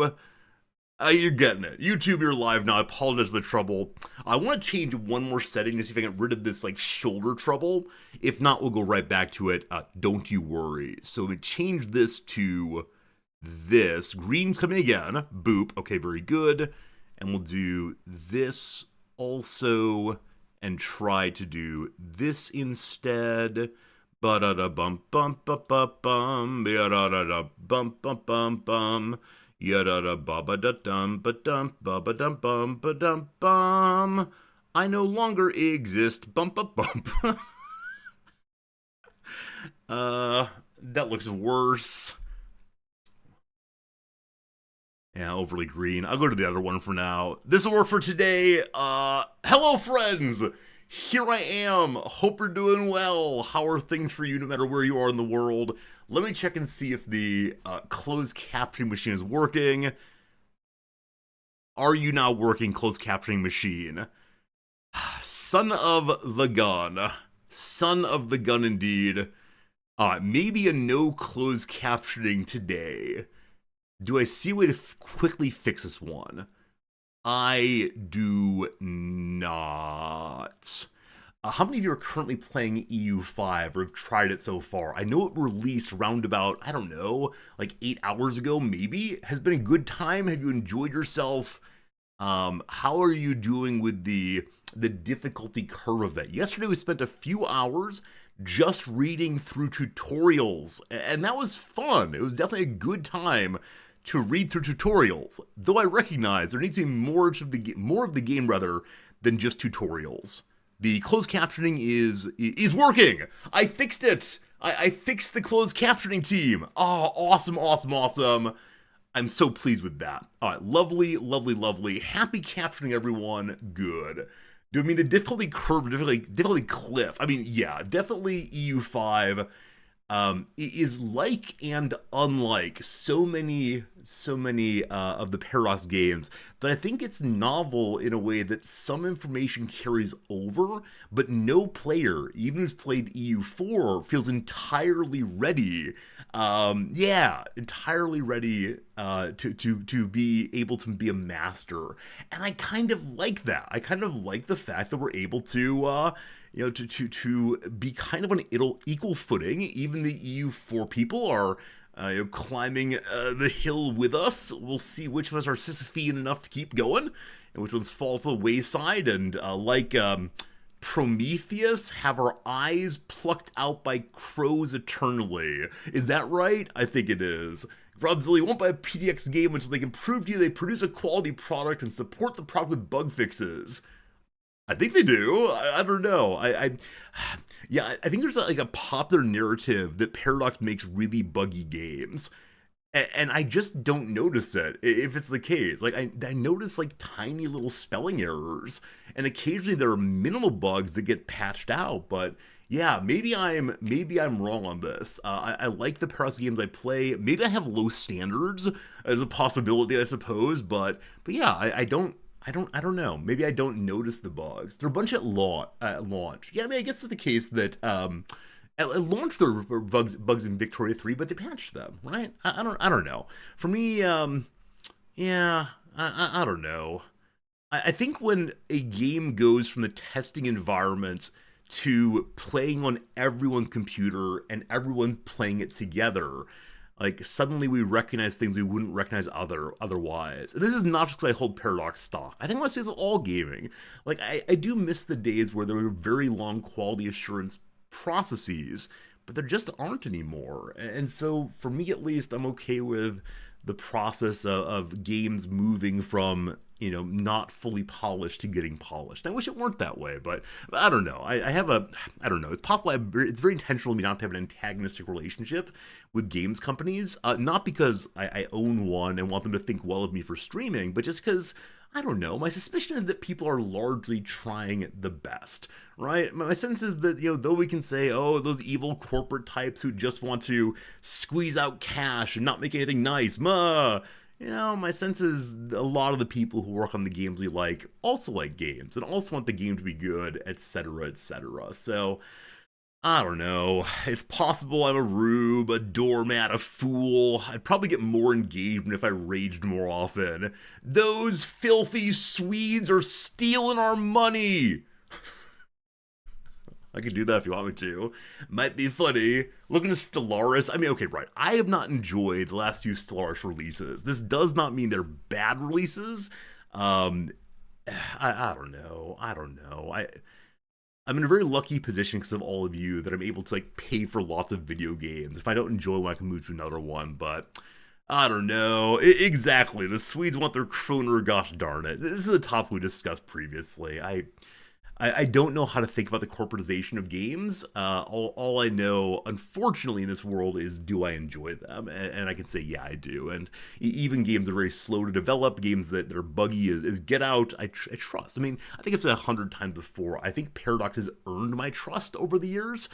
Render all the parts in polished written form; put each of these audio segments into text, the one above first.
YouTube. You're getting it. YouTube, you're live now. I apologize for the trouble. I want to change one more setting to see if I can get rid of this, like, shoulder trouble. If not, we'll go right back to it. Don't you worry. So we change this to this. Green's coming again. Boop. Okay, very good. And we'll do this also and try to do this instead. Ba-da-da-bum bum bum bum bum ba-da-da-da bum bum bum bum yada ba ba da dum ba dum ba ba dum bum ba dum bum. I no longer exist. Bump bump bump. That looks worse. Yeah, overly green. I'll go to the other one for now. This will work for today. Hello friends! Here I am. Hope you're doing well. How are things for you no matter where you are in the world? Let me check and see if the closed captioning machine is working. Are you now working, closed captioning machine? Son of the gun. Son of the gun indeed. Maybe a no closed captioning today. Do I see a way to quickly fix this one? I do not. How many of you are currently playing EU5 or have tried it so far? I know it released around about, I don't know, like 8 hours ago, maybe? Has it been a good time? Have you enjoyed yourself? How are you doing with the difficulty curve of it? Yesterday we spent a few hours just reading through tutorials, and that was fun. It was definitely a good time to read through tutorials, though I recognize there needs to be more of the game rather than just tutorials. The closed captioning is working. I fixed it. I fixed the closed captioning team. Oh, awesome, awesome, awesome. I'm so pleased with that. All right, lovely, lovely, lovely. Happy captioning, everyone. Good. Do I mean the difficulty curve, difficulty cliff? I mean, yeah, definitely EU5 is like and unlike so many of the Paradox games that I think it's novel in a way that some information carries over, but no player, even who's played EU4, feels entirely ready. Entirely ready to be able to be a master, and I kind of like that. I kind of like the fact that we're able to to be kind of on equal footing. Even the EU4 people are climbing the hill with us. We'll see which of us are Sisyphean enough to keep going, and which ones fall to the wayside, and like Prometheus, have our eyes plucked out by crows eternally. Is that right? I think it is. Grubzilla won't buy a PDX game until they can prove to you they produce a quality product and support the product with bug fixes. I think they do. I don't know. I think there's like a popular narrative that Paradox makes really buggy games, and I just don't notice it if it's the case. Like I notice like tiny little spelling errors, and occasionally there are minimal bugs that get patched out. But yeah, maybe I'm wrong on this. I like the Paradox games I play. Maybe I have low standards as a possibility, I suppose. But yeah, I don't know. Maybe I don't notice the bugs. They're a bunch at launch. Yeah, I mean, I guess it's the case that at launch there were bugs in Victoria 3, but they patched them, right? I don't know. For me, I don't know. I think when a game goes from the testing environment to playing on everyone's computer and everyone's playing it together, like, suddenly we recognize things we wouldn't recognize otherwise. And this is not just because I hold Paradox stock. I think I want to say this with all gaming. Like, I do miss the days where there were very long quality assurance processes, but there just aren't anymore. And so, for me at least, I'm okay with the process of games moving from, not fully polished to getting polished. And I wish it weren't that way, but I don't know. I don't know. It's possible it's very intentional of me not to have an antagonistic relationship with games companies. Not because I own one and want them to think well of me for streaming, but just because, I don't know, my suspicion is that people are largely trying the best, right? My sense is that, though we can say, oh, those evil corporate types who just want to squeeze out cash and not make anything nice, my sense is a lot of the people who work on the games we like also like games and also want the game to be good, etc., etc. So I don't know. It's possible I'm a rube, a doormat, a fool. I'd probably get more engagement if I raged more often. Those filthy Swedes are stealing our money! I could do that if you want me to. Might be funny. Looking at Stellaris, I mean, okay, right. I have not enjoyed the last few Stellaris releases. This does not mean they're bad releases. Um, I don't know. I don't know. I'm in a very lucky position because of all of you that I'm able to like pay for lots of video games. If I don't enjoy one, I can move to another one. But I don't know. Exactly. The Swedes want their kroner. Gosh darn it. This is a topic we discussed previously. I don't know how to think about the corporatization of games. All I know, unfortunately, in this world is, do I enjoy them? And I can say, yeah, I do. And even games that are very slow to develop, games that are buggy is Get Out, I trust. I mean, I think I've said 100 times before. I think Paradox has earned my trust over the years.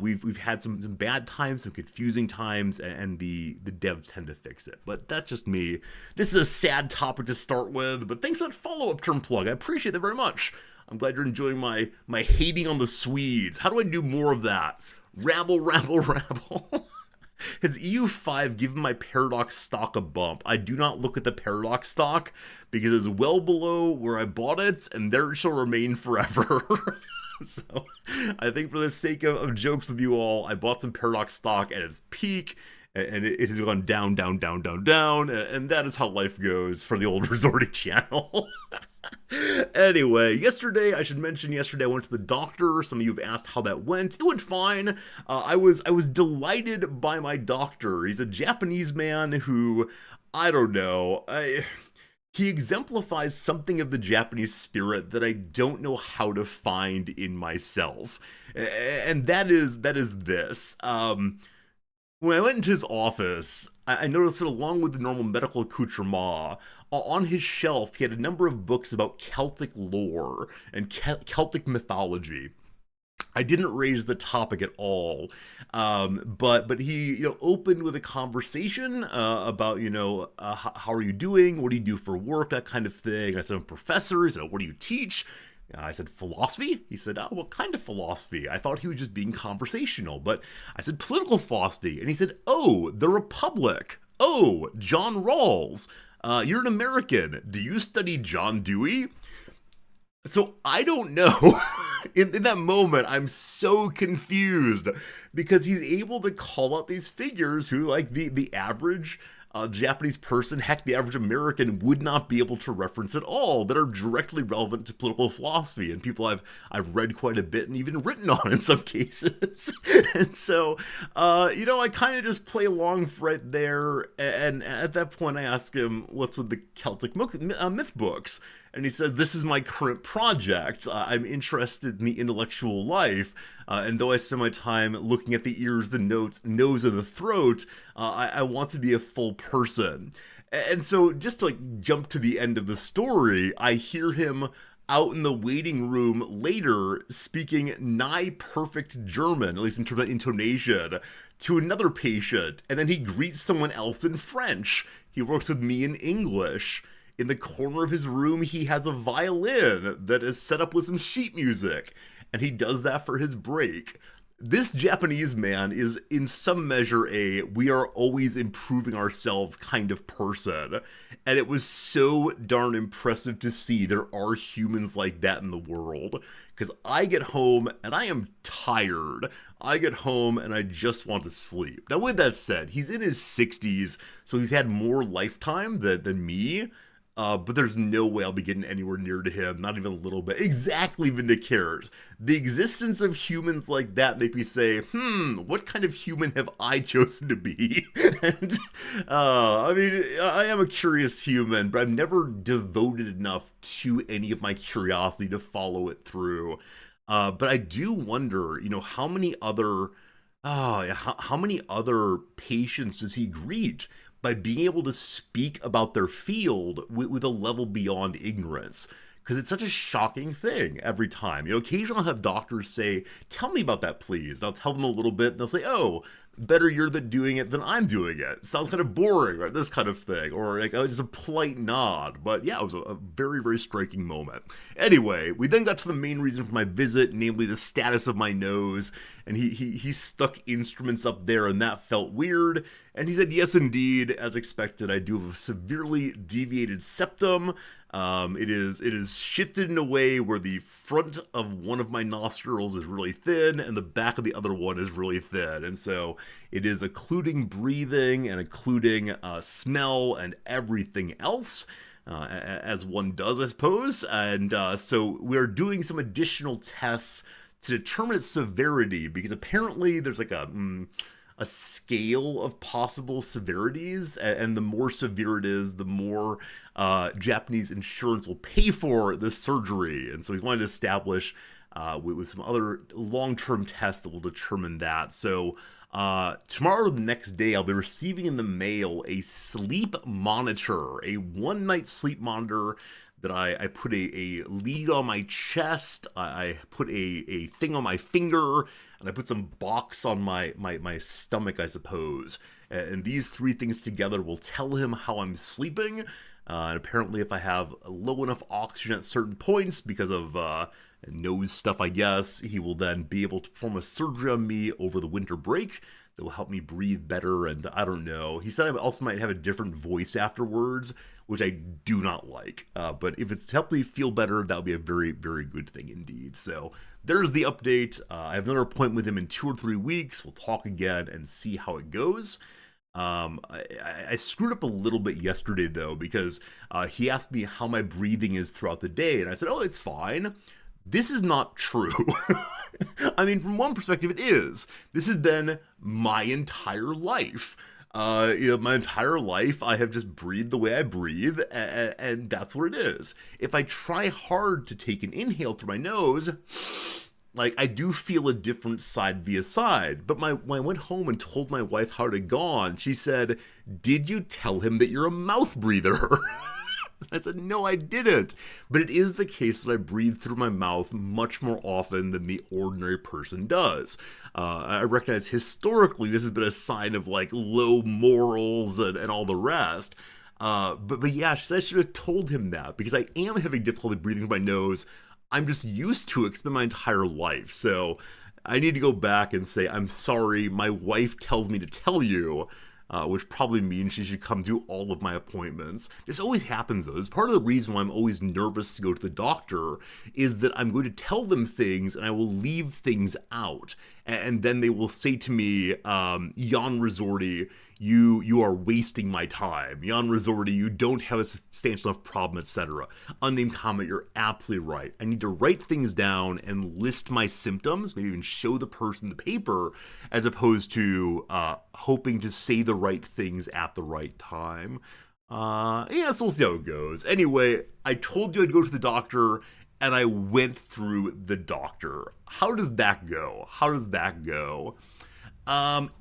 We've had some bad times, some confusing times, and the devs tend to fix it. But that's just me. This is a sad topic to start with, but thanks for that follow-up term plug. I appreciate that very much. I'm glad you're enjoying my hating on the Swedes. How do I do more of that? Rabble, rabble, rabble. Has EU5 given my Paradox stock a bump? I do not look at the Paradox stock because it's well below where I bought it, and there it shall remain forever. So I think for the sake of jokes with you all, I bought some Paradox stock at its peak, and it has gone down, down, down, down, down, and that is how life goes for the old Resorted channel. Anyway, I should mention yesterday I went to the doctor. Some of you have asked how that went. It went fine. I was delighted by my doctor. He's a Japanese man who, I don't know, he exemplifies something of the Japanese spirit that I don't know how to find in myself. And that is this. When I went into his office, I noticed that along with the normal medical accoutrement, on his shelf he had a number of books about Celtic lore and Celtic mythology. I didn't raise the topic at all, but he opened with a conversation about how are you doing, what do you do for work, that kind of thing. I said I'm a professor. He said, what do you teach? I said, philosophy? He said, oh, what kind of philosophy? I thought he was just being conversational, but I said, political philosophy. And he said, oh, the Republic. Oh, John Rawls. You're an American. Do you study John Dewey? So I don't know. in that moment, I'm so confused because he's able to call out these figures who, like the average Japanese person, heck, the average American would not be able to reference at all, that are directly relevant to political philosophy and people I've read quite a bit and even written on in some cases. And so, I kind of just play along right there. And at that point, I ask him, what's with the Celtic myth books? And he says, this is my current project. I'm interested in the intellectual life. And though I spend my time looking at the ears, the nose, and the throat, I want to be a full person. And so just to jump to the end of the story, I hear him out in the waiting room later speaking nigh perfect German, at least in terms of intonation, to another patient. And then he greets someone else in French. He works with me in English. In the corner of his room, he has a violin that is set up with some sheet music, and he does that for his break. This Japanese man is, in some measure, a we are always improving ourselves kind of person, and it was so darn impressive to see there are humans like that in the world, because I get home and I am tired. I get home and I just want to sleep. Now, with that said, he's in his 60s, so he's had more lifetime than me. But there's no way I'll be getting anywhere near to him, not even a little bit. Exactly, Vindicares. The existence of humans like that make me say, what kind of human have I chosen to be? And, I am a curious human, but I've never devoted enough to any of my curiosity to follow it through. But I do wonder, how many other patients does he greet by being able to speak about their field with a level beyond ignorance? because it's such a shocking thing every time. Occasionally I'll have doctors say, "Tell me about that, please." And I'll tell them a little bit, and they'll say, "Oh, better you're doing it than I'm doing it. Sounds kind of boring," right? This kind of thing, or like just a polite nod. But yeah, it was a very, very striking moment. Anyway, we then got to the main reason for my visit, namely the status of my nose. And he stuck instruments up there, and that felt weird. And he said, "Yes, indeed, as expected, I do have a severely deviated septum. It is shifted in a way where the front of one of my nostrils is really thin and the back of the other one is really thin. And so it is occluding breathing and occluding smell and everything else." As one does, I suppose. And so we're doing some additional tests to determine its severity, because apparently there's like a scale of possible severities, and the more severe it is, the more Japanese insurance will pay for the surgery. And so we wanted to establish with some other long-term tests that will determine that. So tomorrow, the next day, I'll be receiving in the mail a sleep monitor, a one-night sleep monitor that I put a lead on my chest, I put a thing on my finger, and I put some box on my stomach, I suppose. And these three things together will tell him how I'm sleeping. And apparently if I have low enough oxygen at certain points because of nose stuff, I guess, he will then be able to perform a surgery on me over the winter break that will help me breathe better. And I don't know. He said I also might have a different voice afterwards, which I do not like. But if it's helped me feel better, that would be a very, very good thing indeed. So there's the update. I have another appointment with him in 2 or 3 weeks. We'll talk again and see how it goes. I screwed up a little bit yesterday, though, because he asked me how my breathing is throughout the day. And I said, "Oh, it's fine." This is not true. I mean, from one perspective, it is. This has been my entire life. My entire life, I have just breathed the way I breathe, and that's what it is. If I try hard to take an inhale through my nose, like, I do feel a different side via side. But when I went home and told my wife how it had gone, she said, "Did you tell him that you're a mouth breather?" I said, "No, I didn't." But it is the case that I breathe through my mouth much more often than the ordinary person does. I recognize historically this has been a sign of like low morals and all the rest. But yeah, she said I should have told him that, because I am having difficulty breathing through my nose. I'm just used to it. It's been my entire life. So I need to go back and say, "I'm sorry, my wife tells me to tell you," which probably means she should come to all of my appointments. This always happens, though. It's part of the reason why I'm always nervous to go to the doctor, is that I'm going to tell them things and I will leave things out. And then they will say to me, "Jan Resorti, you are wasting my time. Jan Resorti, you don't have a substantial enough problem," etc. Unnamed comment, you're absolutely right. I need to write things down and list my symptoms, maybe even show the person the paper, as opposed to hoping to say the right things at the right time. Yeah, so we'll see how it goes. Anyway, I told you I'd go to the doctor, and I went through the doctor. How does that go? How does that go?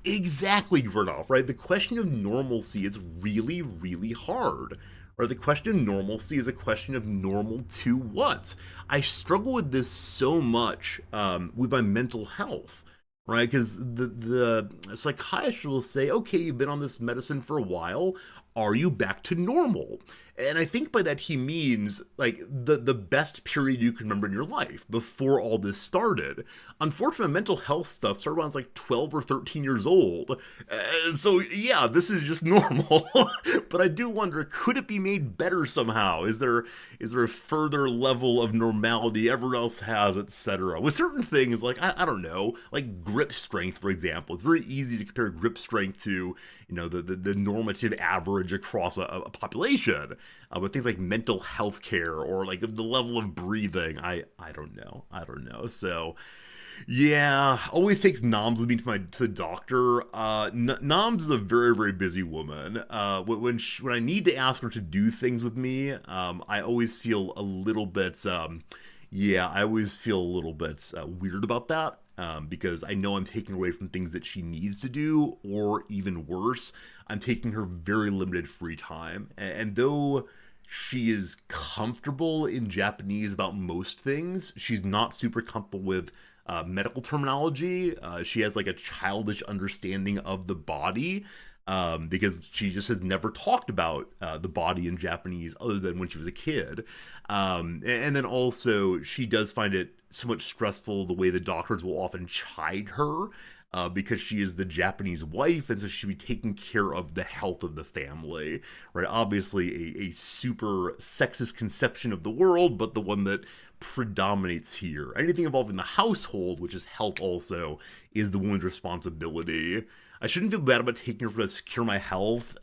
Exactly, Gurdolf, right? The question of normalcy is really, really hard. Right? The question of normalcy is a question of normal to what? I struggle with this so much with my mental health, right? Because the psychiatrist will say, "Okay, you've been on this medicine for a while. Are you back to normal?" And I think by that he means like the best period you can remember in your life before all this started. Unfortunately, mental health stuff started when I was like 12 or 13 years old. So yeah, this is just normal. But I do wonder, could it be made better somehow? Is there a further level of normality everyone else has, etc.? With certain things, like I don't know, like grip strength, for example. It's very easy to compare grip strength to the normative average across a population. But things like mental health care or like the level of breathing, I don't know. So yeah, always takes Noms with me to the doctor. Noms is a very, very busy woman. When I need to ask her to do things with me, I always feel a little bit weird about that. Because I know I'm taking away from things that she needs to do, or even worse, I'm taking her very limited free time. And though She is comfortable in Japanese about most things. She's not super comfortable with medical terminology. She has like a childish understanding of the body because she just has never talked about the body in Japanese other than when she was a kid. And then also, she does find it somewhat stressful the way the doctors will often chide her because she is the Japanese wife, and so she should be taking care of the health of the family, right? Obviously, a super sexist conception of the world, but the one that predominates here. Anything involving the household, which is health also, is the woman's responsibility. I shouldn't feel bad about taking her to secure my health.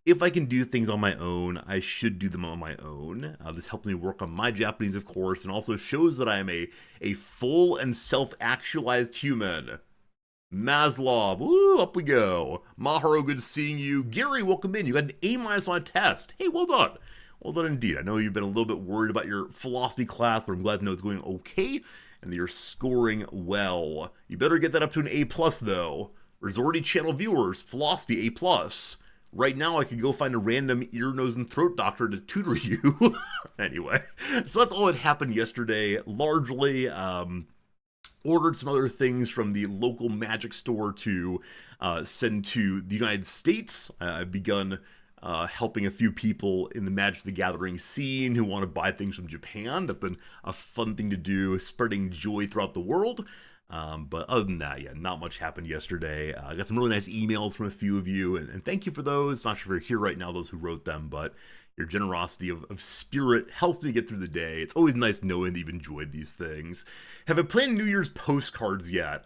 If I can do things on my own, I should do them on my own. This helps me work on my Japanese, of course, and also shows that I am a full and self-actualized human. Maslov, woo, up we go. Maharo, good seeing you. Gary, welcome in. You got an A- on a test. Hey, well done. Well done indeed. I know you've been a little bit worried about your philosophy class, but I'm glad to know it's going okay and that you're scoring well. You better get that up to an A+, though. Resorty channel viewers, philosophy A+. Right now, I could go find a random ear, nose, and throat doctor to tutor you. Anyway, so that's all that happened yesterday, largely. Ordered some other things from the local magic store to send to the United States. I've begun helping a few people in the Magic the Gathering scene who want to buy things from Japan. That's been a fun thing to do, spreading joy throughout the world. But other than that, yeah, not much happened yesterday. I got some really nice emails from a few of you, and thank you for those. Not sure if you're here right now, those who wrote them, but your generosity of spirit helps me get through the day. It's always nice knowing that you've enjoyed these things. Have I planned New Year's postcards yet?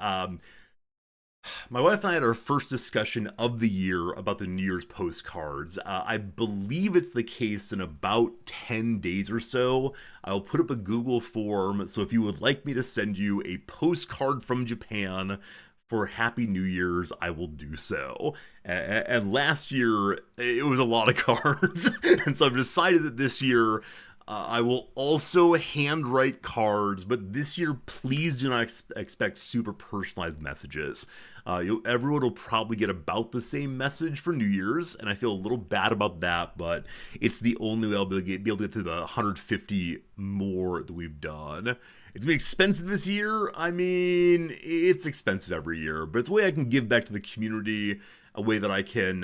My wife and I had our first discussion of the year about the New Year's postcards. I believe it's the case in about 10 days or so. I'll put up a Google form, so if you would like me to send you a postcard from Japan for Happy New Year's, I will do so. And last year, it was a lot of cards. And so I've decided that this year, I will also handwrite cards, but this year, please do not expect super personalized messages. Everyone will probably get about the same message for New Year's, and I feel a little bad about that, but it's the only way I'll be able to get to the 150 more that we've done. It's been expensive this year. I mean, it's expensive every year, but it's a way I can give back to the community, a way that I can,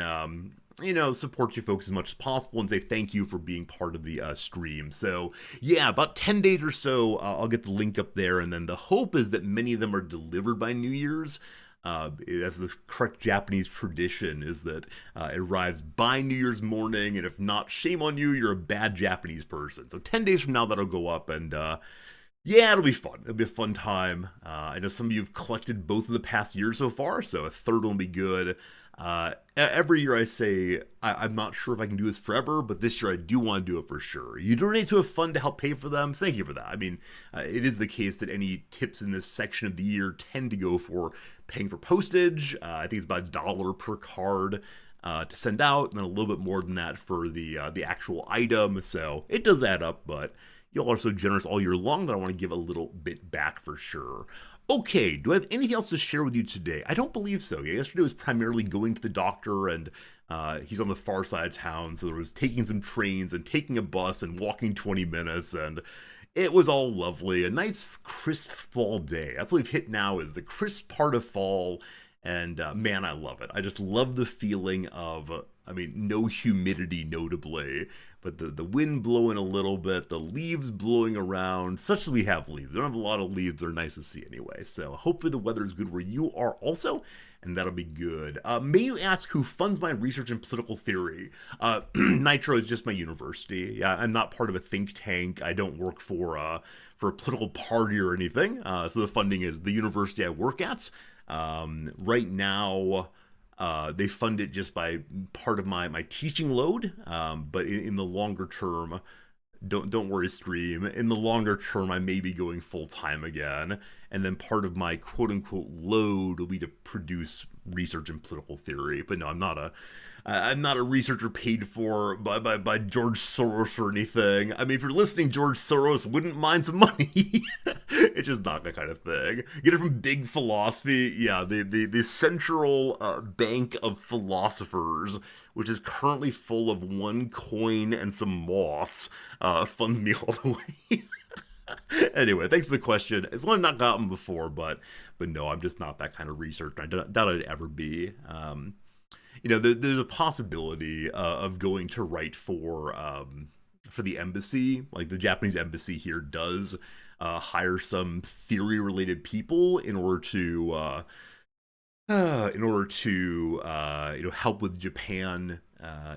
support you folks as much as possible and say thank you for being part of the stream. So, yeah, about 10 days or so, I'll get the link up there, and then the hope is that many of them are delivered by New Year's. As the correct Japanese tradition is that it arrives by New Year's morning, and if not, shame on you, you're a bad Japanese person. So 10 days from now, that'll go up, and yeah, it'll be fun. It'll be a fun time. I know some of you have collected both of the past years so far, so a third one will be good. Every year I say, I'm not sure if I can do this forever, but this year I do want to do it for sure. You donate to a fund to help pay for them. Thank you for that. I mean, it is the case that any tips in this section of the year tend to go for paying for postage. I think it's about $1 per card to send out, and then a little bit more than that for the actual item. So it does add up, but y'all are so generous all year long that I want to give a little bit back for sure. Okay, do I have anything else to share with you today? I don't believe so. Yeah, yesterday was primarily going to the doctor, and he's on the far side of town, so there was taking some trains and taking a bus and walking 20 minutes, and it was all lovely. A nice, crisp fall day. That's what we've hit now, is the crisp part of fall, and man, I love it. I just love the feeling of, no humidity notably, but the wind blowing a little bit, the leaves blowing around, such that we have leaves. We don't have a lot of leaves. They're nice to see anyway. So hopefully the weather is good where you are also, and that'll be good. May you ask who funds my research in political theory? Nitro is just my university. Yeah, I'm not part of a think tank. I don't work for a political party or anything. So the funding is the university I work at. Right now, they fund it just by part of my teaching load, but in the longer term, don't worry, stream. In the longer term, I may be going full time again, and then part of my quote unquote load will be to produce research in political theory. But no, I'm not a researcher paid for by George Soros or anything. I mean, if you're listening, George Soros wouldn't mind some money. It's just not that kind of thing. Get it from Big Philosophy. Yeah, the central bank of philosophers, which is currently full of one coin and some moths, funds me all the way. Anyway, thanks for the question. It's one I've not gotten before, but no, I'm just not that kind of researcher. I doubt I'd ever be. There's a possibility of going to write for the embassy. Like the Japanese embassy here does hire some theory-related people in order to help with Japan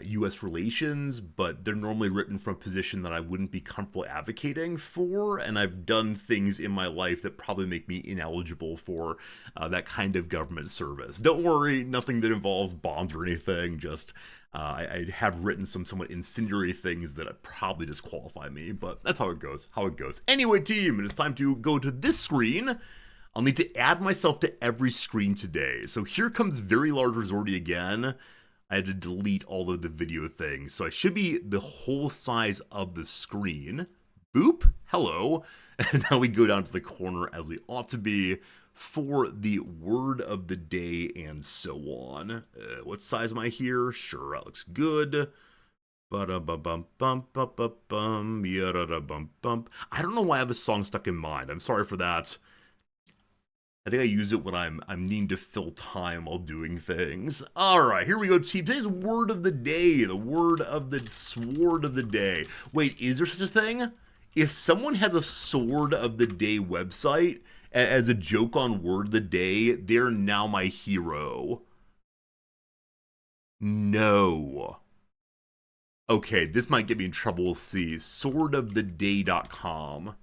U.S. relations, but they're normally written from a position that I wouldn't be comfortable advocating for, and I've done things in my life that probably make me ineligible for that kind of government service. Don't worry, nothing that involves bombs or anything, just I have written some somewhat incendiary things that probably disqualify me, but that's how it goes. Anyway, team, it is time to go to this screen. I'll need to add myself to every screen today. So here comes Very Large Resorty again. I had to delete all of the video things. So I should be the whole size of the screen. Boop. Hello. And now we go down to the corner as we ought to be for the word of the day and so on. What size am I here? Sure, that looks good. I don't know why I have this song stuck in mind. I'm sorry for that. I think I use it when I'm needing to fill time while doing things. All right, here we go, team. Today's word of the day, the word of the sword of the day. Wait, is there such a thing? If someone has a sword of the day website as a joke on word of the day, they're now my hero. No. Okay, this might get me in trouble. We'll see. Swordoftheday.com.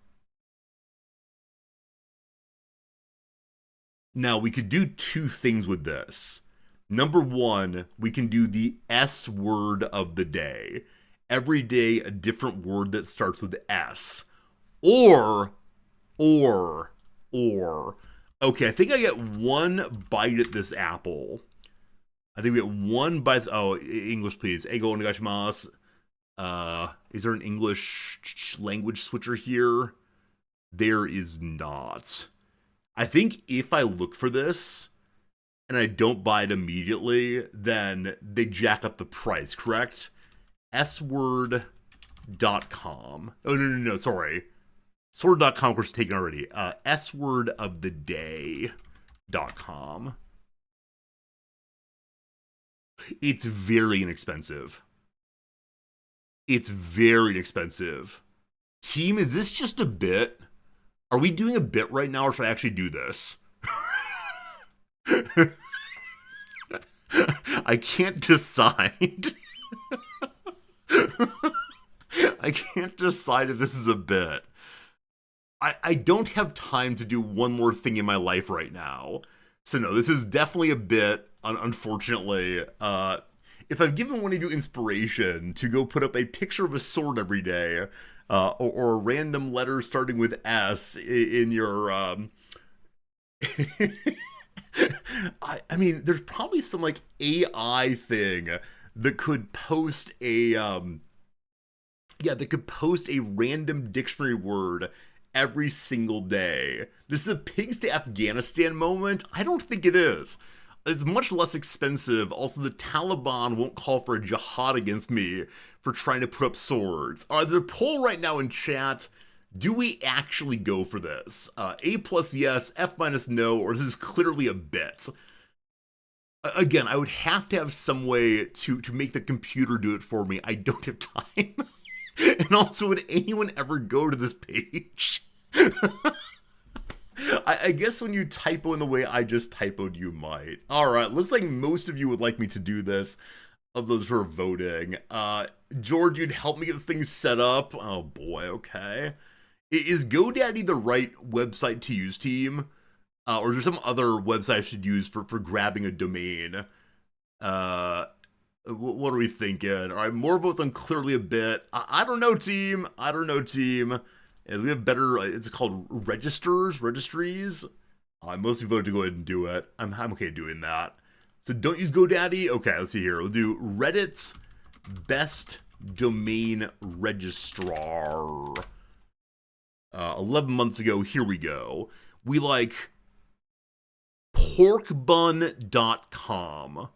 Now, we could do two things with this. Number one, we can do the S word of the day. Every day, a different word that starts with S. Or. Okay, I think I get one bite at this apple. I think we get one bite. Oh, English, please. Eigo onegaishimasu. Is there an English language switcher here? There is not. I think if I look for this and I don't buy it immediately, then they jack up the price, correct? sword.com. Oh, no, sorry. Sword.com was taken already. swordoftheday.com. It's very inexpensive. Team, is this just a bit? Are we doing a bit right now, or should I actually do this? I can't decide. I can't decide if this is a bit. I don't have time to do one more thing in my life right now. So no, this is definitely a bit, unfortunately. If I've given one of you inspiration to go put up a picture of a sword every day, or a random letter starting with S in your, I mean, there's probably some, like, AI thing that could post a, that could post a random dictionary word every single day. This is a pigs to Afghanistan moment? I don't think it is. It's much less expensive. Also, the Taliban won't call for a jihad against me for trying to put up swords. There's a poll right now in chat. Do we actually go for this? A plus yes, F minus no, or this is clearly a bit. Again, I would have to have some way to make the computer do it for me. I don't have time. And also, would anyone ever go to this page? I guess when you typo in the way I just typoed, you might. Alright, looks like most of you would like me to do this, of those who are voting. George, you'd help me get this thing set up? Oh boy, okay. Is GoDaddy the right website to use, team? Or is there some other website I should use for grabbing a domain? What are we thinking? Alright, more votes on clearly a bit. I don't know, team. As we have better, it's called registries. Most of you voted to go ahead and do it. I'm okay doing that. So don't use GoDaddy. Okay, let's see here. We'll do Reddit's best domain registrar. 11 months ago. Here we go. We like porkbun.com.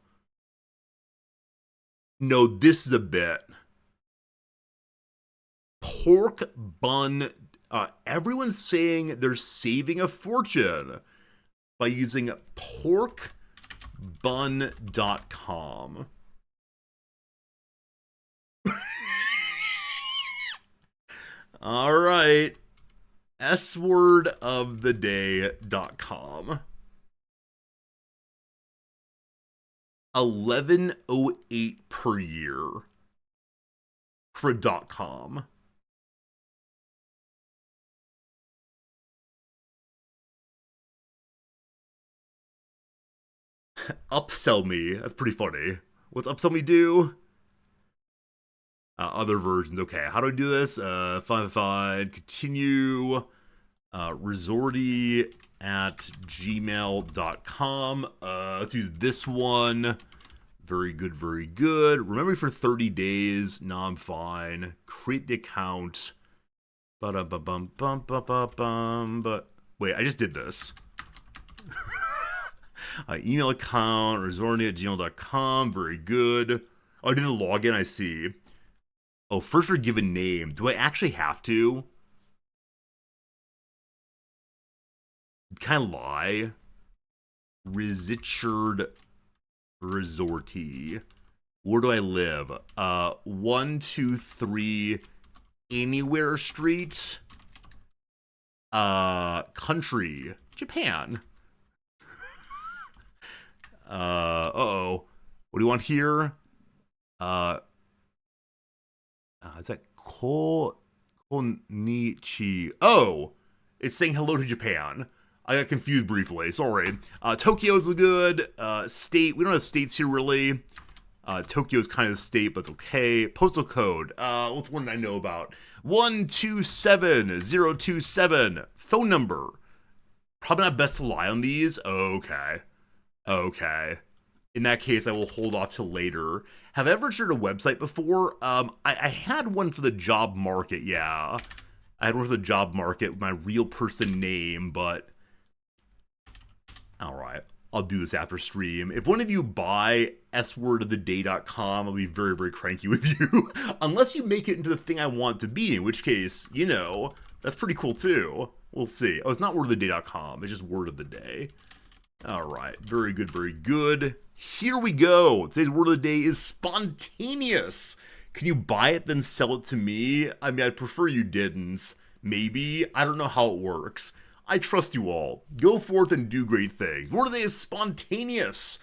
No, this is a bit. Pork bun. Everyone's saying they're saving a fortune by using porkbun.com. All right. swordoftheday.com. 1108 per year for a .com. Upsell me. That's pretty funny. What's upsell me do? Other versions. Okay, how do I do this? Fine. Continue. Resorty at gmail.com. Let's use this one. Very good. Remember me for 30 days. No, I'm fine. Create the account. But wait, I just did this. Email account, resorty at gmail.com. Very good. Oh, I didn't log in, I see. Oh, first or give a name. Do I actually have to? Kind of lie. Richard Resorty. Where do I live? 123 Anywhere Street. Country. Japan. Uh-oh. What do you want here? Is that Konichi? Oh, it's saying hello to Japan. I got confused briefly. Sorry. Tokyo's good. State. We don't have states here really. Tokyo's kind of a state, but it's okay. Postal code. What's one I know about? 127027. Phone number. Probably not best to lie on these. Okay. In that case, I will hold off till later. Have I ever shared a website before? I had one for the job market, yeah. I had one for the job market with my real person name, but... Alright, I'll do this after stream. If one of you buy swordoftheday.com, I'll be very, very cranky with you. Unless you make it into the thing I want to be, in which case, you know, that's pretty cool too. We'll see. Oh, it's not wordoftheday.com, it's just word of the day. Alright, very good. Here we go. Today's word of the day is spontaneous. Can you buy it, then sell it to me? I mean, I'd prefer you didn't. Maybe. I don't know how it works. I trust you all. Go forth and do great things. Word of the day is spontaneous.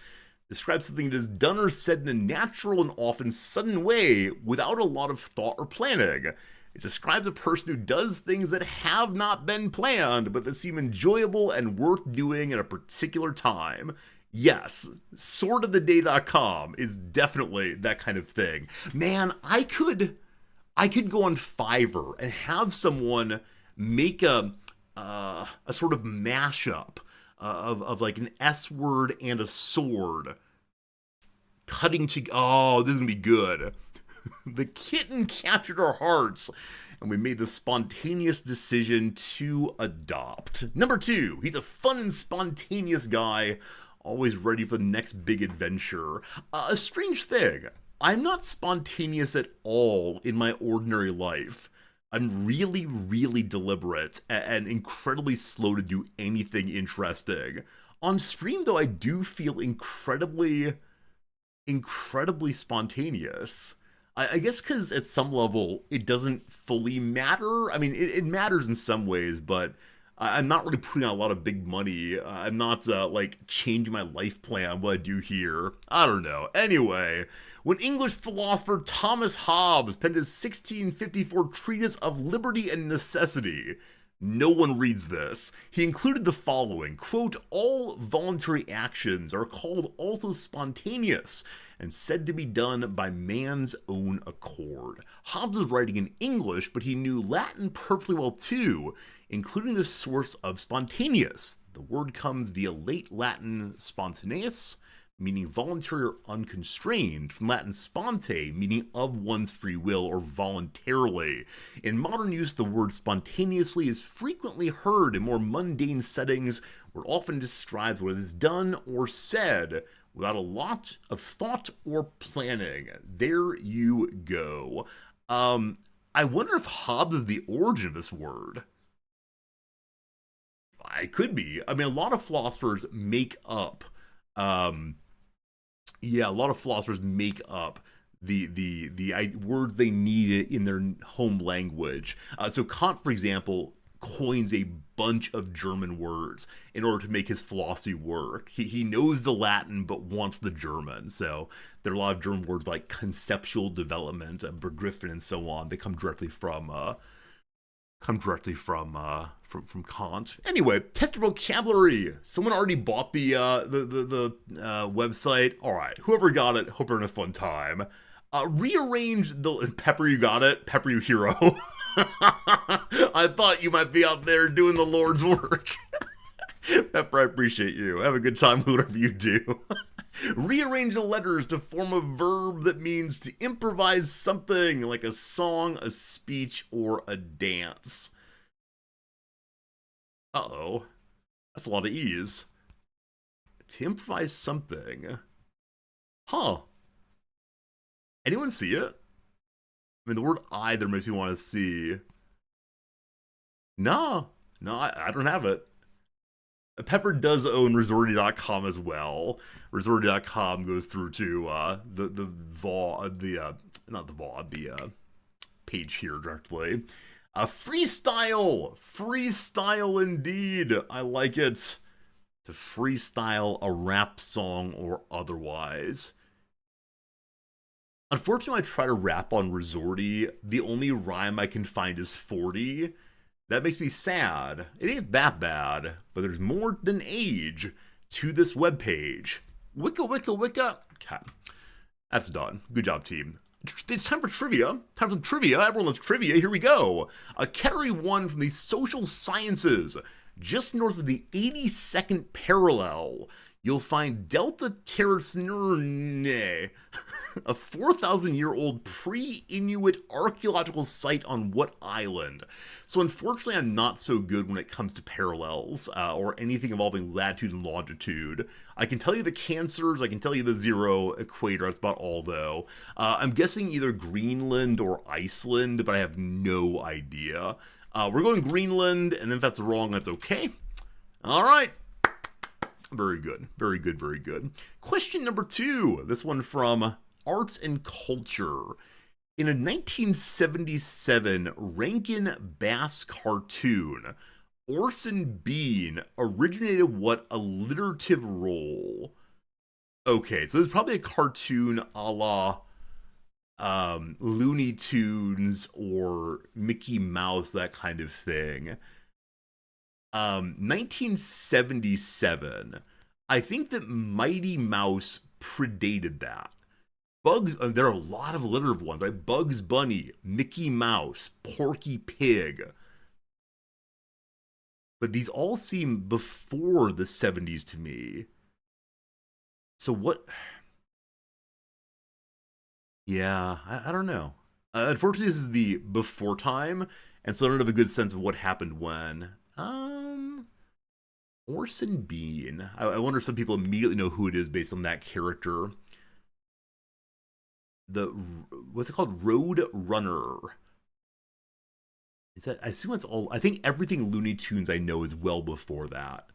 Describes something that is done or said in a natural and often sudden way without a lot of thought or planning. It describes a person who does things that have not been planned, but that seem enjoyable and worth doing at a particular time. Yes, swordoftheday.com is definitely that kind of thing. Man, I could go on Fiverr and have someone make a sort of mashup of like an S word and a sword cutting to. Oh, this is gonna be good. The kitten captured our hearts, and we made the spontaneous decision to adopt. Number 2, he's a fun and spontaneous guy, always ready for the next big adventure. A strange thing, I'm not spontaneous at all in my ordinary life. I'm really, really deliberate and incredibly slow to do anything interesting. On stream, though, I do feel incredibly spontaneous. I guess because at some level, it doesn't fully matter. I mean, it matters in some ways, but I'm not really putting out a lot of big money. I'm not, like, changing my life plan, what I do here. I don't know. Anyway, when English philosopher Thomas Hobbes penned his 1654 Treatise of Liberty and Necessity, no one reads this. He included the following, quote, all voluntary actions are called also spontaneous and said to be done by man's own accord. Hobbes was writing in English, but he knew Latin perfectly well too, including the source of spontaneous. The word comes via late Latin spontaneous, meaning voluntary or unconstrained, from Latin sponte, meaning of one's free will or voluntarily. In modern use, the word spontaneously is frequently heard in more mundane settings where it often describes what is done or said without a lot of thought or planning. There you go. I wonder if Hobbes is the origin of this word. It could be. I mean, a lot of philosophers make up a lot of philosophers make up the words they need in their home language. So Kant, for example, coins a bunch of German words in order to make his philosophy work. He knows the Latin but wants the German. So there are a lot of German words like conceptual development, Begriffen, and so on. They come directly from Kant. Anyway, test your vocabulary. Someone already bought the website. All right, whoever got it, hope you're having a fun time. Rearrange the Pepper. You got it, Pepper, you hero. I thought you might be out there doing the Lord's work. Pepper, I appreciate you. Have a good time, whatever you do. Rearrange the letters to form a verb that means to improvise something like a song, a speech, or a dance. Uh-oh. That's a lot of E's. To improvise something. Huh. Anyone see it? I mean, the word either makes me want to see. No, I don't have it. Pepper does own Resorty.com as well. Resorty.com goes through to the page here directly. Freestyle indeed. I like it. To freestyle a rap song or otherwise. Unfortunately, I try to rap on Resorty. The only rhyme I can find is 40. That makes me sad. It ain't that bad, but there's more than age to this webpage. Wicca. Okay. That's done. Good job, team. It's time for trivia. Time for some trivia. Everyone loves trivia. Here we go. A category 1 from the social sciences. Just north of the 82nd parallel, you'll find Delta Terrace, a 4,000-year-old pre-Inuit archaeological site on what island? So unfortunately, I'm not so good when it comes to parallels or anything involving latitude and longitude. I can tell you the cancers, I can tell you the zero equator, that's about all though. I'm guessing either Greenland or Iceland, but I have no idea. We're going Greenland, and if that's wrong, that's okay. All right. Very good. Question number 2. This one from Arts and Culture. In a 1977 Rankin Bass cartoon, Orson Bean originated what alliterative role? Okay, so it's probably a cartoon a la Looney Tunes or Mickey Mouse, that kind of thing. 1977. I think that Mighty Mouse predated that. There are a lot of alliterative ones, like Bugs Bunny, Mickey Mouse, Porky Pig. But these all seem before the 70s to me. So what? Yeah, I don't know. Unfortunately, this is the before time, and so I don't have a good sense of what happened when. Orson Bean. I wonder if some people immediately know who it is based on that character. What's it called? Road Runner. Is that? I assume it's all. I think everything Looney Tunes I know is well before that.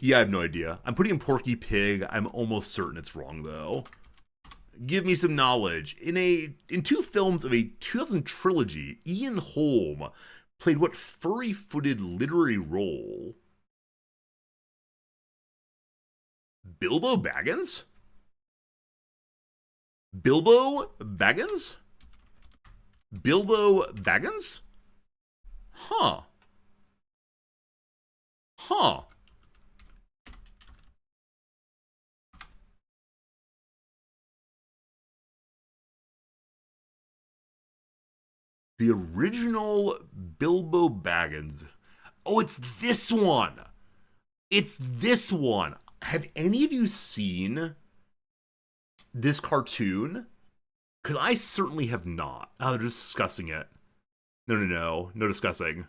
Yeah, I have no idea. I'm putting in Porky Pig. I'm almost certain it's wrong though. Give me some knowledge. In 2 films of a 2000 trilogy, Ian Holm played what furry-footed literary role? Bilbo Baggins? Bilbo Baggins? Huh. The original Bilbo Baggins. Oh, it's this one. Have any of you seen this cartoon? Because I certainly have not. Oh, they're just discussing it. No discussing.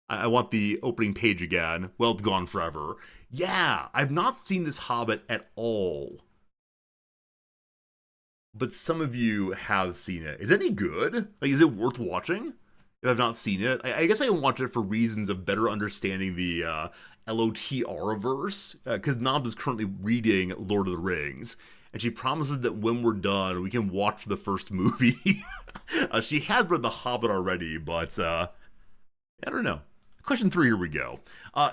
I want the opening page again. Well, it's gone forever. Yeah, I've not seen this Hobbit at all. But some of you have seen it. Is it any good? Like, is it worth watching? If I've not seen it, I guess I watched it for reasons of better understanding the LOTR verse. Because Nob is currently reading Lord of the Rings, and she promises that when we're done, we can watch the first movie. She has read The Hobbit already, but I don't know. Question 3, here we go.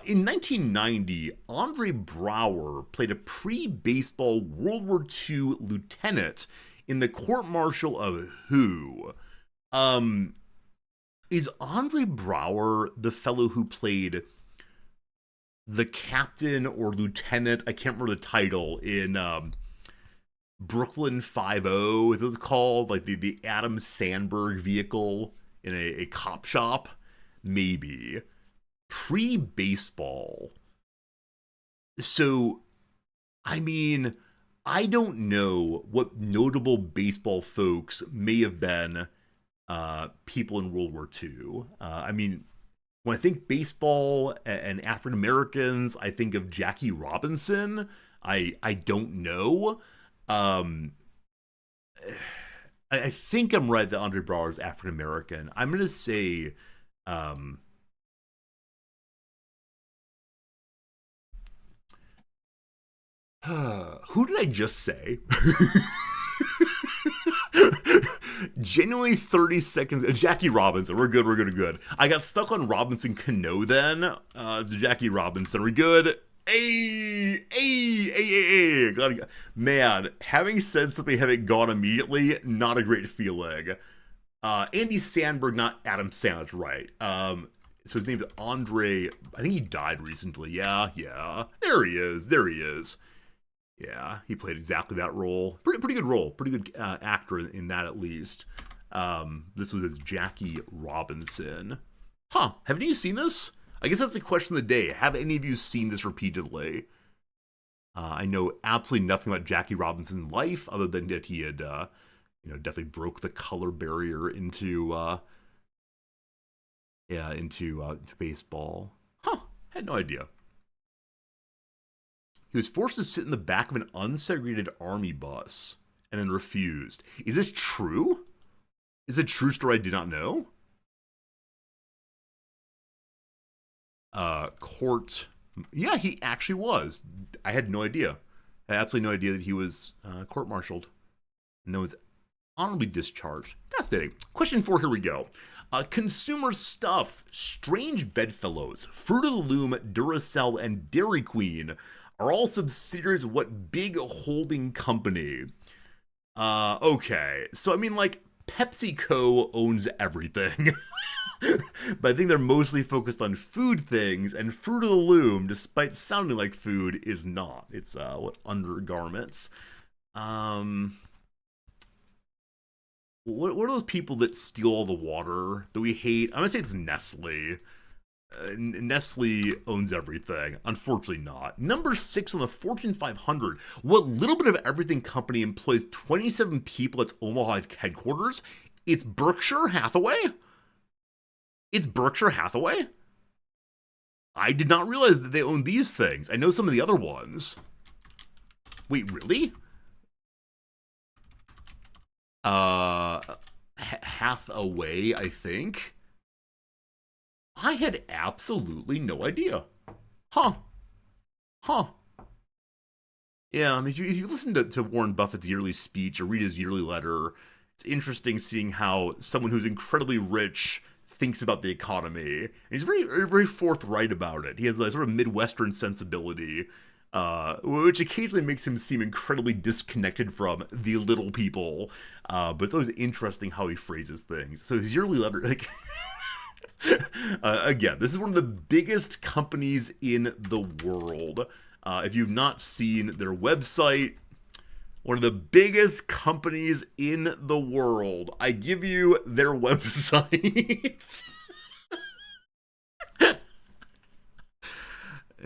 In 1990, Andre Braugher played a pre-baseball World War II lieutenant in the court-martial of who? Is Andre Braugher the fellow who played the captain or lieutenant, I can't remember the title, in Brooklyn 5-0, is it called? Like the Adam Sandberg vehicle in a cop shop? Maybe. Pre-baseball. So, I mean, I don't know what notable baseball folks may have been people in World War II. I mean, when I think baseball and African Americans, I think of Jackie Robinson. I don't know. I think I'm right that Andre Braugher is African American. I'm gonna say, who did I just say? Genuinely 30 seconds. Jackie Robinson. We're good. I got stuck on Robinson Cano then. It's Jackie Robinson. We're good. Hey. Man, having said something, having gone immediately, not a great feeling. Andy Sandberg, not Adam Sandler, that's right. So his name's Andre. I think he died recently. Yeah. There he is. Yeah, he played exactly that role. Pretty good role. Pretty good actor in that, at least. This was as Jackie Robinson. Huh. Have any of you seen this? I guess that's the question of the day. Have any of you seen this repeatedly? I know absolutely nothing about Jackie Robinson's life, other than that he had, definitely broke the color barrier into baseball. Huh. Had no idea. He was forced to sit in the back of an unsegregated army bus and then refused. Is this true? Is it a true story I did not know? Court. Yeah, he actually was. I had no idea. I had absolutely no idea that he was court-martialed. And then was honorably discharged. Fascinating. Question 4, here we go. Consumer stuff. Strange Bedfellows, Fruit of the Loom, Duracell, and Dairy Queen are all subsidiaries of what big holding company? Okay. So, I mean, like, PepsiCo owns everything. But I think they're mostly focused on food things, and Fruit of the Loom, despite sounding like food, is not. It's, undergarments. What are those people that steal all the water that we hate? I'm gonna say it's Nestle. Nestle owns everything. Unfortunately not. Number 6 on the Fortune 500. What little bit of everything company employs 27 people at its Omaha headquarters? It's Berkshire Hathaway? I did not realize that they own these things. I know some of the other ones. Wait, really? Hathaway, I think. I had absolutely no idea. Huh. Yeah, I mean, if you listen to Warren Buffett's yearly speech or read his yearly letter, it's interesting seeing how someone who's incredibly rich thinks about the economy. And he's very, very forthright about it. He has a sort of Midwestern sensibility, which occasionally makes him seem incredibly disconnected from the little people. But it's always interesting how he phrases things. So his yearly letter, like... Again, this is one of the biggest companies in the world. If you've not seen their website, one of the biggest companies in the world. I give you their website.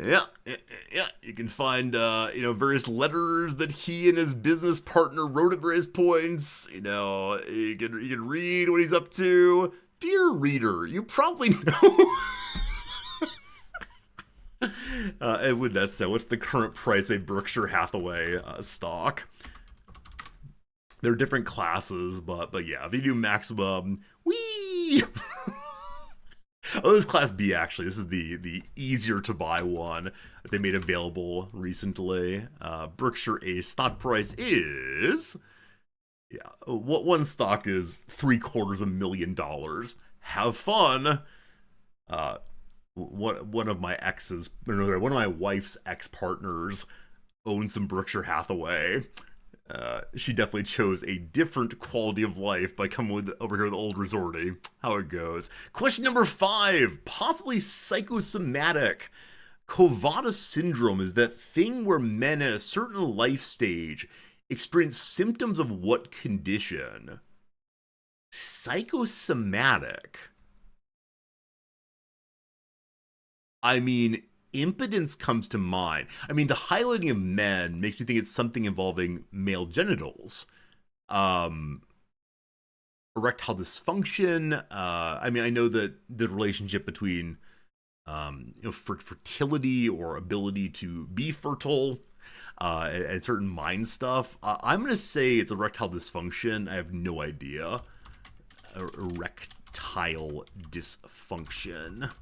Yeah, yeah, yeah. You can find, various letters that he and his business partner wrote at various points. You can read what he's up to. Dear reader, you probably know. And with that said, what's the current price of a Berkshire Hathaway stock? There are different classes, but yeah, if you do maximum, wee. Oh, this is Class B actually. This is the easier to buy one that they made available recently. Berkshire A stock price is, yeah, what one stock is $750,000. Have fun. Uh, one of my exes, no, one of my wife's ex partners owns some Berkshire Hathaway. She definitely chose a different quality of life by coming over here with old resorty. How it goes. Question number 5. Possibly psychosomatic. Kovada syndrome is that thing where men at a certain life stage experience symptoms of what condition? Psychosomatic. I mean, impotence comes to mind. I mean, the highlighting of men makes me think it's something involving male genitals. Um, Erectile dysfunction. I know that the relationship between fertility or ability to be fertile and certain mind stuff. I'm going to say it's erectile dysfunction. I have no idea. Erectile dysfunction.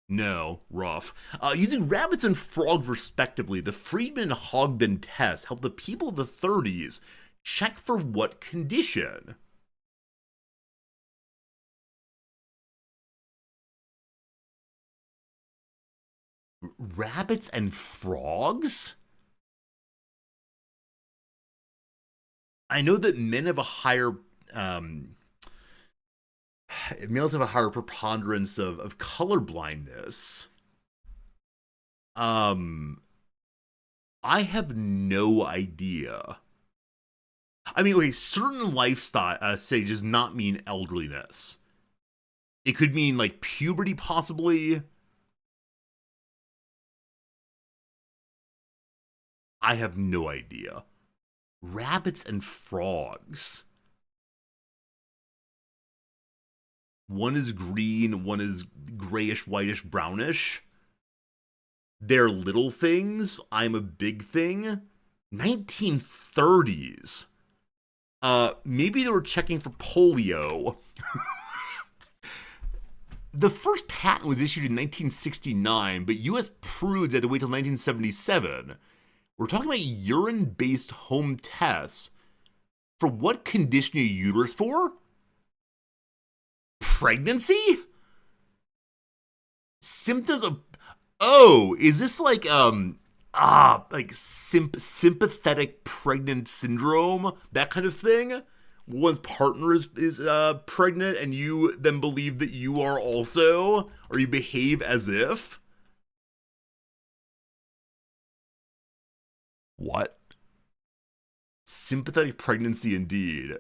No, rough. Using rabbits and frogs respectively, the Friedman and Hogben tests help the people of the 30s check for what condition? Rabbits and frogs? I know that men have a higher males have a higher preponderance of color blindness. I have no idea. I mean, okay, certain lifestyle stage does not mean elderliness. It could mean like puberty, possibly. I have no idea. Rabbits and frogs. One is green, one is grayish, whitish, brownish. They're little things. I'm a big thing. 1930s. Maybe they were checking for polio. The first patent was issued in 1969, but U.S. prudes had to wait till 1977. We're talking about urine-based home tests. For what condition your uterus for? Pregnancy? Symptoms of... Oh, is this like sympathetic pregnant syndrome, that kind of thing? One's partner is pregnant, and you then believe that you are also, or you behave as if. What? Sympathetic pregnancy, indeed.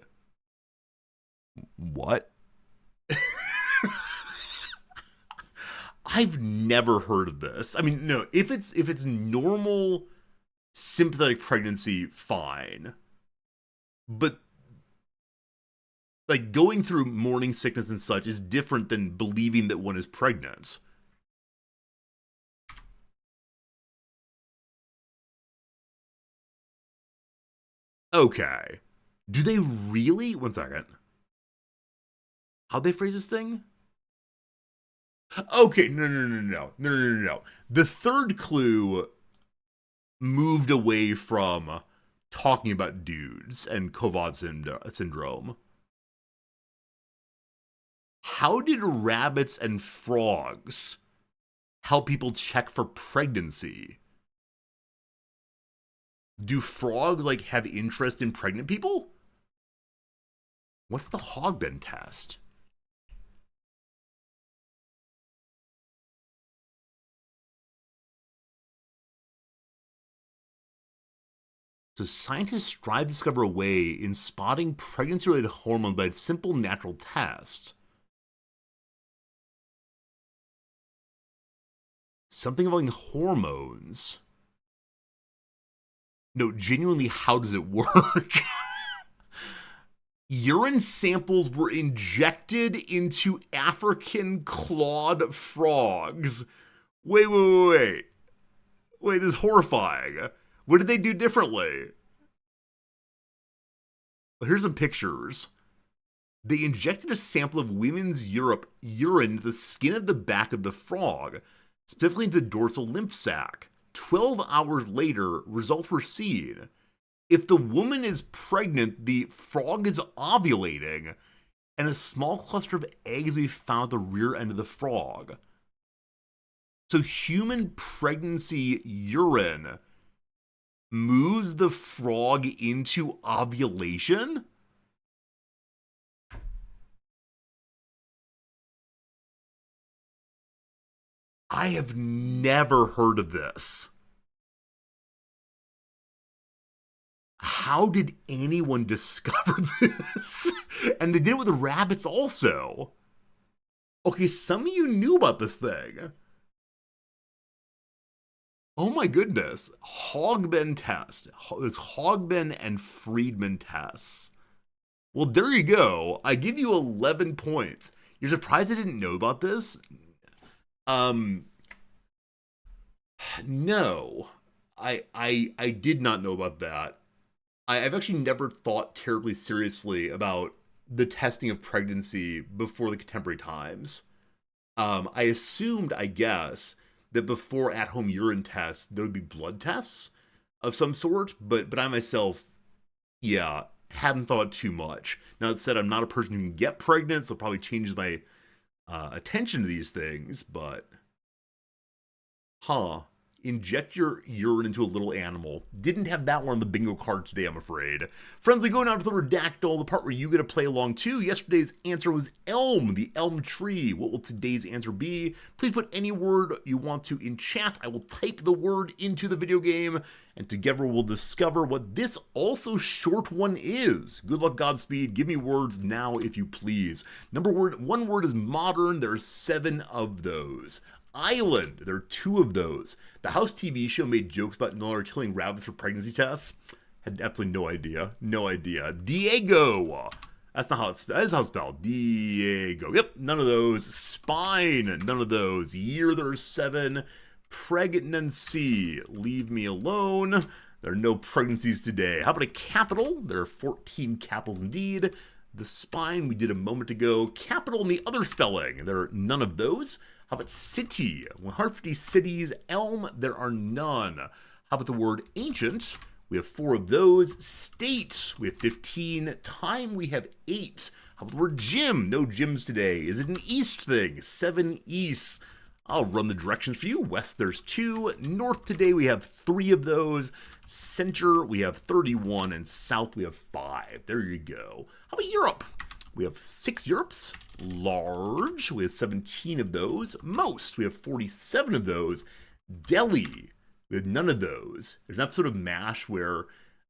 What? I've never heard of this. I mean, no, if it's normal sympathetic pregnancy, fine. But like going through morning sickness and such is different than believing that one is pregnant. Okay. Do they really? One second. How'd they phrase this thing? Okay, no. The third clue moved away from talking about dudes and Kovad syndrome. How did rabbits and frogs help people check for pregnancy? Do frogs like have interest in pregnant people? What's the Hogben test? So scientists strive to discover a way in spotting pregnancy-related hormones by a simple natural test. Something involving hormones. No, genuinely, how does it work? Urine samples were injected into African clawed frogs. Wait. Wait, this is horrifying. What did they do differently? Well, here's some pictures. They injected a sample of women's urine into the skin of the back of the frog, specifically into the dorsal lymph sac. 12 hours later, results were seen. If the woman is pregnant, the frog is ovulating, and a small cluster of eggs will be found at the rear end of the frog. So human pregnancy urine moves the frog into ovulation? I have never heard of this. How did anyone discover this? And they did it with the rabbits also. Okay, some of you knew about this thing. Oh my goodness. Hogben test. It's Hogben and Friedman tests. Well, there you go. I give you 11 points. You're surprised I didn't know about this? No. I did not know about that. I've actually never thought terribly seriously about the testing of pregnancy before the contemporary times. I assumed, I guess, that before at-home urine tests, there would be blood tests of some sort, but I myself, yeah, hadn't thought too much. Now, that said, I'm not a person who can get pregnant, so it probably changes my attention to these things, but... Inject your urine into a little animal. Didn't have that one on the bingo card today, I'm afraid. Friends, we go now to the Redactyl, the part where you get to play along too. Yesterday's answer was elm, the elm tree. What will today's answer be? Please put any word you want to in chat. I will type the word into the video game, and together we'll discover what this also short one is. Good luck, Godspeed. Give me words now, if you please. One word is modern. There's 7 of those. Island, there are 2 of those. The House TV show made jokes about no longer killing rabbits for pregnancy tests. Had absolutely no idea. No idea. Diego. That's not how it's spelled. That is how it's spelled. Diego. Yep, none of those. Spine, none of those. Year, there are 7. Pregnancy, leave me alone. There are no pregnancies today. How about a capital? There are 14 capitals indeed. The spine we did a moment ago. Capital and the other spelling. There are none of those. How about city? 150 cities. Elm, there are none. How about the word ancient? We have 4 of those. State, we have 15. Time, we have 8. How about the word gym? No gyms today. Is it an east thing? 7 east. I'll run the directions for you. West, there's 2. North today, we have 3 of those. Center, we have 31. And south, we have 5. There you go. How about Europe? We have 6 Europes. Large, we have 17 of those. Most, we have 47 of those. Delhi, we have none of those. There's an episode of MASH where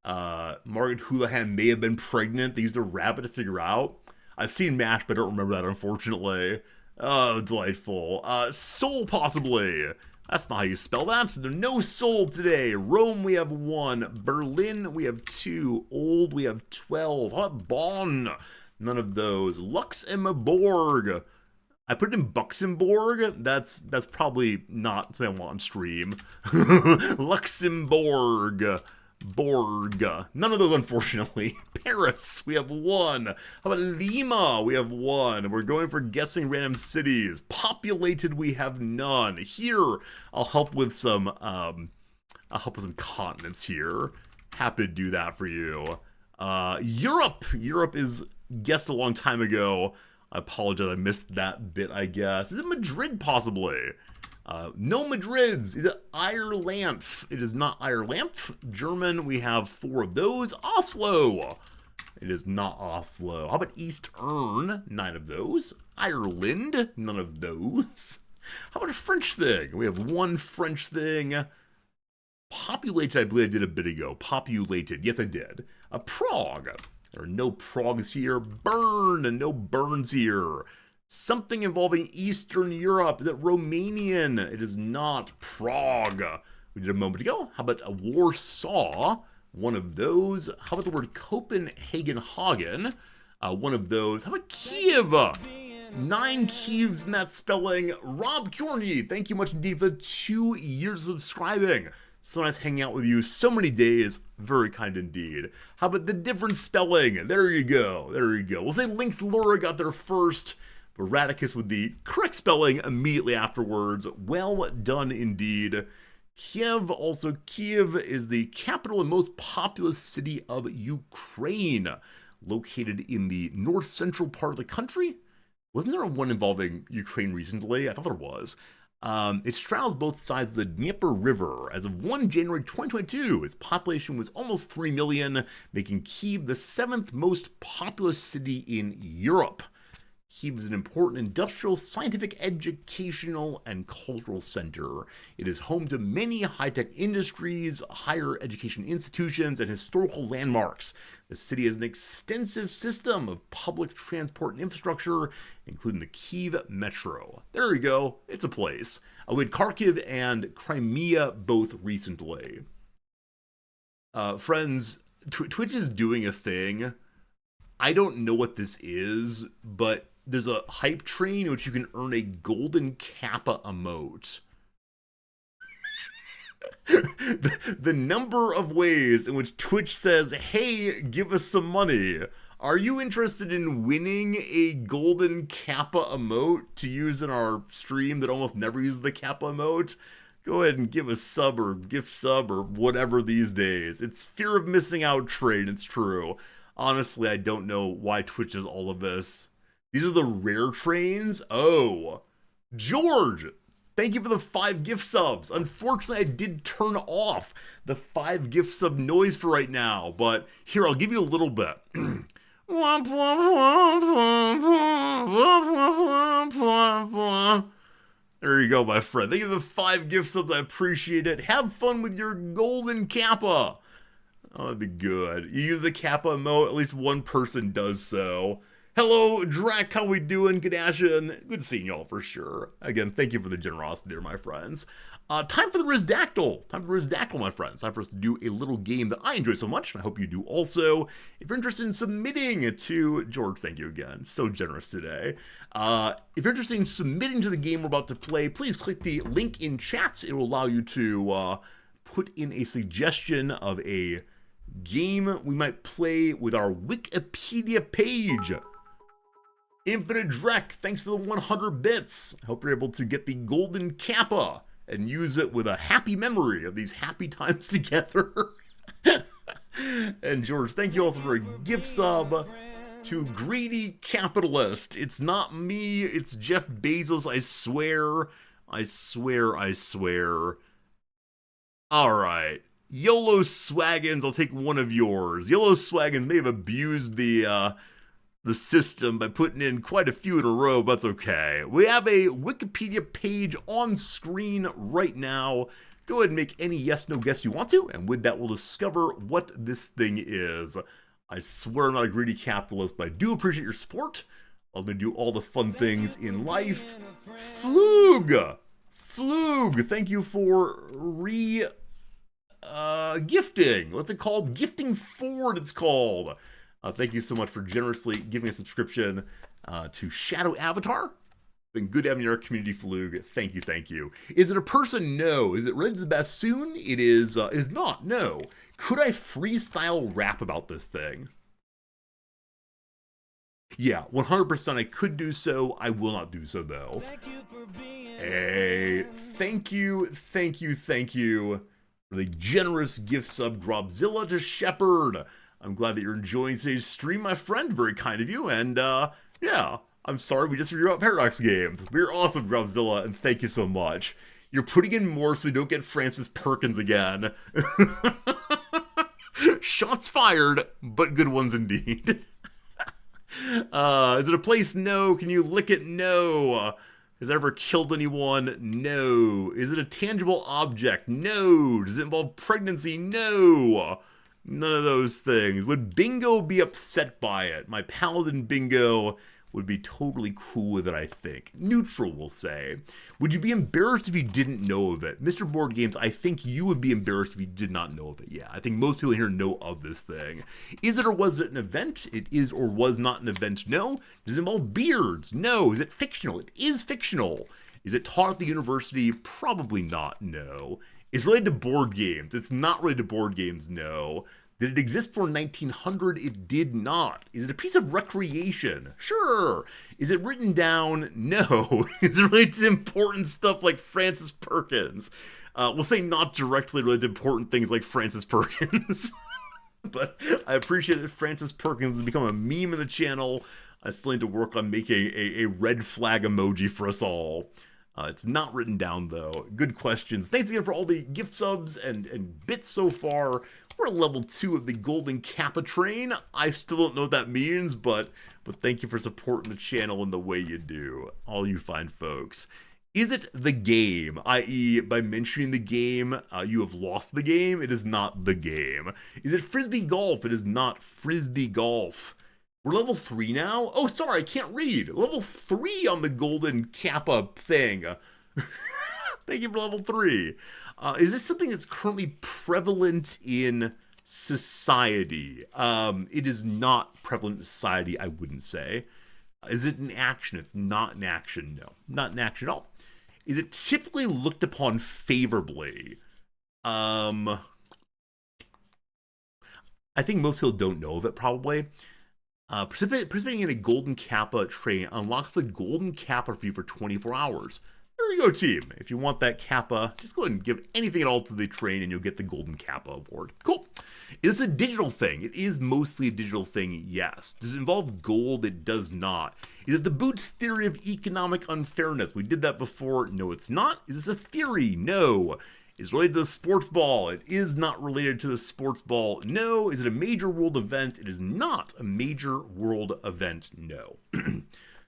Margaret Houlihan may have been pregnant. They used a rabbit to figure out. I've seen MASH, but I don't remember that, unfortunately. Oh, delightful. Seoul, possibly. That's not how you spell that. So there's no Seoul today. Rome, we have 1. Berlin, we have 2. Old, we have 12. How about Bonn? None of those. Luxembourg. I put it in Buxembourg. That's probably not something I want on stream. Luxembourg. Borg. None of those, unfortunately. Paris, we have 1. How about Lima? We have 1. We're going for guessing random cities. Populated, we have none. Here, I'll help with some continents here. Happy to do that for you. Europe. Europe is guessed a long time ago. I apologize, I missed that bit, I guess. Is it Madrid, possibly? No Madrids. Is it Ireland? It is not Ireland. German, we have 4 of those. Oslo. It is not Oslo. How about Eastern? 9 of those. Ireland? None of those. How about a French thing? We have 1 French thing. Populated, I believe I did a bit ago. Populated. Yes, I did. Prague. There are no Pragues here. Burn. No Burns here. Something involving Eastern Europe. Is it Romanian? It is not. Prague. We did a moment ago. How about a Warsaw? One of those. How about the word Copenhagen? Hagen? One of those. How about Kiev? 9 Kievs in that spelling. Rob Corney, thank you much indeed for 2 years of subscribing. So nice hanging out with you so many days. Very kind indeed. How about the different spelling? There you go. There you go. We'll say Lynx Laura got there first. But Radicus with the correct spelling immediately afterwards. Well done indeed. Kiev, also Kiev, is the capital and most populous city of Ukraine. Located in the north-central part of the country. Wasn't there one involving Ukraine recently? I thought there was. It straddles both sides of the Dnieper River. As of 1 January 2022, its population was almost 3 million, making Kyiv the 7th most populous city in Europe. Kyiv is an important industrial, scientific, educational, and cultural center. It is home to many high-tech industries, higher education institutions, and historical landmarks. The city has an extensive system of public transport and infrastructure, including the Kyiv Metro. There we go. It's a place. We had Kharkiv and Crimea both recently. Friends, Twitch is doing a thing. I don't know what this is, but there's a hype train in which you can earn a golden Kappa emote. the number of ways in which Twitch says, hey, give us some money. Are you interested in winning a golden Kappa emote to use in our stream that almost never uses the Kappa emote? Go ahead and give a sub or gift sub or whatever these days. It's fear of missing out train, it's true. Honestly, I don't know why Twitch does all of this. These are the rare trains? Oh. George, thank you for the 5 gift subs. Unfortunately, I did turn off the 5 gift sub noise for right now, but here, I'll give you a little bit. There you go, my friend. Thank you for the 5 gift subs. I appreciate it. Have fun with your golden Kappa. Oh, that'd be good. You use the Kappa emote, at least one person does so. Hello, Drac, how we doing? Gadashin, good seeing y'all for sure. Again, thank you for the generosity there, my friends. Time for the Rizdactyl. Time for Rizdactyl, my friends. Time for us to do a little game that I enjoy so much, and I hope you do also. If you're interested in submitting to... George, thank you again. So generous today. If you're interested in submitting to the game we're about to play, please click the link in chat. It will allow you to put in a suggestion of a game we might play with our Wikipedia page. Infinite Drek, thanks for the 100 bits. I hope you're able to get the golden Kappa and use it with a happy memory of these happy times together. And George, thank you also for a gift sub to Greedy Capitalist. It's not me, it's Jeff Bezos, I swear. I swear, I swear. Alright. YOLO Swaggins, I'll take one of yours. YOLO Swaggins may have abused the system by putting in quite a few in a row, but that's okay. We have a Wikipedia page on screen right now. Go ahead and make any yes, no guess you want to, and with that we'll discover what this thing is. I swear I'm not a greedy capitalist, but I do appreciate your support. I'm going to do all the fun things in life. Flug! Flug, thank you for gifting. What's it called? Gifting Forward, it's called. Thank you so much for generously giving a subscription to Shadow Avatar. Been good having your community, Flug. Thank you, thank you. Is it a person? No. Is it related to the bassoon? It is not, no. Could I freestyle rap about this thing? Yeah, 100% I could do so. I will not do so, though. Hey, thank you for the generous gift sub, Grobzilla to Shepard. I'm glad that you're enjoying today's stream, my friend. Very kind of you. And, yeah, I'm sorry we disagreed about Paradox games. We're awesome, Grubzilla, and thank you so much. You're putting in more so we don't get Francis Perkins again. Shots fired, but good ones indeed. Is it a place? No. Can you lick it? No. Has it ever killed anyone? No. Is it a tangible object? No. Does it involve pregnancy? No. None of those things. Would Bingo be upset by it? My paladin Bingo would be totally cool with it, I think. Neutral, we'll say. Would you be embarrassed if you didn't know of it? Mr. Board Games, I think you would be embarrassed if you did not know of it. Yeah, I think most people here know of this thing. Is it or was it an event? It is or was not an event. No. Does it involve beards? No. Is it fictional? It is fictional. Is it taught at the university? Probably not. No. Is it related to board games? It's not related to board games. No. Did it exist before 1900? It did not. Is it a piece of recreation? Sure. Is it written down? No. Is it related to important stuff like Francis Perkins? We'll say not directly related to important things like Francis Perkins. But I appreciate that Francis Perkins has become a meme in the channel. I still need to work on making a red flag emoji for us all. It's not written down, though. Good questions. Thanks again for all the gift subs and bits so far. We're at level 2 of the Golden Kappa train. I still don't know what that means, but thank you for supporting the channel in the way you do, all you fine folks. Is it the game, i.e. by mentioning the game, you have lost the game? It is not the game. Is it Frisbee Golf? It is not Frisbee Golf. We're level 3 now? Oh, sorry, I can't read. Level 3 on the Golden Kappa thing. Thank you for level 3. Is this something that's currently prevalent in society? It is not prevalent in society, I wouldn't say. Is it an action? It's not an action, no. Not an action at all. Is it typically looked upon favorably? I think most people don't know of it, probably. Participating in a Golden Kappa train unlocks the Golden Kappa for you for 24 hours. There you go, team. If you want that Kappa, just go ahead and give anything at all to the train and you'll get the Golden Kappa award. Cool. Is this a digital thing? It is mostly a digital thing, yes. Does it involve gold? It does not. Is it the Boots theory of economic unfairness? We did that before. No, it's not. Is this a theory? No. Is it related to the sports ball? It is not related to the sports ball. No. Is it a major world event? It is not a major world event. No.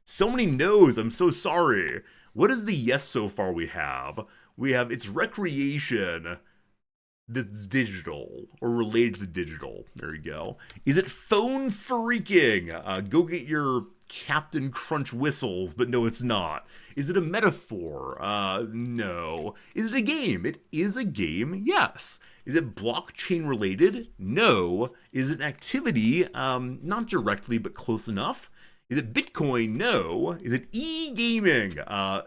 So many no's. I'm so sorry. What is the yes so far we have? We have it's recreation that's digital or related to the digital. There you go. Is it phone freaking? Go get your Captain Crunch whistles, but no, it's not. Is it a metaphor? No. Is it a game? It is a game, yes. Is it blockchain related? No. Is it an activity? Not directly, but close enough. Is it Bitcoin? No. Is it e-gaming? I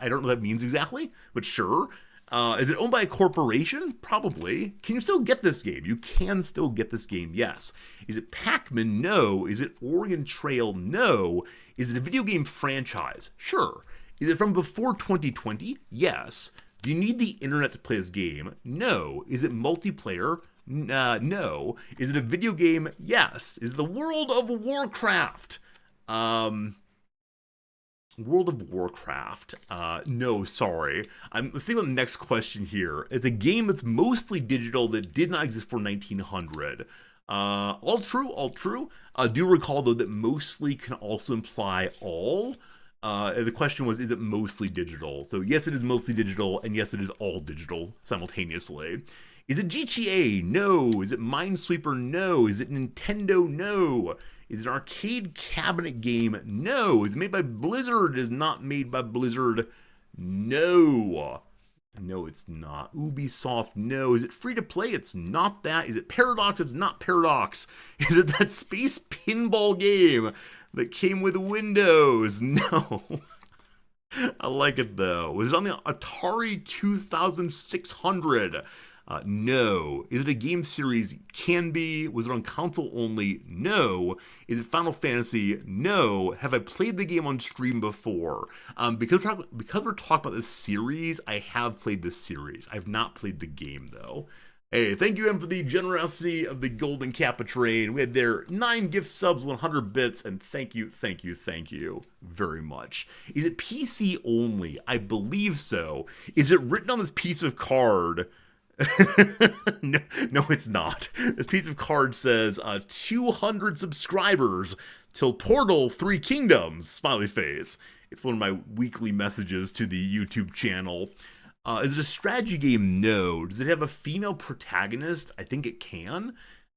don't know what that means exactly, but sure. Is it owned by a corporation? Probably. Can you still get this game? You can still get this game, yes. Is it Pac-Man? No. Is it Oregon Trail? No. Is it a video game franchise? Sure. Is it from before 2020? Yes. Do you need the internet to play this game? No. Is it multiplayer? No. Is it a video game? Yes. Is it the World of Warcraft? World of Warcraft. No, sorry. Let's think about the next question here. It's a game that's mostly digital that did not exist before 1900. All true, all true. Do recall, though, that mostly can also imply all. The question was, is it mostly digital? So yes, it is mostly digital, and yes, it is all digital simultaneously. Is it GTA? No. Is it Minesweeper? No. Is it Nintendo? No. Is it an arcade cabinet game? No. Is it made by Blizzard? It is not made by Blizzard. No. No, it's not. Ubisoft? No. Is it free to play? It's not that. Is it Paradox? It's not Paradox. Is it that space pinball game that came with Windows? No. I like it though. Was it on the Atari 2600? No. Is it a game series? Can be. Was it on console only? No. Is it Final Fantasy? No. Have I played the game on stream before? Because we're talking about this series, I have played this series. I've not played the game though. Hey, thank you, Em, for the generosity of the Golden Kappa train. We had there 9 gift subs, 100 bits, and thank you very much. Is it PC only? I believe so. Is it written on this piece of card? No, it's not. This piece of card says 200 subscribers till Portal 3 Kingdoms, smiley face. It's one of my weekly messages to the YouTube channel. Is it a strategy game? No. Does it have a female protagonist? I think it can.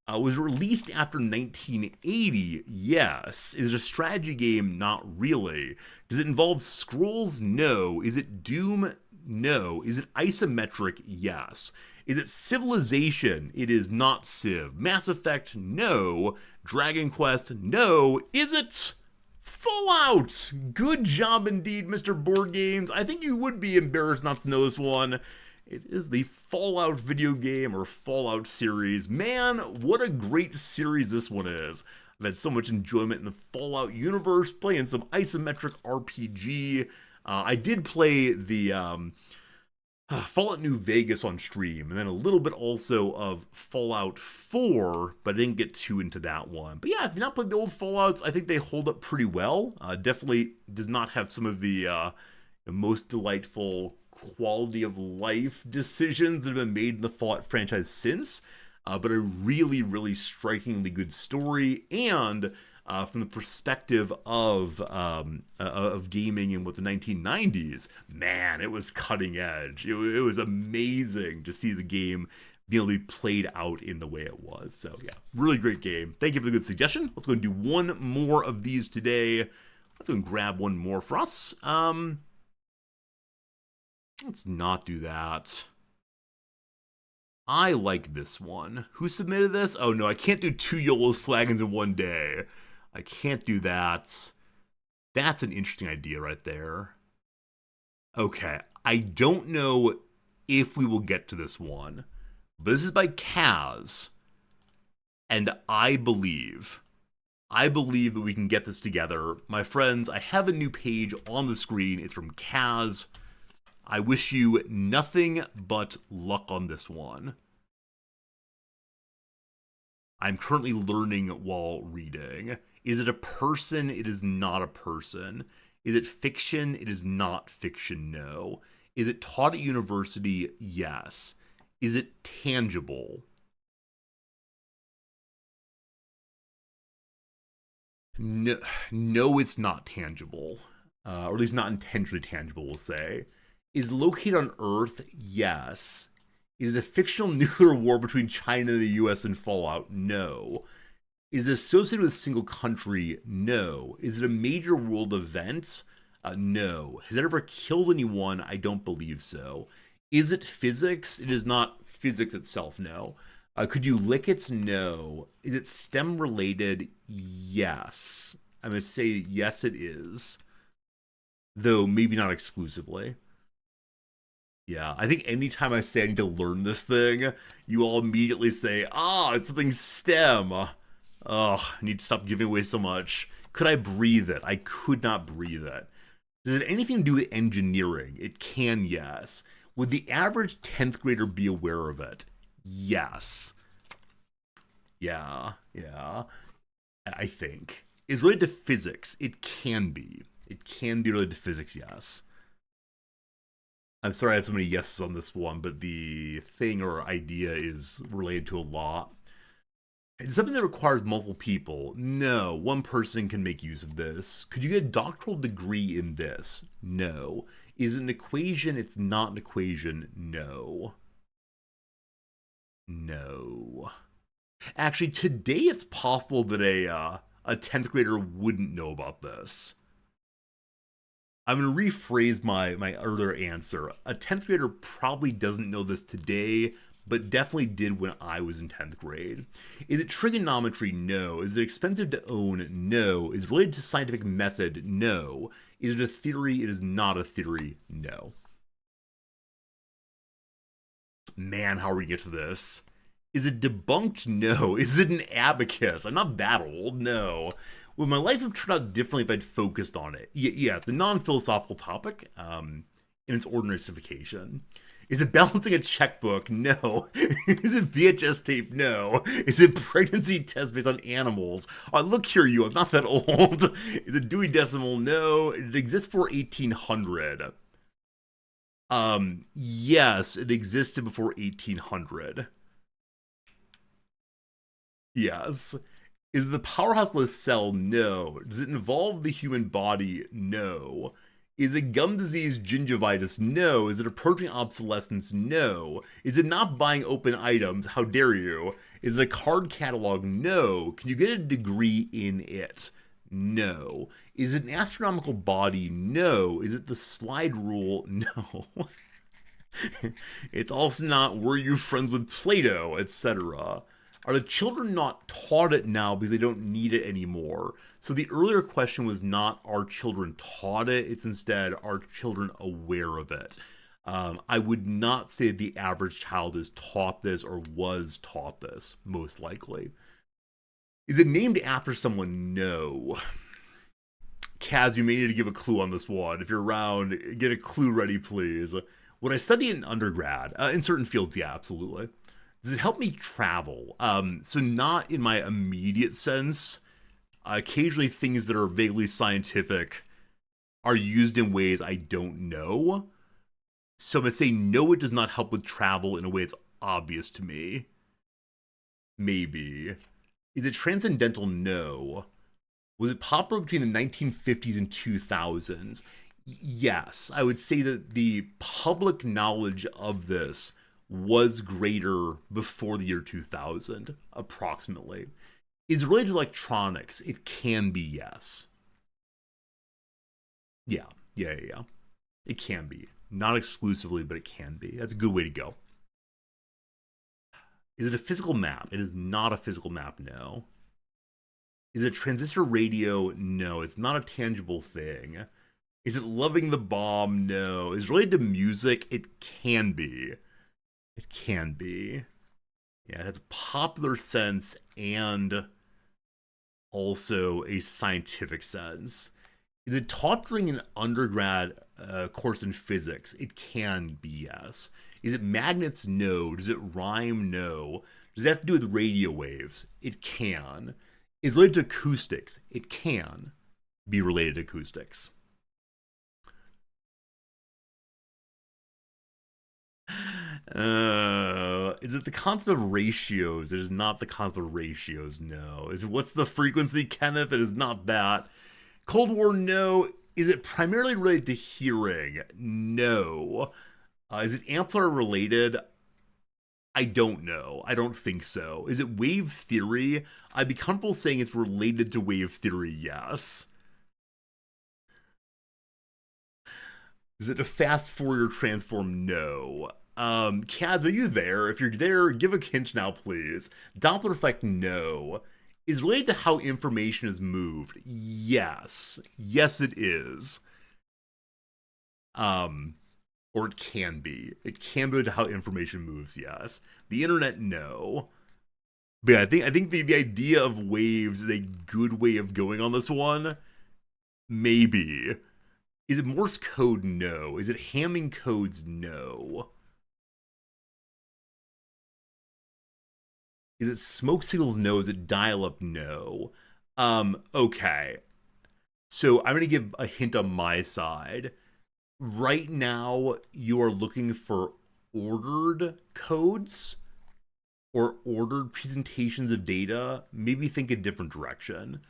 Was released after 1980? Yes. Is it a strategy game? Not really. Does it involve scrolls? No. Is it Doom? No. Is it isometric? Yes. Is it Civilization? It is not Civ. Mass Effect? No. Dragon Quest? No. Is it Fallout? Good job indeed, Mr. Board Games. I think you would be embarrassed not to know this one. It is the Fallout video game or Fallout series. Man, what a great series this one is. I've had so much enjoyment in the Fallout universe, playing some isometric RPG. I did play the Fallout New Vegas on stream, and then a little bit also of Fallout 4, but I didn't get too into that one. But yeah, if you've not played the old Fallouts, I think they hold up pretty well. Definitely does not have some of the most delightful quality of life decisions that have been made in the Fallout franchise since, but a really, really strikingly good story, and from the perspective of gaming in what the 1990s, man, it was cutting edge. It was amazing to see the game be able to be played out in the way it was. So yeah, really great game. Thank you for the good suggestion. Let's go and do one more of these today. Let's go and grab one more for us. Let's not do that. I like this one. Who submitted this? Oh no, I can't do 2 YOLO Swagons in one day. I can't do that. That's an interesting idea right there. Okay, I don't know if we will get to this one, but this is by Kaz, and I believe that we can get this together. My friends, I have a new page on the screen. It's from Kaz. I wish you nothing but luck on this one. I'm currently learning while reading. Is it a person? It is not a person. Is it fiction? It is not fiction, no. Is it taught at university? Yes. Is it tangible? No, it's not tangible. Or at least not intentionally tangible, we'll say. Is located on Earth? Yes. Is it a fictional nuclear war between China and the US and Fallout? No. Is it associated with a single country? No. Is it a major world event? No. Has it ever killed anyone? I don't believe so. Is it physics? It is not physics itself, no. Could you lick it? No. Is it STEM related? Yes. I'm going to say yes, it is. Though maybe not exclusively. Yeah, I think anytime I say I need to learn this thing, you all immediately say, it's something STEM. I need to stop giving away so much. Could I breathe it? I could not breathe it. Does it have anything to do with engineering? It can, yes. Would the average 10th grader be aware of it? Yes. Yeah. I think. It's related to physics. It can be. It can be related to physics, yes. I'm sorry I have so many yeses on this one, but the thing or idea is related to a law. It's something that requires multiple people. No, one person can make use of this. Could you get a doctoral degree in this? No. Is it an equation? It's not an equation. No. No. Actually, today it's possible that a 10th grader wouldn't know about this. I'm going to rephrase my earlier answer. A 10th grader probably doesn't know this today, but definitely did when I was in 10th grade. Is it trigonometry? No. Is it expensive to own? No. Is it related to scientific method? No. Is it a theory? It is not a theory. No. Man, how are we going to get to this? Is it debunked? No. Is it an abacus? I'm not that old. No. Would my life have turned out differently if I'd focused on it? Yeah, it's a non-philosophical topic in its ordinary signification. Is it balancing a checkbook? No. Is it VHS tape? No. Is it pregnancy test based on animals? Look here, I'm not that old. Is it Dewey Decimal? No. It exists before 1800. Yes, it existed before 1800. Yes. Is the powerhouse-less cell? No. Does it involve the human body? No. Is it gum disease, gingivitis? No. Is it approaching obsolescence? No. Is it not buying open items? How dare you? Is it a card catalog? No. Can you get a degree in it? No. Is it an astronomical body? No. Is it the slide rule? No. It's also not were you friends with Plato, etc. Are the children not taught it now because they don't need it anymore? So the earlier question was not are children taught it, it's instead are children aware of it. I would not say the average child is taught this or was taught this, most likely. Is it named after someone? No. Kaz, you may need to give a clue on this one. If you're around, get a clue ready, please. Would I study in undergrad? In certain fields, yeah, absolutely. Does it help me travel? So not in my immediate sense. Occasionally things that are vaguely scientific are used in ways I don't know. So I'm going to say no, it does not help with travel in a way it's obvious to me. Maybe. Is it transcendental? No. Was it popular between the 1950s and 2000s? Yes. I would say that the public knowledge of this was greater before the year 2000, approximately. Is it related to electronics? It can be, yes. Yeah. It can be. Not exclusively, but it can be. That's a good way to go. Is it a physical map? It is not a physical map, no. Is it a transistor radio? No, it's not a tangible thing. Is it loving the bomb? No. Is it related to music? It can be. It can be. Yeah, it has a popular sense and also a scientific sense. Is it taught during an undergrad course in physics? It can be, yes. Is it magnets? No. Does it rhyme? No. Does it have to do with radio waves? It can. Is it related to acoustics? It can be related to acoustics. Is it the concept of ratios? It is not the concept of ratios, no. Is it what's the frequency, Kenneth? It is not that. Cold War, no. Is it primarily related to hearing? No. Is it amplifier related? I don't know. I don't think so. Is it wave theory? I'd be comfortable saying it's related to wave theory, yes. Is it a fast Fourier transform? No. Kaz, are you there? If you're there, give a hint now, please. Doppler effect? No. Is related to how information is moved? Yes. Yes, it is. Or it can be. It can be to how information moves, yes. The internet, no. But yeah, I think the idea of waves is a good way of going on this one. Maybe. Is it Morse code? No. Is it Hamming codes? No. Is it smoke signals? No. Is it dial-up? No. Okay. So I'm going to give a hint on my side. Right now, you are looking for ordered codes or ordered presentations of data. Maybe think a different direction.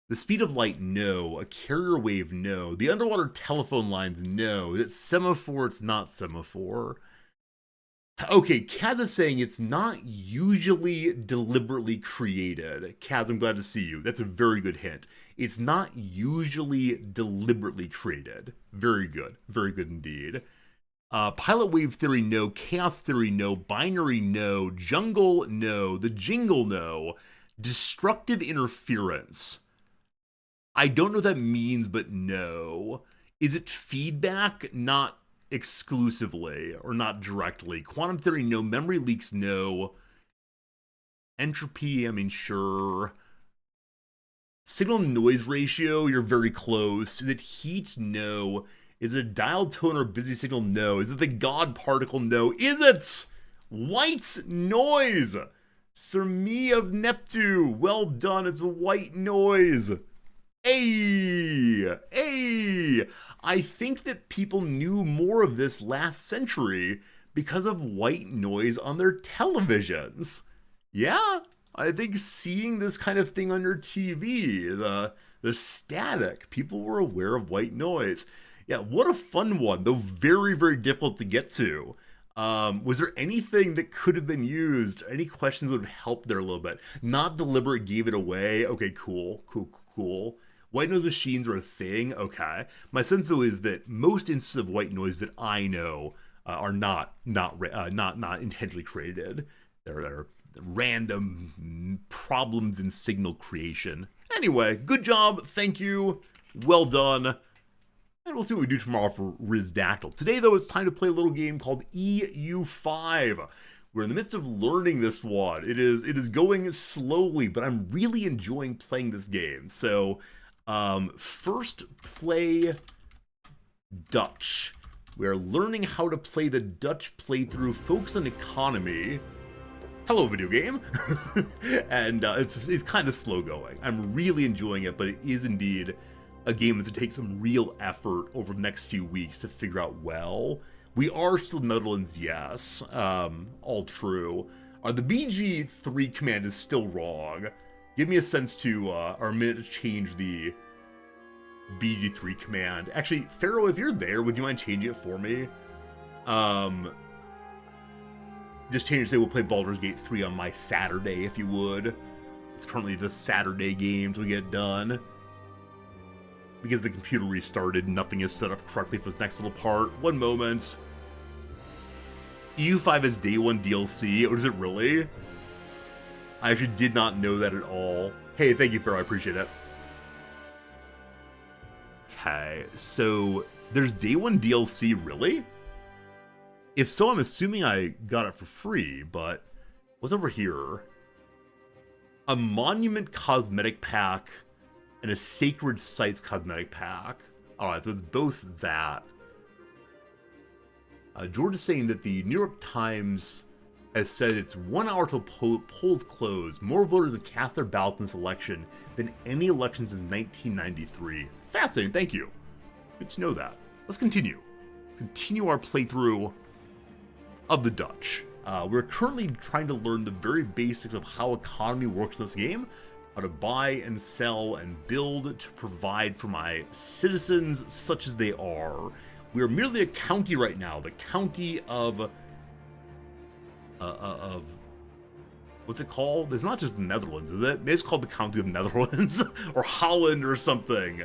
The speed of light, no. A carrier wave, no. The underwater telephone lines, no. Is it semaphore? It's not semaphore. Okay, Kaz is saying it's not usually deliberately created. Kaz, I'm glad to see you. That's a very good hint. It's not usually deliberately created. Very good indeed. Pilot wave theory, no. Chaos theory, no. Binary, no. Jungle, no. The jingle, no. Destructive interference. I don't know what that means, but no. Is it feedback? Not exclusively, or not directly. Quantum theory, no. Memory leaks, no. Entropy, I mean, sure. Signal noise ratio, you're very close. Is it heat? No. Is it a dial tone or busy signal? No. Is it the God particle? No. Is it white noise? Sir Me of Neptune, well done, it's a white noise. Hey! I think that people knew more of this last century because of white noise on their televisions. Yeah, I think seeing this kind of thing on your TV, the static, people were aware of white noise. Yeah, what a fun one, though very, very difficult to get to. Was there anything that could have been used? Any questions that would have helped there a little bit? Not deliberate, gave it away. Okay, cool, cool, cool. White noise machines are a thing. Okay, my sense though is that most instances of white noise that I know are not intentionally created. They're random problems in signal creation. Anyway, good job. Thank you. Well done. And we'll see what we do tomorrow for Rizdactyl. Today, though, it's time to play a little game called EU5. We're in the midst of learning this one. It is going slowly, but I'm really enjoying playing this game. So, first, play Dutch. We're learning how to play the Dutch playthrough, focused on economy. Hello, video game. And it's kind of slow going. I'm really enjoying it, but it is indeed a game that's to take some real effort over the next few weeks to figure out well. We are still Netherlands, yes. All true. The BG3 command is still wrong. Give me a sense to, or a minute to change the BG3 command. Actually, Pharaoh, if you're there, would you mind changing it for me? Just change it to say we'll play Baldur's Gate 3 on my Saturday, if you would. It's currently the Saturday games we get done. Because the computer restarted, nothing is set up correctly for this next little part. One moment. EU5 is day one DLC, or is it really? I actually did not know that at all. Hey, thank you, Pharaoh, I appreciate it. Okay, so there's day one DLC, really? If so, I'm assuming I got it for free, but what's over here? A Monument Cosmetic Pack and a Sacred Sites Cosmetic Pack. Alright, so it's both that. George is saying that the New York Times has said it's 1 hour till polls close. More voters have cast their ballots in this election than any election since 1993. Fascinating, thank you. Good to know that. Let's continue. Let's continue our playthrough of the Dutch. We're currently trying to learn the very basics of how economy works in this game, how to buy and sell and build to provide for my citizens such as they are. We are merely a county right now, the county of what's it called? It's not just the Netherlands, is it? Maybe it's called the County of the Netherlands or Holland or something.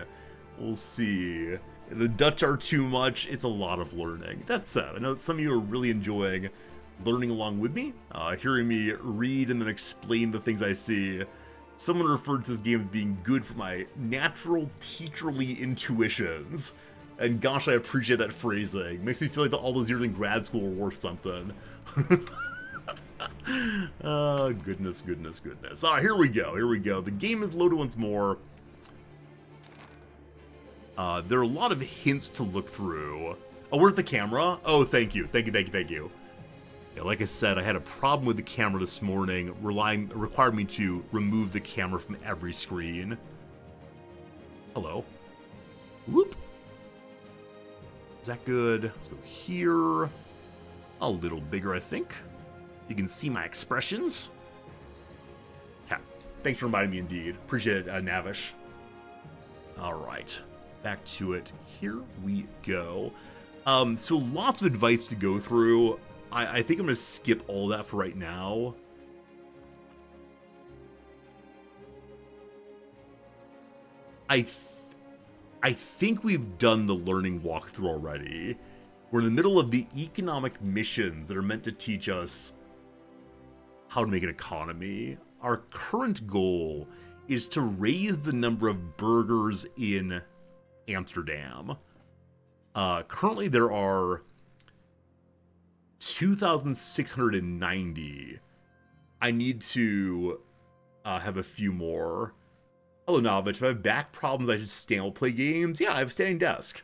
We'll see. The Dutch are too much. It's a lot of learning. That said, I know that some of you are really enjoying learning along with me, hearing me read and then explain the things I see. Someone referred to this game as being good for my natural teacherly intuitions. And gosh, I appreciate that phrasing. Makes me feel like all those years in grad school were worth something. Oh, goodness, goodness, goodness. Here we go, here we go. The game is loaded once more. There are a lot of hints to look through. Oh, where's the camera? Oh, thank you, thank you, thank you, thank you. Yeah, like I said, I had a problem with the camera this morning, required me to remove the camera from every screen. Hello. Whoop. Is that good? Let's go here. A little bigger, I think. You can see my expressions. Yeah, thanks for reminding me indeed. Appreciate it, Navish. All right, back to it. Here we go. So lots of advice to go through. I think I'm going to skip all that for right now. I think we've done the learning walkthrough already. We're in the middle of the economic missions that are meant to teach us how to make an economy. Our current goal is to raise the number of burgers in Amsterdam. Currently there are 2,690. I need to have a few more. Hello, Novich. If I have back problems, I should stand and play games. Yeah, I have a standing desk.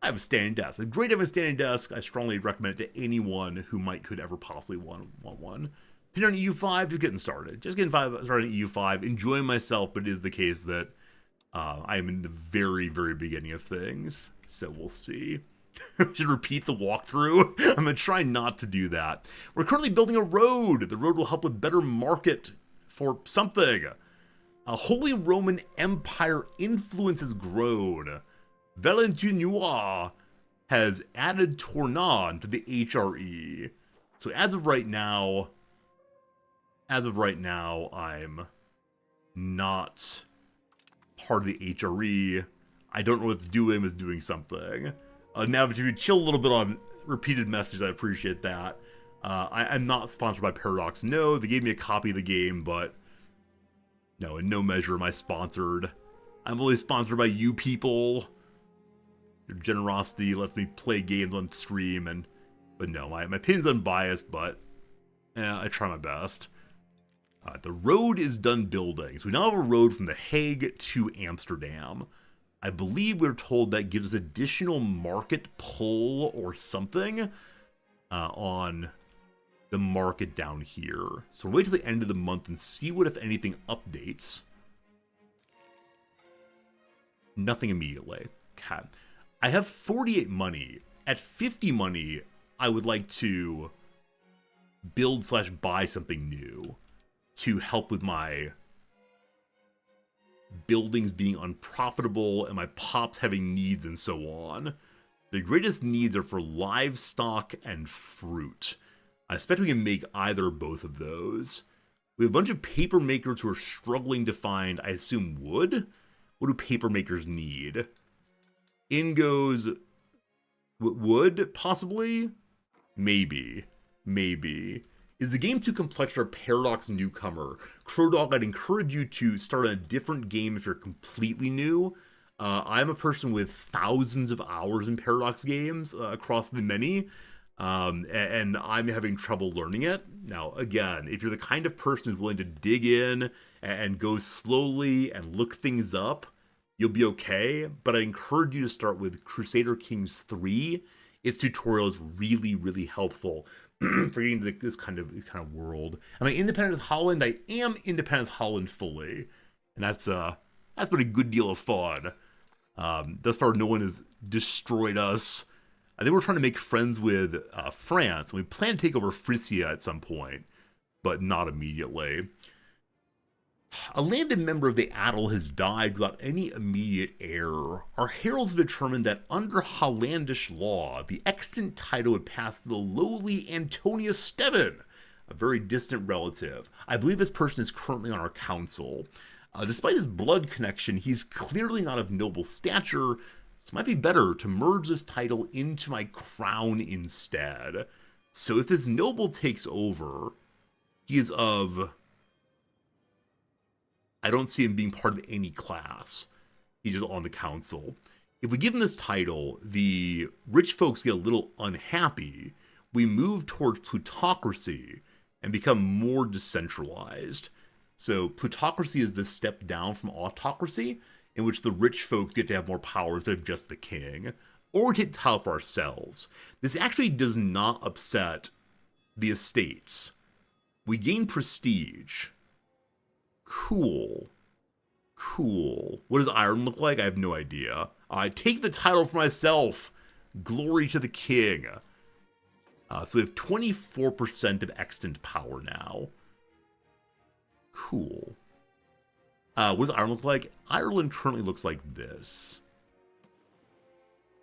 I have a standing desk. It's great to have a standing desk. I strongly recommend it to anyone who could ever possibly want one. Here on EU5, just getting started. Just getting started on EU5, enjoying myself, but it is the case that I am in the very, very beginning of things. So we'll see. I should repeat the walkthrough. I'm going to try not to do that. We're currently building a road. The road will help with better market for something. A Holy Roman Empire influence has grown. Valentinois has added Tournon to the HRE. So as of right now, I'm not part of the HRE. I don't know what it's doing, but it's doing something. Now, if you chill a little bit on repeated messages, I appreciate that. I'm not sponsored by Paradox. No, they gave me a copy of the game, but no, in no measure am I sponsored. I'm only sponsored by you people. Your generosity lets me play games on stream, but no, my opinion's unbiased, but I try my best. The road is done building, so we now have a road from The Hague to Amsterdam. I believe we're told that gives us additional market pull or something on the market down here. So we'll wait till the end of the month and see what, if anything, updates. Nothing immediately. Okay. I have 48 money. At 50 money, I would like to build/buy something new to help with my buildings being unprofitable and my pops having needs and so on. The greatest needs are for livestock and fruit. I expect we can make either or both of those. We have a bunch of paper makers who are struggling to find, I assume, wood? What do paper makers need? In goes wood, possibly? Maybe. Is the game too complex for a Paradox newcomer? Crowdog, I'd encourage you to start a different game if you're completely new. I'm a person with thousands of hours in Paradox games across the many, and I'm having trouble learning it. Now, again, if you're the kind of person who's willing to dig in and go slowly and look things up, you'll be okay, but I encourage you to start with Crusader Kings 3. Its tutorial is really, really helpful for getting to this kind of world. Am I independent as Holland? I am independent as Holland fully, and that's been a good deal of fun. Thus far, no one has destroyed us. I think we're trying to make friends with France. We plan to take over Frisia at some point, but not immediately. A landed member of the Adel has died without any immediate heir. Our heralds have determined that under Hollandish law, the extant title would pass to the lowly Antonius Steven, a very distant relative. I believe this person is currently on our council. Despite his blood connection, he's clearly not of noble stature, so it might be better to merge this title into my crown instead. So if this noble takes over, he is of... I don't see him being part of any class. He's just on the council. If we give him this title, the rich folks get a little unhappy. We move towards plutocracy and become more decentralized. So plutocracy is the step down from autocracy, in which the rich folks get to have more power instead of just the king. Or we take the title for ourselves. This actually does not upset the estates. We gain prestige. Cool. What does Ireland look like? I have no idea. I take the title for myself. Glory to the king. So we have 24% of extant power now. Cool. What does Ireland look like? Ireland currently looks like this.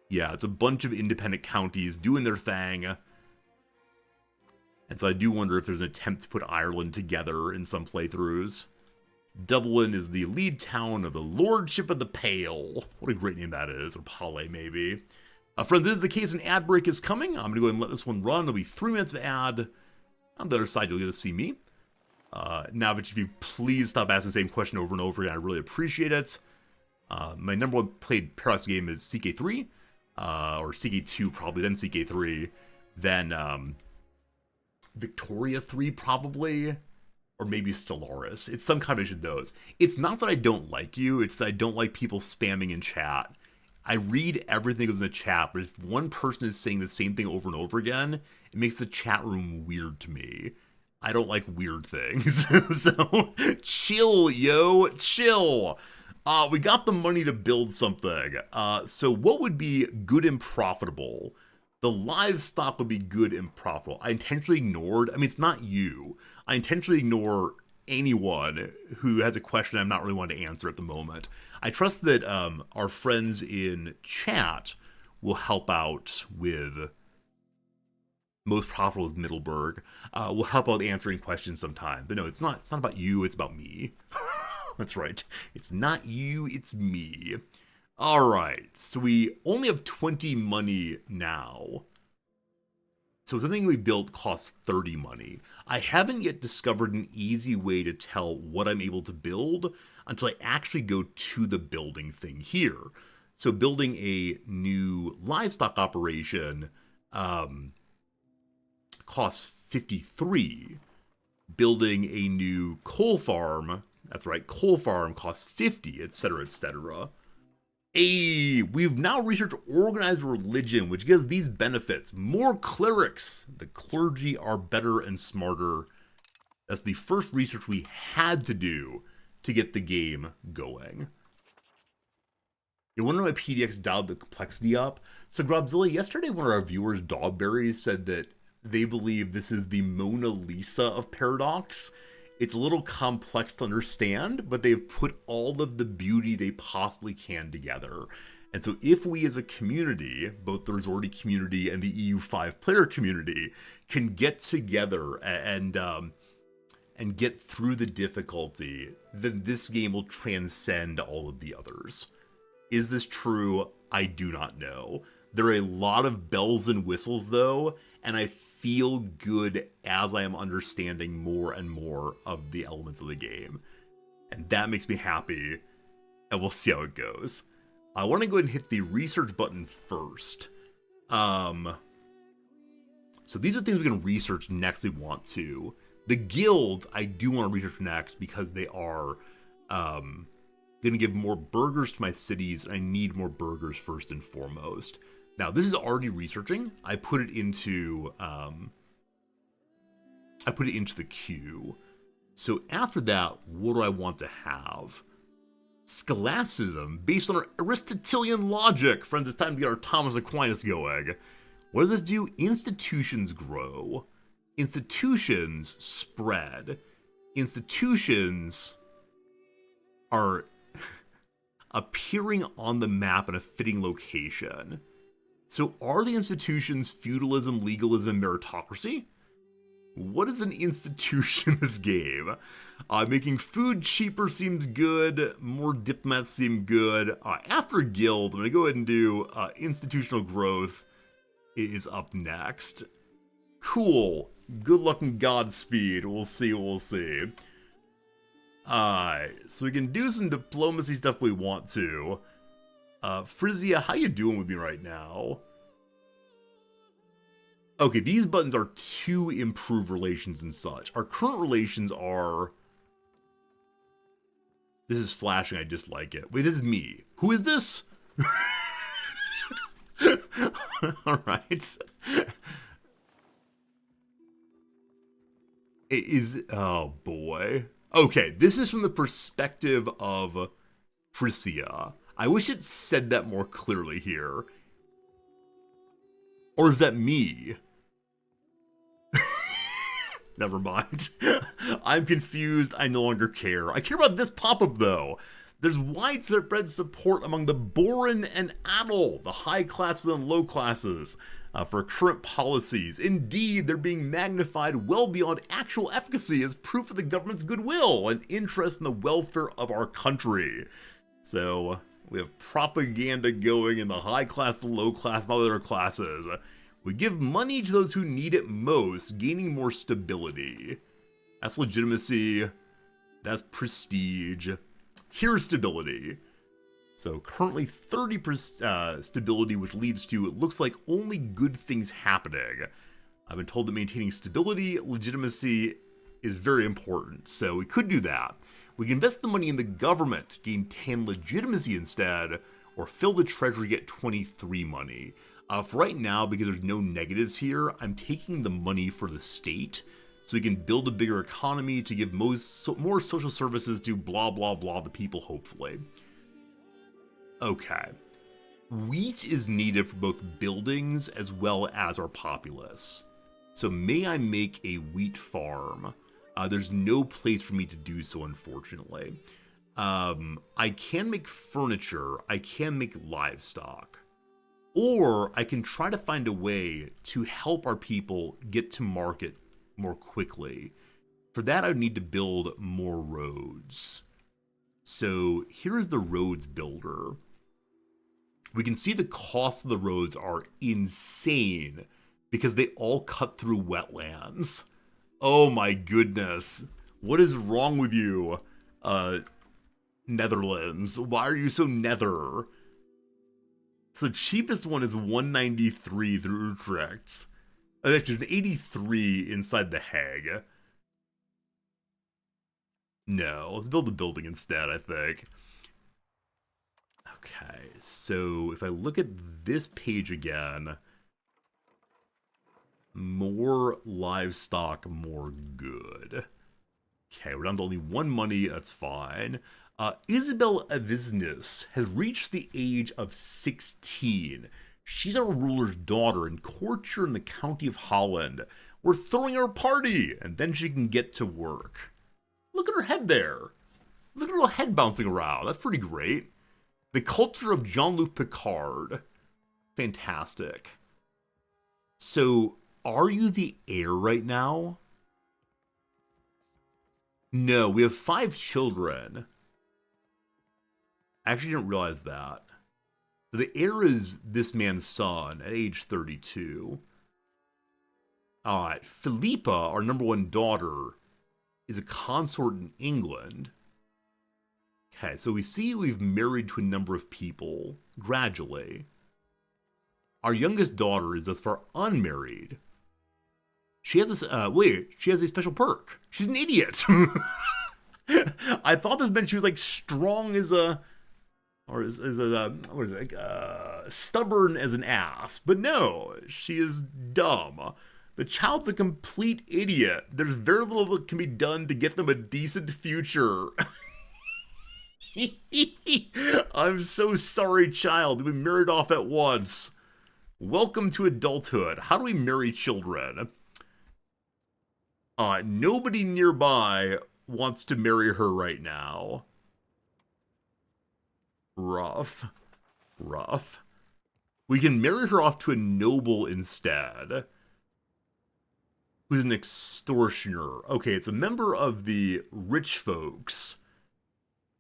Yeah, it's a bunch of independent counties doing their thing. And so I do wonder if there's an attempt to put Ireland together in some playthroughs. Dublin is the lead town of the Lordship of the Pale. What a great name that is. Or Pale, maybe. Friends, it is the case an ad break is coming. I'm going to go ahead and let this one run. It'll be 3 minutes of ad. On the other side, you'll get to see me. Now, if you please stop asking the same question over and over again, I really appreciate it. My number one played Paradox game is CK3. Or CK2 probably, then CK3. Then Victoria 3 probably. Or maybe Stellaris. It's some combination of those. It's not that I don't like you, it's that I don't like people spamming in chat. I read everything that goes in the chat, but if one person is saying the same thing over and over again, it makes the chat room weird to me. I don't like weird things. So, chill, yo, chill. We got the money to build something. So what would be good and profitable? The livestock would be good and profitable. I intentionally ignored, I mean, it's not you. I intentionally ignore anyone who has a question I'm not really wanting to answer at the moment. I trust that our friends in chat will help out with most profitable with Middleburg. Will help out answering questions sometime. But no, it's not. It's not about you. It's about me. That's right. It's not you. It's me. All right. So we only have 20 money now. So something we built costs 30 money. I haven't yet discovered an easy way to tell what I'm able to build until I actually go to the building thing here. So building a new livestock operation costs 53. Building a new coal farm, that's right, coal farm costs 50, etc., etc. We've now researched organized religion, which gives these benefits. More clerics. The clergy are better and smarter. That's the first research we had to do to get the game going. You wonder why PDX dialed the complexity up? So Grobzilla, yesterday one of our viewers, Dogberry, said that they believe this is the Mona Lisa of Paradox. It's a little complex to understand, but they've put all of the beauty they possibly can together. And so if we as a community, both the Resorty community and the EU5 player community, can get together and get through the difficulty, then this game will transcend all of the others. Is this true? I do not know. There are a lot of bells and whistles though, and I feel good as I am understanding more and more of the elements of the game. And that makes me happy, and we'll see how it goes. I want to go ahead and hit the research button first. So these are things we can research next if we want to. The guilds, I do want to research next because they are going to give more burgers to my cities, and I need more burgers first and foremost. Now, this is already researching. I put it into the queue. So after that, what do I want to have? Scholasticism, based on our Aristotelian logic. Friends, it's time to get our Thomas Aquinas going. What does this do? Institutions grow. Institutions spread. Institutions are appearing on the map in a fitting location. So are the institutions feudalism, legalism, meritocracy? What is an institution in this game? Making food cheaper seems good. More diplomats seem good. After guild, I'm going to go ahead and do institutional growth is up next. Cool. Good luck and Godspeed. We'll see, we'll see. Alright, so we can do some diplomacy stuff if we want to. Frisia, how you doing with me right now? Okay, these buttons are to improve relations and such. Our current relations are... This is flashing, I dislike it. Wait, this is me. Who is this? Alright. Oh boy. Okay, this is from the perspective of Frisia. I wish it said that more clearly here. Or is that me? Never mind. I'm confused. I no longer care. I care about this pop-up, though. There's widespread support among the Boran and Adel, the high classes and low classes, for current policies. Indeed, they're being magnified well beyond actual efficacy as proof of the government's goodwill and interest in the welfare of our country. So, we have propaganda going in the high class, the low class, and all other classes. We give money to those who need it most, gaining more stability. That's legitimacy. That's prestige. Here's stability. So currently 30% stability, which leads to, it looks like, only good things happening. I've been told that maintaining stability, legitimacy is very important, so we could do that. We can invest the money in the government, gain 10 legitimacy instead, or fill the treasury, get 23 money. For right now, because there's no negatives here, I'm taking the money for the state, so we can build a bigger economy to give more social services to blah blah blah the people, hopefully. Okay. Wheat is needed for both buildings as well as our populace. So may I make a wheat farm? There's no place for me to do so, unfortunately. I can make furniture, I can make livestock, or I can try to find a way to help our people get to market more quickly. For that, I would need to build more roads. So here's the roads builder. We can see the costs of the roads are insane because they all cut through wetlands. Oh my goodness. What is wrong with you, Netherlands? Why are you so nether? So the cheapest one is 193 through Utrecht. Actually, there's an 83 inside The Hague. No, let's build a building instead, I think. Okay, so if I look at this page again, more livestock, more good. Okay, we're down to only one money, that's fine. Isabel Avisnus has reached the age of 16. She's our ruler's daughter and courts her in the county of Holland. We're throwing her a party, and then she can get to work. Look at her head there. Look at her little head bouncing around. That's pretty great. The culture of Jean-Luc Picard. Fantastic. So, are you the heir right now? No, we have 5 children. I actually didn't realize that. The heir is this man's son at age 32. Alright, Philippa, our number 1 daughter, is a consort in England. Okay, so we see we've married to a number of people, gradually. Our youngest daughter is thus far unmarried. She has this, she has a special perk. She's an idiot! I thought this meant she was, like, strong as a... Or what is it, stubborn as an ass. But no, she is dumb. The child's a complete idiot. There's very little that can be done to get them a decent future. I'm so sorry, child. We married off at once. Welcome to adulthood. How do we marry children? Nobody nearby wants to marry her right now. Rough. Rough. We can marry her off to a noble instead. Who's an extortioner. Okay, it's a member of the rich folks.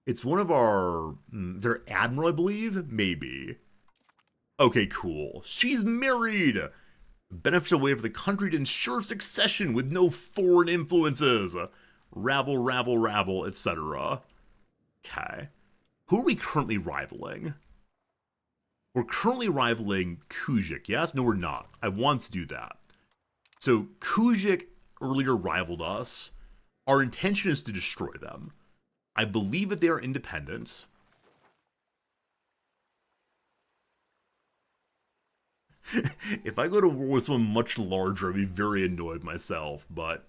It's one of our... is there admiral, I believe? Maybe. Okay, cool. She's married! Beneficial way for the country to ensure succession with no foreign influences. Rabble, rabble, rabble, etc. Okay. Who are we currently rivaling? We're currently rivaling Kujik, yes? No, we're not. I want to do that. So, Kujik earlier rivaled us. Our intention is to destroy them. I believe that they are independent. If I go to war with someone much larger, I'd be very annoyed myself, but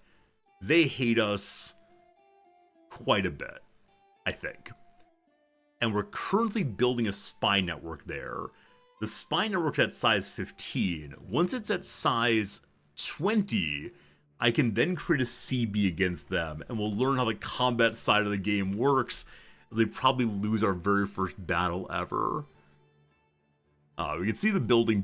they hate us quite a bit, I think. And we're currently building a spy network there. The spy network's at size 15. Once it's at size 20, I can then create a CB against them, and we'll learn how the combat side of the game works, as we probably lose our very first battle ever. We can see the building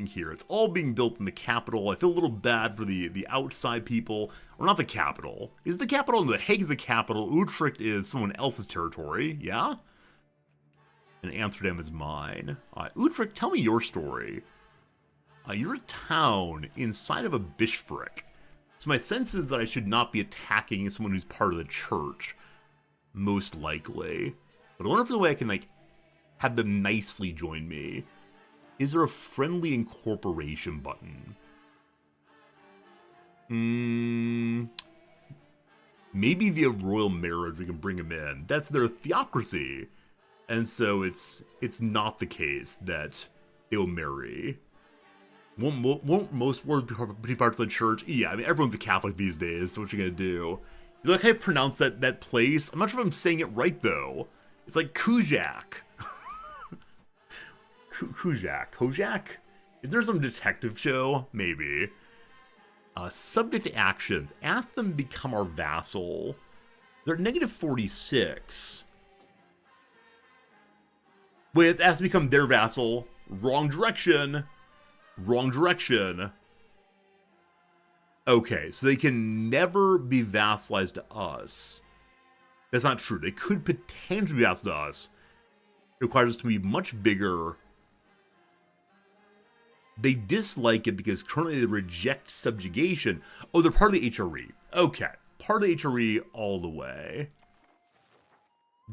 here. It's all being built in the capital. I feel a little bad for the outside people. Or not the capital. Is the capital? The Hague is the capital. Utrecht is someone else's territory. Yeah? And Amsterdam is mine. Utrecht, tell me your story. You're a town inside of a bishopric. So my sense is that I should not be attacking someone who's part of the church. Most likely. But I wonder if there's a way I can, like, have them nicely join me. Is there a friendly incorporation button? Maybe via royal marriage we can bring them in. That's their theocracy. And so it's not the case that they will marry. Won't most be parts of the church? Yeah, I mean, everyone's a Catholic these days, so what you gonna do? You like how I pronounce that place? I'm not sure if I'm saying it right, though. It's like Kujak. Kujak? Is there some detective show? Maybe. Subject to actions. Ask them to become our vassal. They're at negative 46. Wait, it's asked to become their vassal. Wrong direction. Wrong direction. Okay, so they can never be vassalized to us. That's not true. They could potentially be vassalized to us. It requires us to be much bigger. They dislike it because currently they reject subjugation. Oh, they're part of the HRE. Okay, part of the HRE all the way.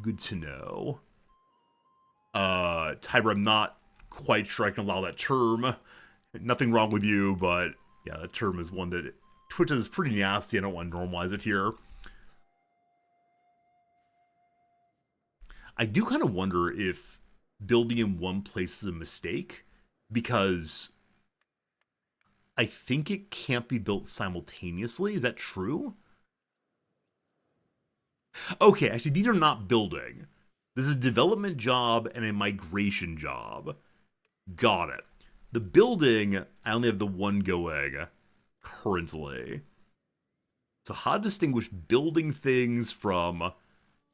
Good to know. Tiber, I'm not quite sure I can allow that term. Nothing wrong with you, but yeah, that term is one that Twitch is pretty nasty. I don't want to normalize it here. I do kind of wonder if building in one place is a mistake, because I think it can't be built simultaneously. Is that true? Okay, actually, these are not building. This is a development job and a migration job. Got it. The building, I only have the one going currently. So how to distinguish building things from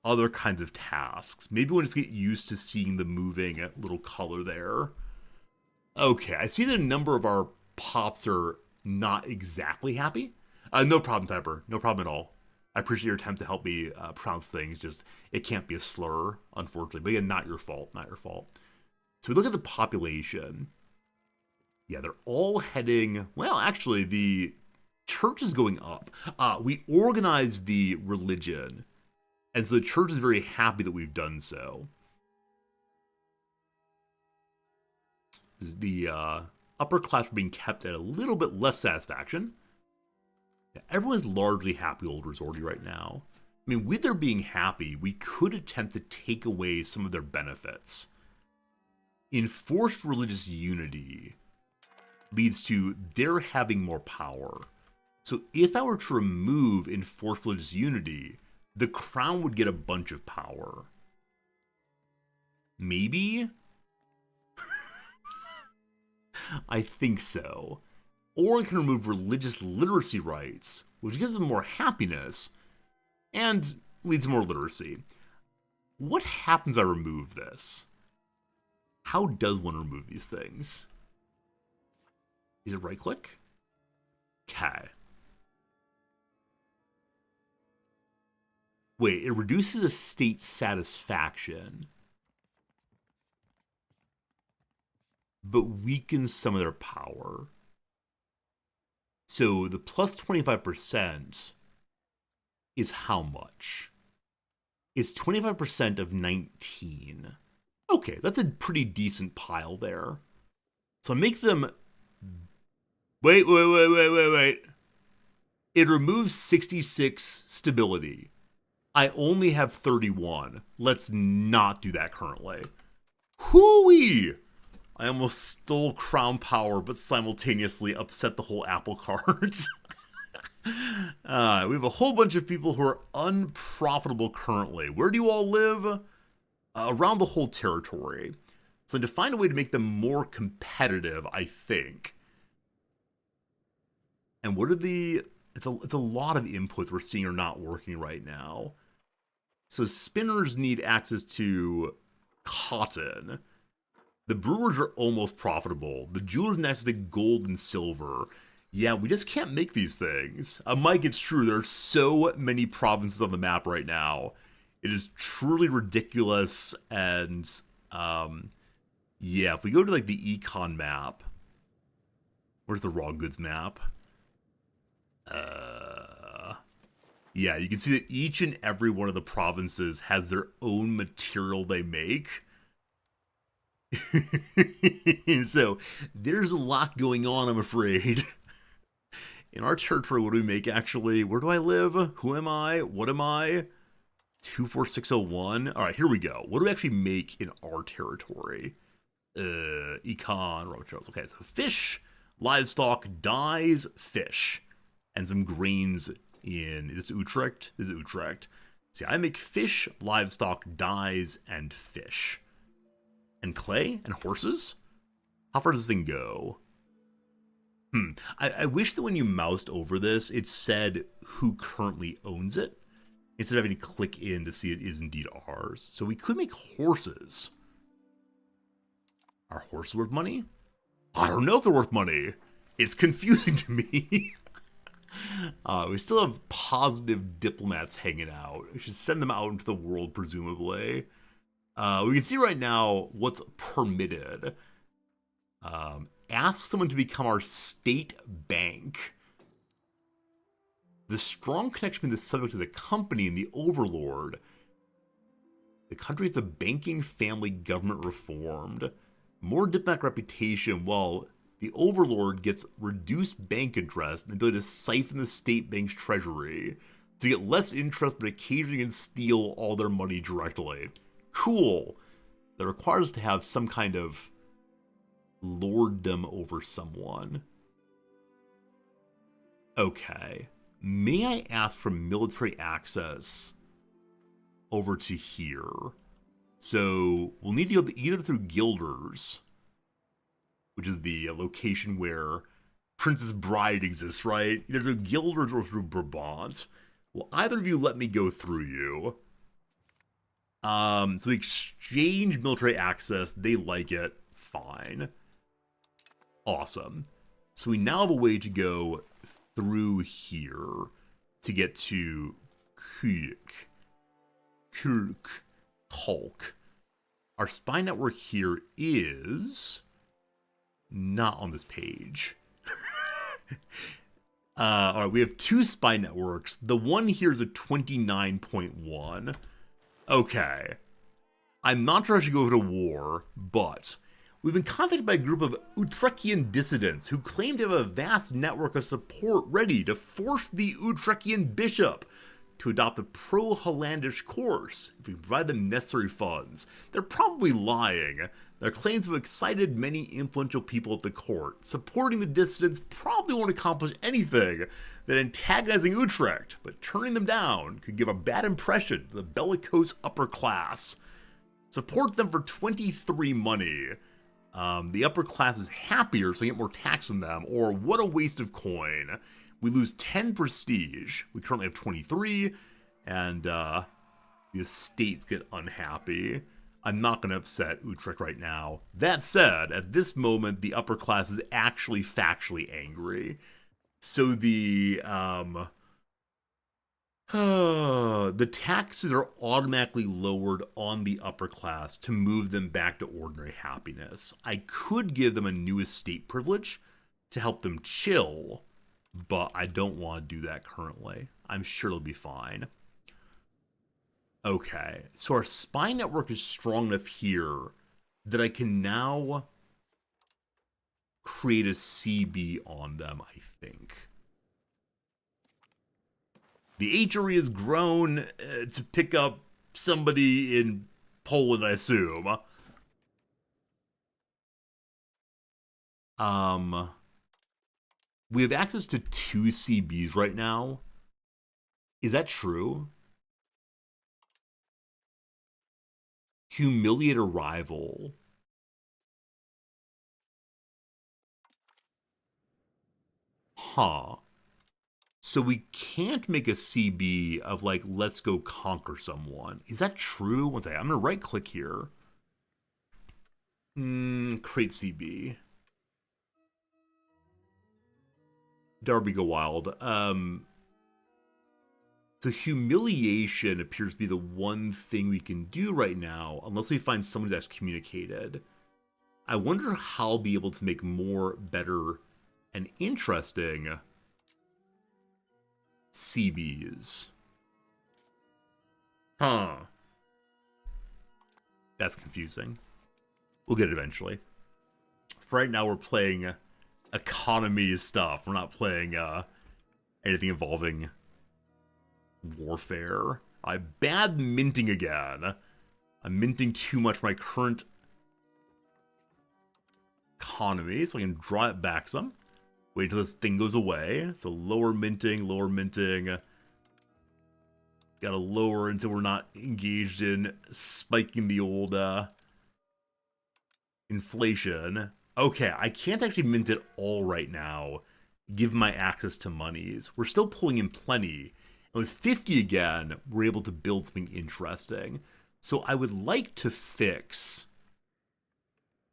other kinds of tasks? Maybe we'll just get used to seeing the moving little color there. Okay, I see that a number of our pops are not exactly happy. No problem, Typer. No problem at all. I appreciate your attempt to help me pronounce things. Just, it can't be a slur, unfortunately. But again, not your fault. Not your fault. So we look at the population. Yeah, they're all heading... Well, actually, the church is going up. We organized the religion. And so the church is very happy that we've done so. The upper class are being kept at a little bit less satisfaction. Everyone's largely happy with Old Resorti right now. I mean, with their being happy, we could attempt to take away some of their benefits. Enforced religious unity leads to their having more power. So if I were to remove enforced religious unity, the crown would get a bunch of power. Maybe? I think so. Or it can remove religious literacy rights, which gives them more happiness and leads to more literacy. What happens if I remove this? How does one remove these things? Is it right click? Okay. Wait, it reduces a state satisfaction, but weakens some of their power. So the plus 25% is how much? It's 25% of 19. Okay, that's a pretty decent pile there. So I make them... Wait. It removes 66 stability. I only have 31. Let's not do that currently. Hooey! I almost stole crown power, but simultaneously upset the whole apple cart. We have a whole bunch of people who are unprofitable currently. Where do you all live? Around the whole territory. So to find a way to make them more competitive, I think. And what are the... It's a lot of inputs we're seeing are not working right now. So spinners need access to cotton. The brewers are almost profitable. The jewelers need access to gold and silver. Yeah, we just can't make these things. Mike, it's true. There are so many provinces on the map right now. It is truly ridiculous. And, yeah, if we go to, like, the econ map. Where's the raw goods map? Yeah, you can see that each and every one of the provinces has their own material they make. So, there's a lot going on, I'm afraid. In our territory, what do we make, actually? Where do I live? Who am I? What am I? 24601. All right, here we go. What do we actually make in our territory? Econ, raw materials. Okay, so fish, livestock, dyes, fish. And some grains in... Is this Utrecht? This is Utrecht. See, I make fish, livestock, dyes, and fish. And clay and horses? How far does this thing go? I wish that when you moused over this, it said who currently owns it, instead of having to click in to see it is indeed ours. So we could make horses. Are horses worth money? I don't know if they're worth money. It's confusing to me. We still have positive diplomats hanging out. We should send them out into the world, presumably. We can see right now what's permitted. Ask someone to become our state bank. The strong connection between the subject as a company and the overlord. The country gets a banking family government reformed. More diplomatic reputation, while the overlord gets reduced bank interest and the ability to siphon the state bank's treasury to get less interest but occasionally can steal all their money directly. Cool. That requires us to have some kind of lorddom over someone. Okay. May I ask for military access over to here? So we'll need to go either through Guilders, which is the location where Princess Bride exists, right? Either through Guilders or through Brabant. Will either of you let me go through you? So we exchange military access. They like it. Fine. Awesome. So we now have a way to go through here to get to Kulk. Our spy network here is not on this page. Alright, we have 2 spy networks. The one here is a 29.1. Okay. I'm not sure I should go to war, but we've been contacted by a group of Utrecian dissidents who claim to have a vast network of support ready to force the Utrecian bishop to adopt a pro-Hollandish course if we provide them necessary funds. They're probably lying. Their claims have excited many influential people at the court. Supporting the dissidents probably won't accomplish anything than antagonizing Utrecht, but turning them down could give a bad impression to the bellicose upper class. Support them for 23 money. The upper class is happier, so we get more tax from them, or what a waste of coin. We lose 10 prestige. We currently have 23, and the estates get unhappy. I'm not going to upset Utrecht right now. That said, at this moment, the upper class is actually factually angry. So the taxes are automatically lowered on the upper class to move them back to ordinary happiness. I could give them a new estate privilege to help them chill, but I don't want to do that currently. I'm sure it'll be fine. Okay, so our spy network is strong enough here that I can now create a CB on them, I think. The HRE has grown to pick up somebody in Poland, I assume. We have access to 2 CBs right now. Is that true? Humiliate a rival. Huh. So we can't make a CB of, like, let's go conquer someone. Is that true? One second. I'm going to right click here. Create CB. Darby Go Wild. The humiliation appears to be the one thing we can do right now, unless we find someone that's communicated. I wonder how I'll be able to make more, better, and interesting CBs. Huh. That's confusing. We'll get it eventually. For right now, we're playing economy stuff. We're not playing anything involving warfare. I'm bad minting again. I'm minting too much for my current economy, so I can draw it back some. Wait till this thing goes away. So lower minting, lower minting. Gotta lower until we're not engaged in spiking the old inflation. Okay, I can't actually mint it all right now, given my access to monies. We're still pulling in plenty. And with 50 again, we're able to build something interesting. So I would like to fix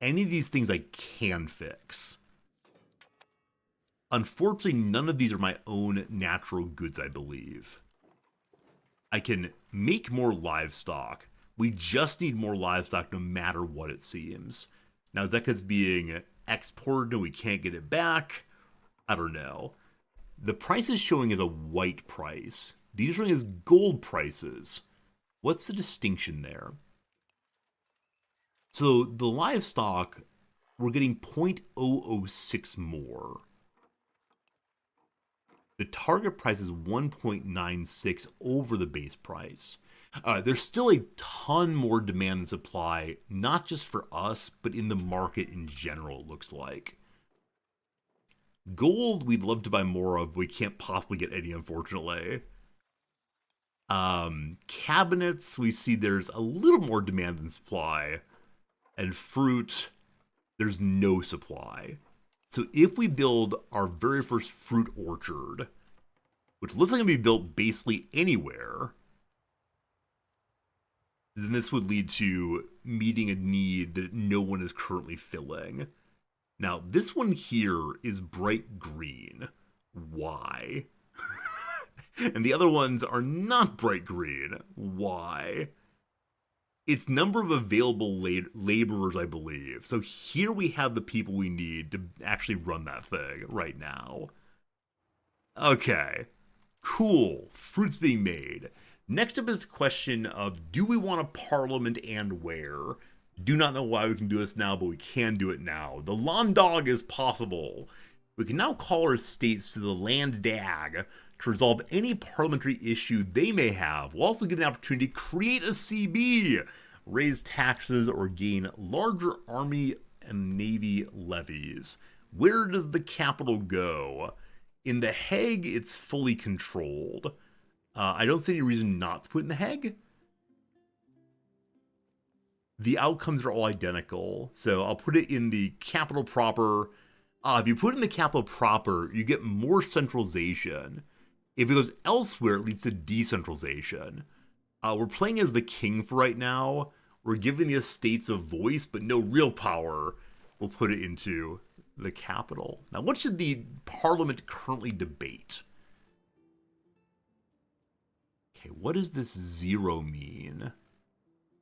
any of these things I can fix. Unfortunately, none of these are my own natural goods, I believe. I can make more livestock. We just need more livestock no matter what it seems. Now, is that because it's being exported and we can't get it back? I don't know. The price is showing as a white price. These are showing as gold prices. What's the distinction there? So the livestock, we're getting 0.006 more. The target price is 1.96 over the base price. There's still a ton more demand and supply, not just for us, but in the market in general, it looks like. Gold, we'd love to buy more of, but we can't possibly get any, unfortunately. Cabinets, we see there's a little more demand than supply. And fruit, there's no supply. So if we build our very first fruit orchard, which looks like it can be built basically anywhere, then this would lead to meeting a need that no one is currently filling. Now, this one here is bright green. Why? And the other ones are not bright green. Why? It's number of available laborers, I believe. So here we have the people we need to actually run that thing right now. Okay. Cool. Fruit's being made. Next up is the question of, do we want a parliament and where? Do not know why we can do this now, but we can do it now. The Landtag is possible. We can now call our states to the Landtag to resolve any parliamentary issue they may have. We'll also get an opportunity to create a CB, raise taxes, or gain larger army and navy levies. Where does the capital go? In The Hague, it's fully controlled. I don't see any reason not to put it in The Hague. The outcomes are all identical, so I'll put it in the capital proper. If you put it in the capital proper, you get more centralization. If it goes elsewhere, it leads to decentralization. We're playing as the king for right now. We're giving the estates a voice, but no real power. We'll put it into the capital. Now, what should the parliament currently debate? Okay, what does this 0 mean?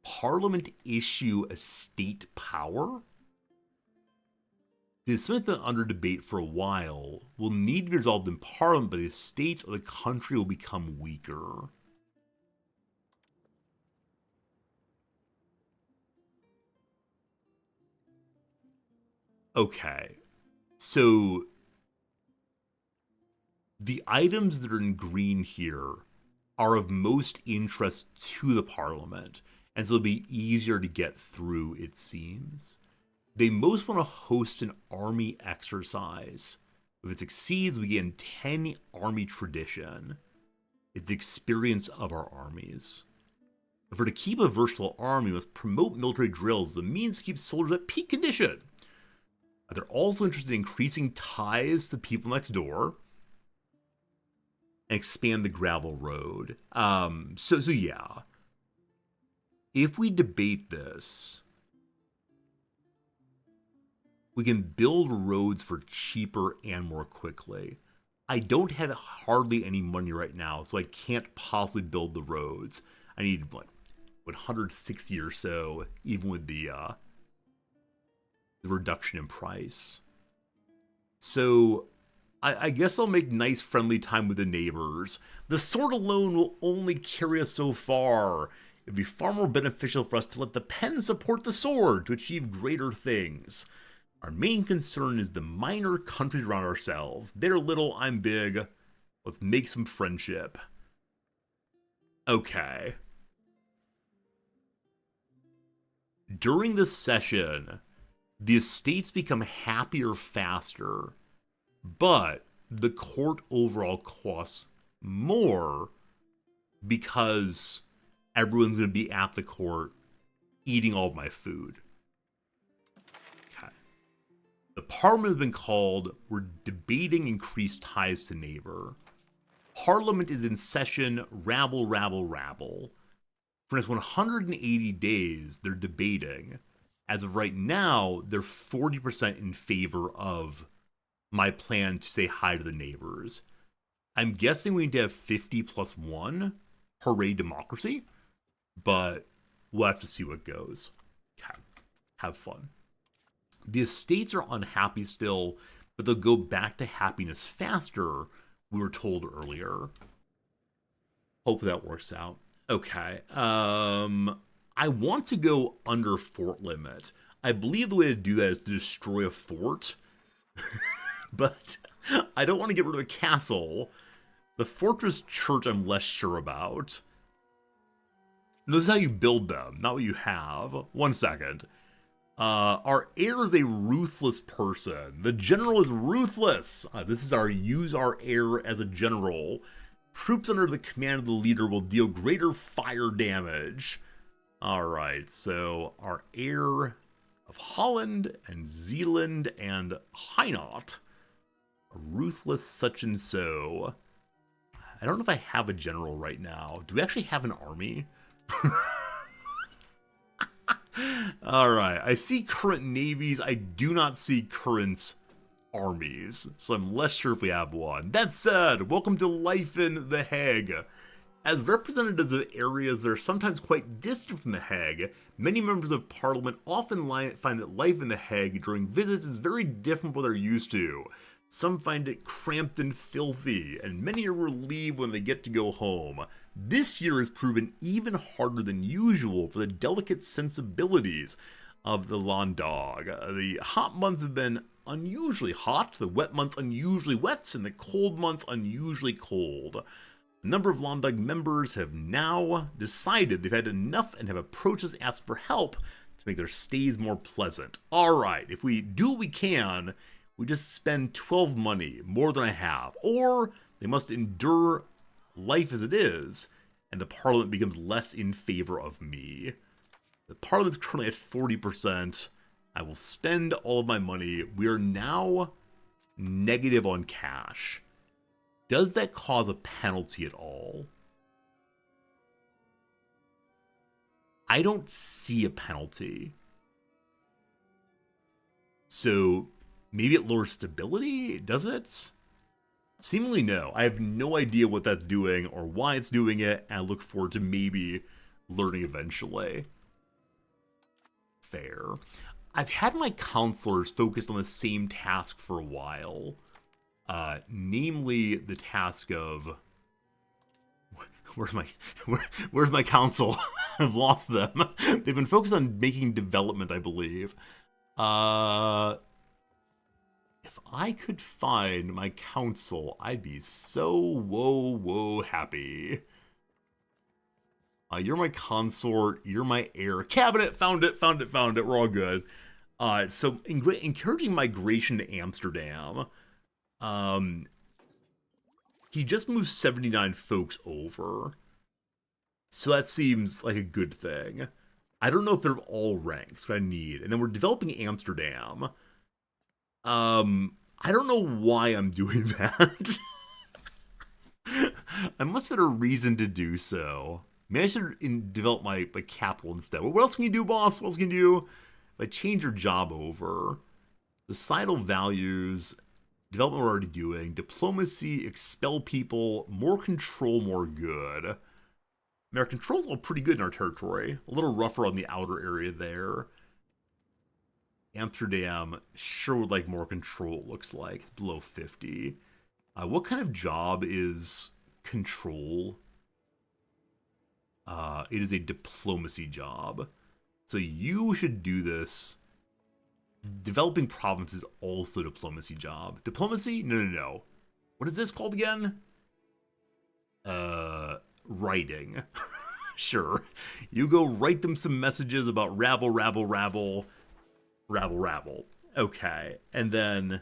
Parliament issue estate power? This has something been under debate for a while. Will need to be resolved in Parliament, but the state or the country will become weaker. Okay, so the items that are in green here are of most interest to the Parliament, and so it'll be easier to get through, it seems. They most want to host an army exercise. If it succeeds, we gain 10 army tradition. It's the experience of our armies. For to keep a versatile army, we must promote military drills as a means to keep soldiers at peak condition. They're also interested in increasing ties to people next door and expand the gravel road. So yeah. If we debate this, we can build roads for cheaper and more quickly. I don't have hardly any money right now, so I can't possibly build the roads. I need, what 160 or so, even with the reduction in price. So I guess I'll make nice friendly time with the neighbors. The sword alone will only carry us so far. It'd be far more beneficial for us to let the pen support the sword to achieve greater things. Our main concern is the minor countries around ourselves. They're little, I'm big. Let's make some friendship. Okay. During this session, the estates become happier faster, but the court overall costs more because everyone's going to be at the court eating all of my food. Okay. Parliament has been called. We're debating increased ties to neighbor. Parliament is in session. Rabble, rabble, rabble. For the next 180 days, they're debating. As of right now, they're 40% in favor of my plan to say hi to the neighbors. I'm guessing we need to have 50 plus 1. Hooray, democracy. But we'll have to see what goes. Okay. Have fun. The estates are unhappy still, but they'll go back to happiness faster, we were told earlier. Hope that works out. Okay. I want to go under fort limit. I believe the way to do that is to destroy a fort. But I don't want to get rid of a castle. The fortress church I'm less sure about. This is how you build them, not what you have. 1 second. Our heir is a ruthless person. The general is ruthless. This is our use our heir as a general. Troops under the command of the leader will deal greater fire damage. Alright, so our heir of Holland and Zealand and Hainaut. A ruthless such and so. I don't know if I have a general right now. Do we actually have an army? Alright, I see current navies. I do not see current armies, so I'm less sure if we have one. That said, welcome to life in The Hague. As representatives of areas that are sometimes quite distant from The Hague, many members of Parliament often find that life in The Hague during visits is very different from what they're used to. Some find it cramped and filthy, and many are relieved when they get to go home. This year has proven even harder than usual for the delicate sensibilities of the Landtag. The hot months have been unusually hot, the wet months unusually wet, and the cold months unusually cold. A number of Landtag members have now decided they've had enough and have approached us asking for help to make their stays more pleasant. Alright, if we do what we can, we just spend 12 money, more than I have. Or they must endure life as it is, and the Parliament becomes less in favor of me. The Parliament's currently at 40%. I will spend all of my money. We are now negative on cash. Does that cause a penalty at all? I don't see a penalty. So maybe it lowers stability? Does it? Seemingly no. I have no idea what that's doing or why it's doing it, and I look forward to maybe learning eventually. Fair. I've had my counselors focused on the same task for a while. Namely the task of... Where's my council? I've lost them. They've been focused on making development, I believe. If I could find my council, I'd be so whoa happy. You're my consort. You're my heir. Cabinet, found it. We're all good. So encouraging migration to Amsterdam. He just moved 79 folks over. So that seems like a good thing. I don't know if they're all ranks, but I need. And then we're developing Amsterdam. I don't know why I'm doing that. I must have had a reason to do so. Maybe I should develop my capital instead. What else can you do, boss? What else can you do? If I change your job over. Societal values. Development we're already doing. Diplomacy. Expel people. More control, more good. I mean, our control's all pretty good in our territory. A little rougher on the outer area there. Amsterdam sure would like more control, it looks like. It's below 50. What kind of job is control? It is a diplomacy job. So you should do this. Developing province is also a diplomacy job. Diplomacy? No. What is this called again? Writing. Sure. You go write them some messages about rabble. Okay. And then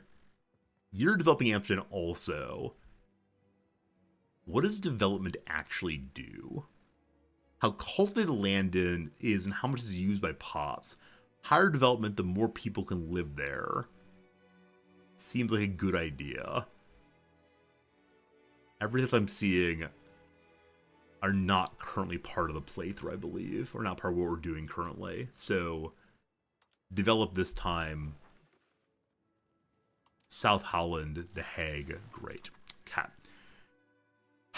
you're developing Amsterdam also. What does development actually do? How cultivated the land is and how much is used by pops. Higher development, the more people can live there. Seems like a good idea. Everything I'm seeing are not currently part of the playthrough, I believe, or not part of what we're doing currently. So, develop this time. South Holland, The Hague, great. Okay.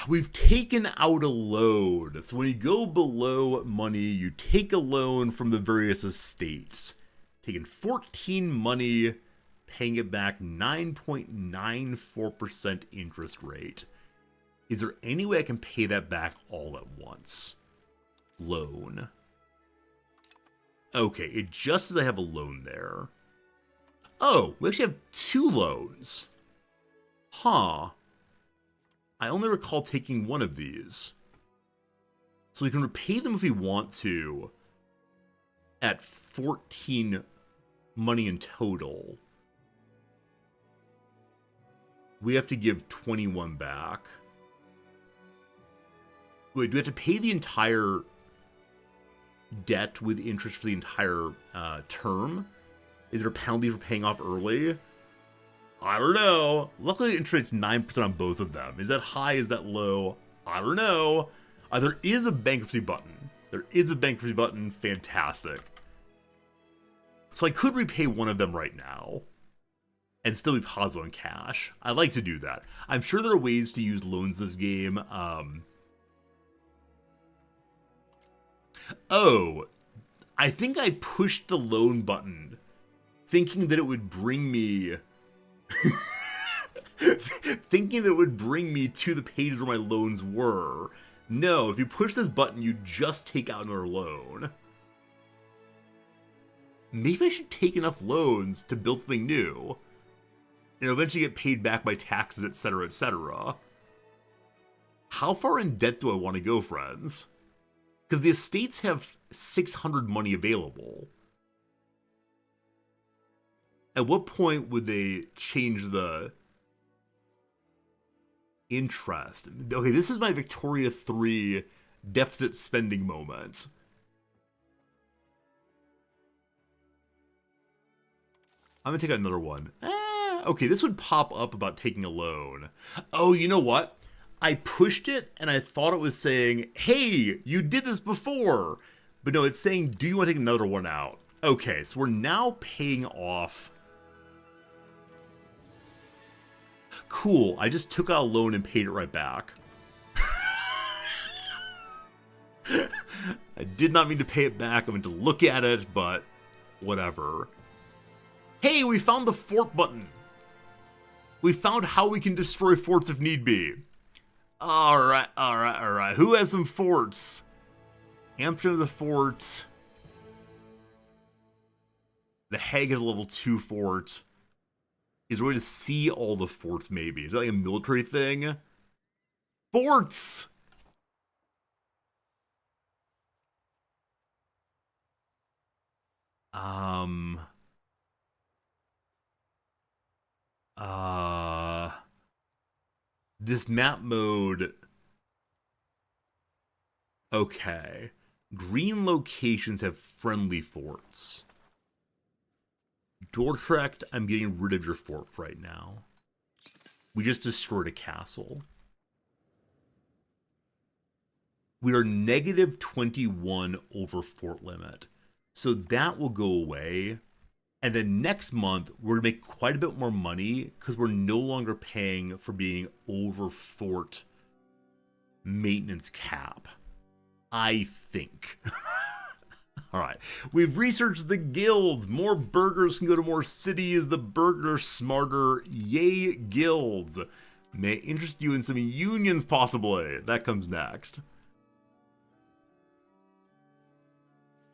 We've taken out a loan. So when you go below money, you take a loan from the various estates. Taking 14 money, paying it back 9.94% interest rate. Is there any way I can pay that back all at once? Loan. Okay, it just says I have a loan there. Oh, we actually have 2 loans. Huh. I only recall taking one of these. So we can repay them if we want to at 14 money in total. We have to give 21 back. Wait, do we have to pay the entire debt with interest for the entire term? Is there a penalty for paying off early? I don't know. Luckily, the interest rate's 9% on both of them. Is that high? Is that low? I don't know. There is a bankruptcy button. There is a bankruptcy button. Fantastic. So I could repay one of them right now and still be positive on cash. I like to do that. I'm sure there are ways to use loans this game. Oh, I think I pushed the loan button thinking that it would bring me thinking that it would bring me to the pages where my loans were. No, if you push this button, you just take out another loan. Maybe I should take enough loans to build something new. And eventually get paid back by taxes, etc., etc. How far in debt do I want to go, friends? Because the estates have 600 money available. At what point would they change the interest? Okay, this is my Victoria 3 deficit spending moment. I'm gonna take out another one. Okay, this would pop up about taking a loan. Oh, you know what? I pushed it and I thought it was saying, hey, you did this before. But no, it's saying, do you want to take another one out? Okay, so we're now paying off. Cool, I just took out a loan and paid it right back. I did not mean to pay it back. I meant to look at it, but whatever. Hey, we found the fort button. We found how we can destroy forts if need be. Alright, alright, alright. Who has some forts? Amsterdam has a fort. The Hague has a level 2 fort. Is there a way to see all the forts, maybe? Is that like a military thing? Forts! This map mode. Okay. Green locations have friendly forts. Dordrecht, I'm getting rid of your fort right now. We just destroyed a castle. We are negative 21 over fort limit. So that will go away. And then next month, we're going to make quite a bit more money because we're no longer paying for being over fort maintenance cap. I think. All right. We've researched the guilds. More burghers can go to more cities. The burghers smarter. Yay, guilds. May interest you in some unions, possibly. That comes next.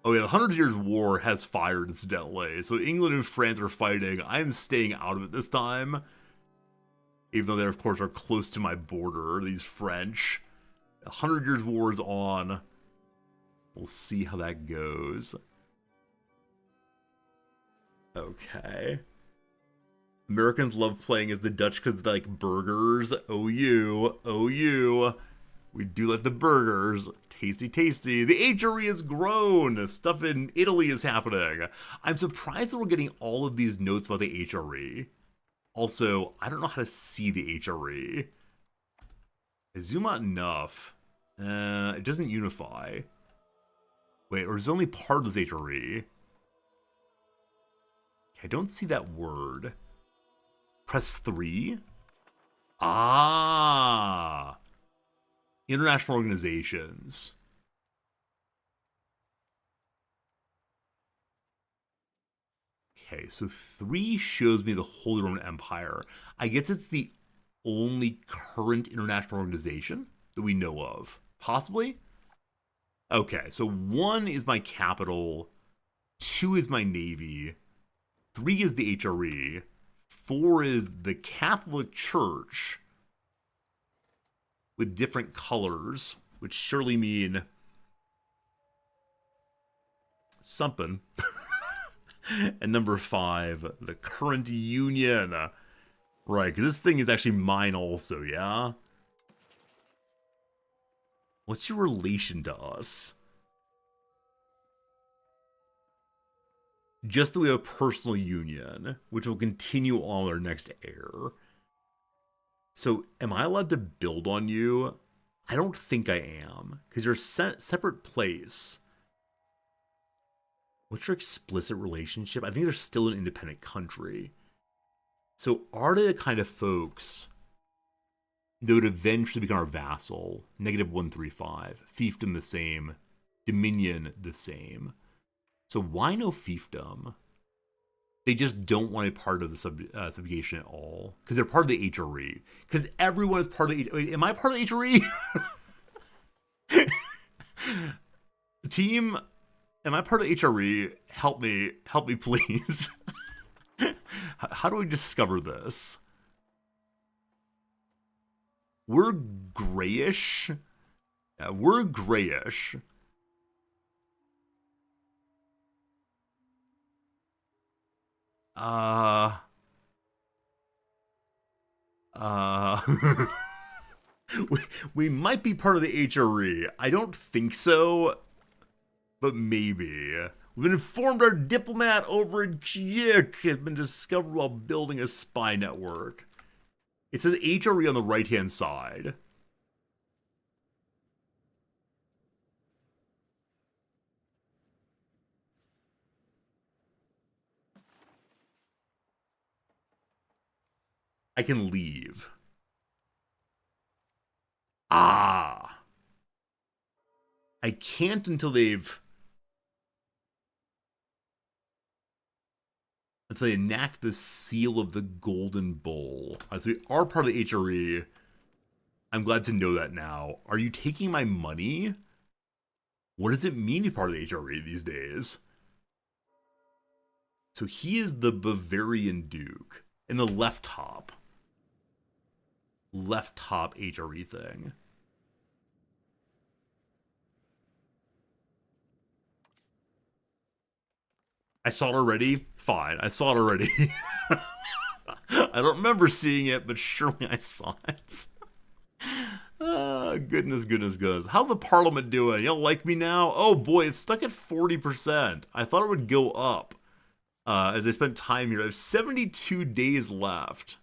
Oh yeah, the 100 Years' War has fired, incidentally. So England and France are fighting. I am staying out of it this time. Even though they, of course, are close to my border, these French. 100 Years' War is on. We'll see how that goes. Okay. Americans love playing as the Dutch because they like burgers. OU, OU. We do like the burgers. Tasty, tasty. The HRE has grown. Stuff in Italy is happening. I'm surprised that we're getting all of these notes about the HRE. Also, I don't know how to see the HRE. I zoom out enough. It doesn't unify. Wait, or is it only part of this HRE? I don't see that word. Press 3? Ah! International organizations. Okay, so 3 shows me the Holy Roman Empire. I guess it's the only current international organization that we know of. Possibly? Okay, so 1 is my capital, 2 is my navy, 3 is the HRE, 4 is the Catholic Church with different colors, which surely mean something. And number 5, the current union. Right, because this thing is actually mine also, yeah? What's your relation to us? Just that we have a personal union, which will continue on our next heir. So, am I allowed to build on you? I don't think I am, because you're a separate place. What's your explicit relationship? I think they're still an independent country. So, are they the kind of folks that would eventually become our vassal? -135. Fiefdom the same. Dominion the same. So why no fiefdom? They just don't want a part of the subjugation at all. Because they're part of the HRE. Because everyone is part of the... Wait, am I part of the HRE? Team, am I part of the HRE? Help me please. How do we discover this? We're grayish. Yeah, we're grayish. We might be part of the HRE. I don't think so, but maybe. We've been informed our diplomat over in Chiyik has been discovered while building a spy network. It says HRE on the right-hand side. I can leave. Ah! I can't until they enact the seal of the Golden Bull. So we are part of the HRE. I'm glad to know that now. Are you taking my money? What does it mean to be part of the HRE these days? So he is the Bavarian Duke in the left top HRE thing. I saw it already? Fine, I saw it already. I don't remember seeing it, but surely I saw it. Goodness. How's the parliament doing? You don't like me now? Oh boy, it's stuck at 40%. I thought it would go up as I spent time here. I have 72 days left.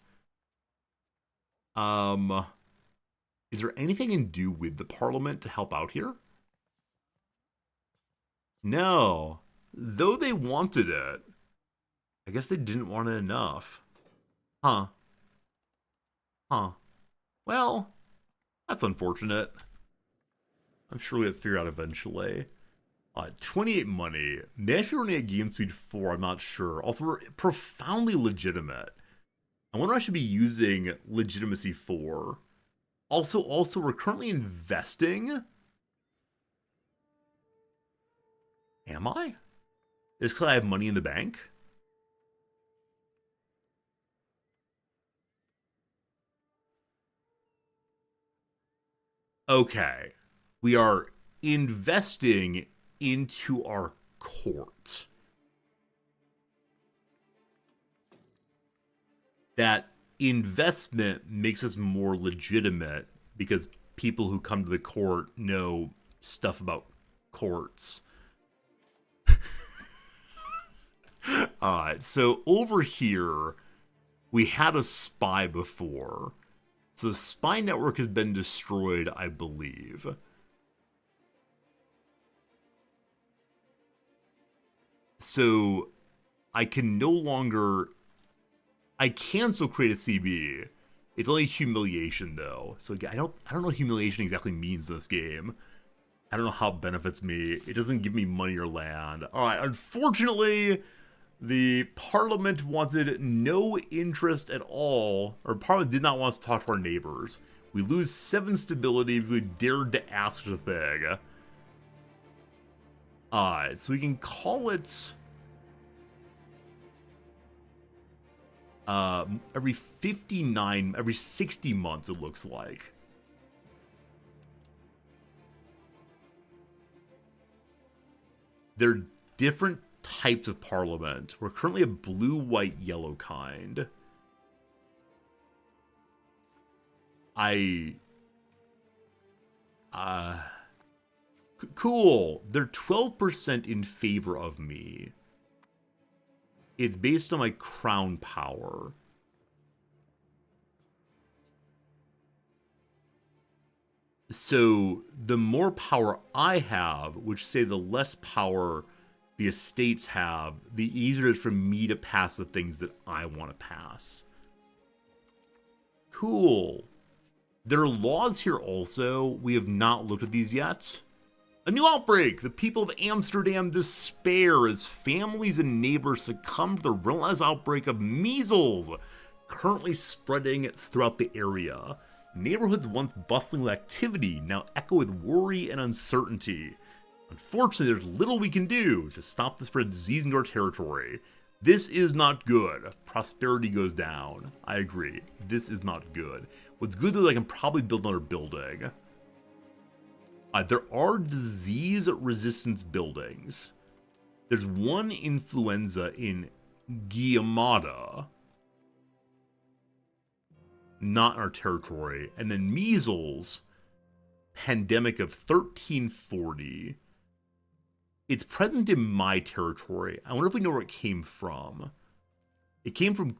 Is there anything I can do with the parliament to help out here? No. Though they wanted it, I guess they didn't want it enough. Huh. Well, that's unfortunate. I'm sure we'll figure out eventually. 28 money. Maybe we're running at game speed 4, I'm not sure. Also, we're profoundly legitimate. I wonder if I should be using legitimacy 4. Also, we're currently investing. Am I? Is it because I have money in the bank? Okay. We are investing into our court. That investment makes us more legitimate because people who come to the court know stuff about courts. Alright, so over here, We had a spy before. So the spy network has been destroyed, I believe. So I can no longer... I can still create a CB. It's only humiliation, though. So again, I don't know what humiliation exactly means in this game. I don't know how it benefits me. It doesn't give me money or land. Alright, unfortunately, the Parliament wanted no interest at all, or Parliament did not want us to talk to our neighbors. We lose 7 stability if we dared to ask such a thing. Alright, so we can call it... every 59, every 60 months, it looks like. There are different types of parliament. We're currently a blue, white, yellow kind. Cool. They're 12% in favor of me. It's based on my crown power. So the more power I have, which say the less power the estates have, the easier it is for me to pass the things that I want to pass. Cool. There are laws here also. We have not looked at these yet. A new outbreak! The people of Amsterdam despair as families and neighbors succumb to the relentless outbreak of measles, currently spreading throughout the area. Neighborhoods once bustling with activity now echo with worry and uncertainty. Unfortunately, there's little we can do to stop the spread of disease into our territory. This is not good. Prosperity goes down. I agree. This is not good. What's good is I can probably build another building. There are disease resistance buildings. There's one influenza in Guiamada. Not in our territory. And then measles, pandemic of 1340. It's present in my territory. I wonder if we know where it came from. It came from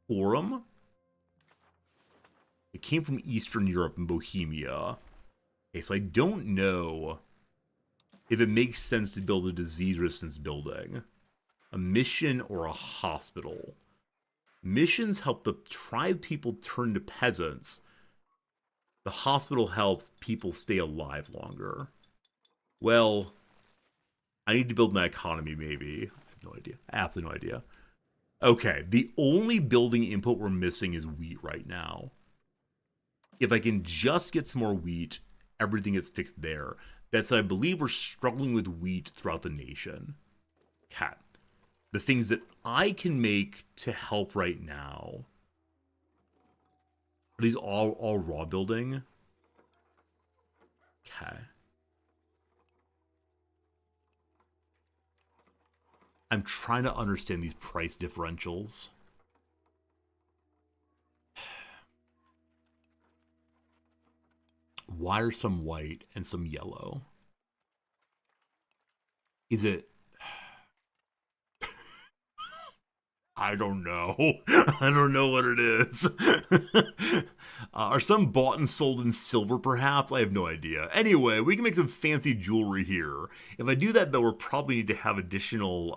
Quorum. It came from Eastern Europe and Bohemia. Okay, so I don't know if it makes sense to build a disease resistance building, a mission, or a hospital. Missions help the tribe people turn to peasants. The hospital helps people stay alive longer. Well, I need to build my economy, maybe. I have no idea. Absolutely no idea. Okay, the only building input we're missing is wheat right now. If I can just get some more wheat, everything gets fixed there. That's, I believe, we're struggling with wheat throughout the nation. Okay. The things that I can make to help right now. Are these all raw building? Okay. I'm trying to understand these price differentials. Why are some white and some yellow? Is it... I don't know. I don't know what it is. Are some bought and sold in silver, perhaps? I have no idea. Anyway, we can make some fancy jewelry here. If I do that, though, we'll probably need to have additional...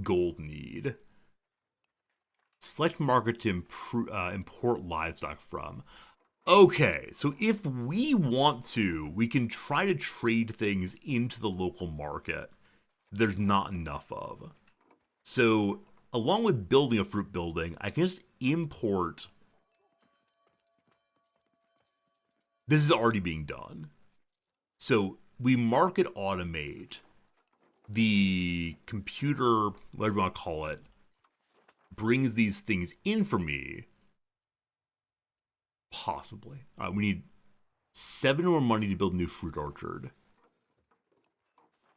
gold need. Select market to import livestock from. Okay, so if we want to, we can try to trade things into the local market there's not enough of. So, along with building a fruit building, I can just import... This is already being done. So, we market automate. The computer, whatever you want to call it, brings these things in for me. Possibly. We need 7 more money to build a new fruit orchard.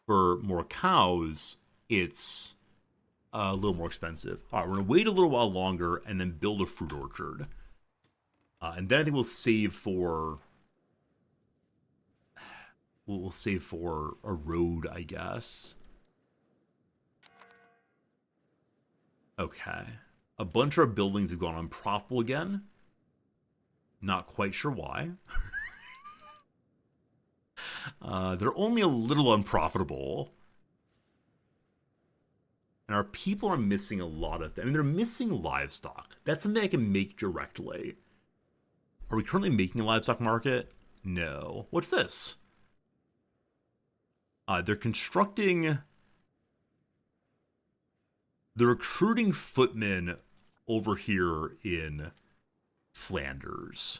For more cows, it's a little more expensive. All right, we're going to wait a little while longer and then build a fruit orchard. And then I think we'll save for... we'll save for a road, I guess. Okay. A bunch of our buildings have gone unprofitable again. Not quite sure why. They're only a little unprofitable. And our people are missing a lot of them. I mean, they're missing livestock. That's something I can make directly. Are we currently making a livestock market? No. What's this? They're constructing... They're recruiting footmen over here in Flanders.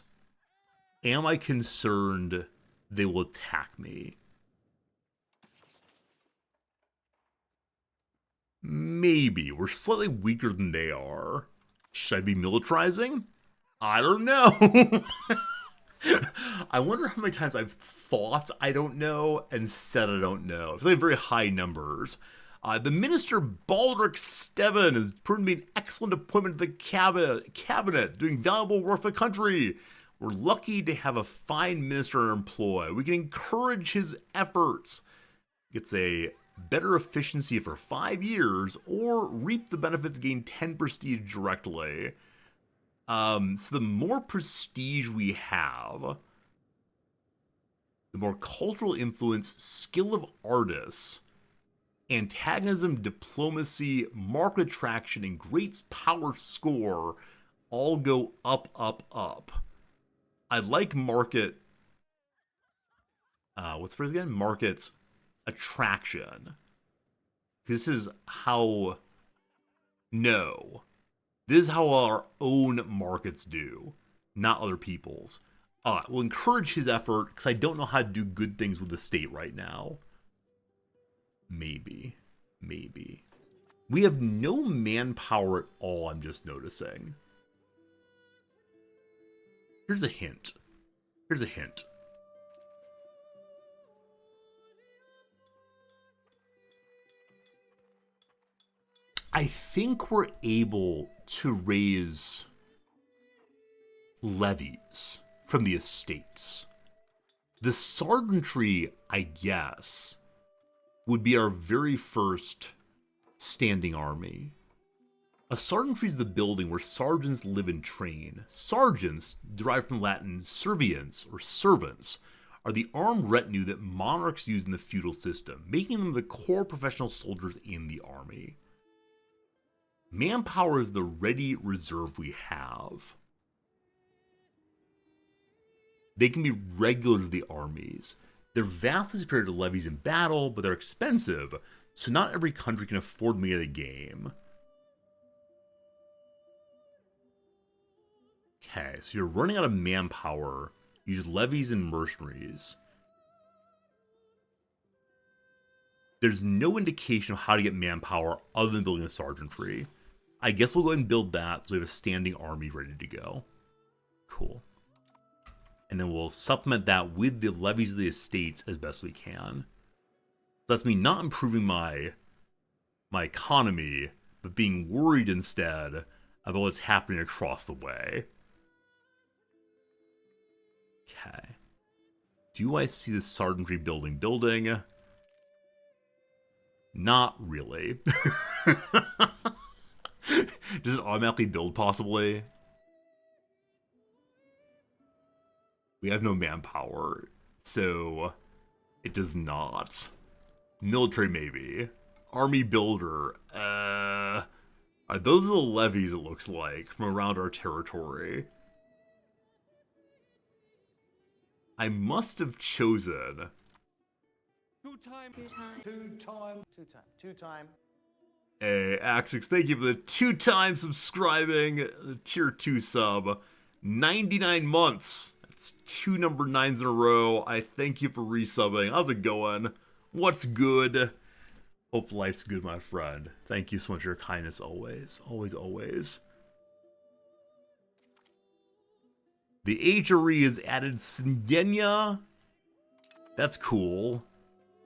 Am I concerned they will attack me? Maybe. We're slightly weaker than they are. Should I be militarizing? I don't know. I wonder how many times I've thought I don't know and said I don't know. It's like very high numbers. The Minister Baldric Steven has proven to be an excellent appointment to the cabinet, doing valuable work for the country. We're lucky to have a fine minister in our employ. We can encourage his efforts. Gets a better efficiency for 5 years, or reap the benefits, gain 10 prestige directly. So the more prestige we have, the more cultural influence, skill of artists, antagonism, diplomacy, market attraction, and great power score all go up, up, up. I like market... what's the phrase again? Market attraction. This is how... No. This is how our own markets do, not other people's. We'll encourage his effort, because I don't know how to do good things with the state right now. Maybe. Maybe. We have no manpower at all, I'm just noticing. Here's a hint. Here's a hint. I think we're able to raise levies from the estates. The sergeantry, I guess, would be our very first standing army. A sergeantry is the building where sergeants live and train. Sergeants, derived from Latin servients or servants, are the armed retinue that monarchs use in the feudal system, making them the core professional soldiers in the army. Manpower is the ready reserve we have. They can be regulars of the armies. They're vastly superior to levies in battle, but they're expensive, so not every country can afford me the game. Okay, so you're running out of manpower. Use levies and mercenaries. There's no indication of how to get manpower other than building a sergeantry. I guess we'll go ahead and build that so we have a standing army ready to go. Cool. And then we'll supplement that with the levies of the estates as best we can. That's me not improving my economy, but being worried instead about what's happening across the way. Okay. Do I see the sergeantry building? Not really. Does it automatically build, possibly? We have no manpower, so it does not. Military, maybe. Army builder. Those are the levies, it looks like, from around our territory. I must have chosen... Two time. Hey, Axix, thank you for the 2 times subscribing. The tier 2 sub. 99 months. That's 2 number 9s in a row. I thank you for resubbing. How's it going? What's good? Hope life's good, my friend. Thank you so much for your kindness always. Always, always. The HRE has added Singenia. That's cool.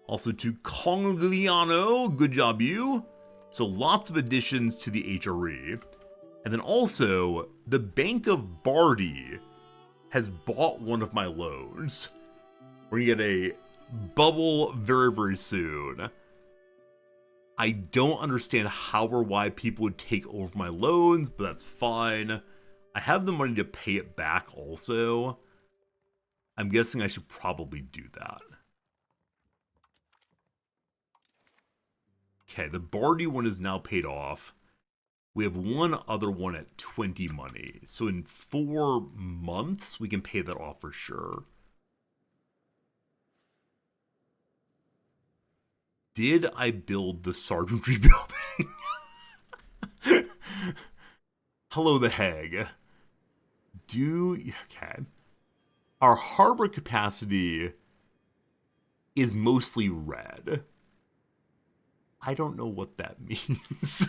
Also to Congliano. Good job, you. So lots of additions to the HRE. And then also, the Bank of Bardi has bought one of my loans. We're going to get a bubble very, very soon. I don't understand how or why people would take over my loans, but that's fine. I have the money to pay it back also. I'm guessing I should probably do that. Okay, the Bardi one is now paid off. We have one other one at 20 money. So in 4 months, we can pay that off for sure. Did I build the Sergeantry building? Hello, the Hague. Okay. Our harbor capacity is mostly red. I don't know what that means.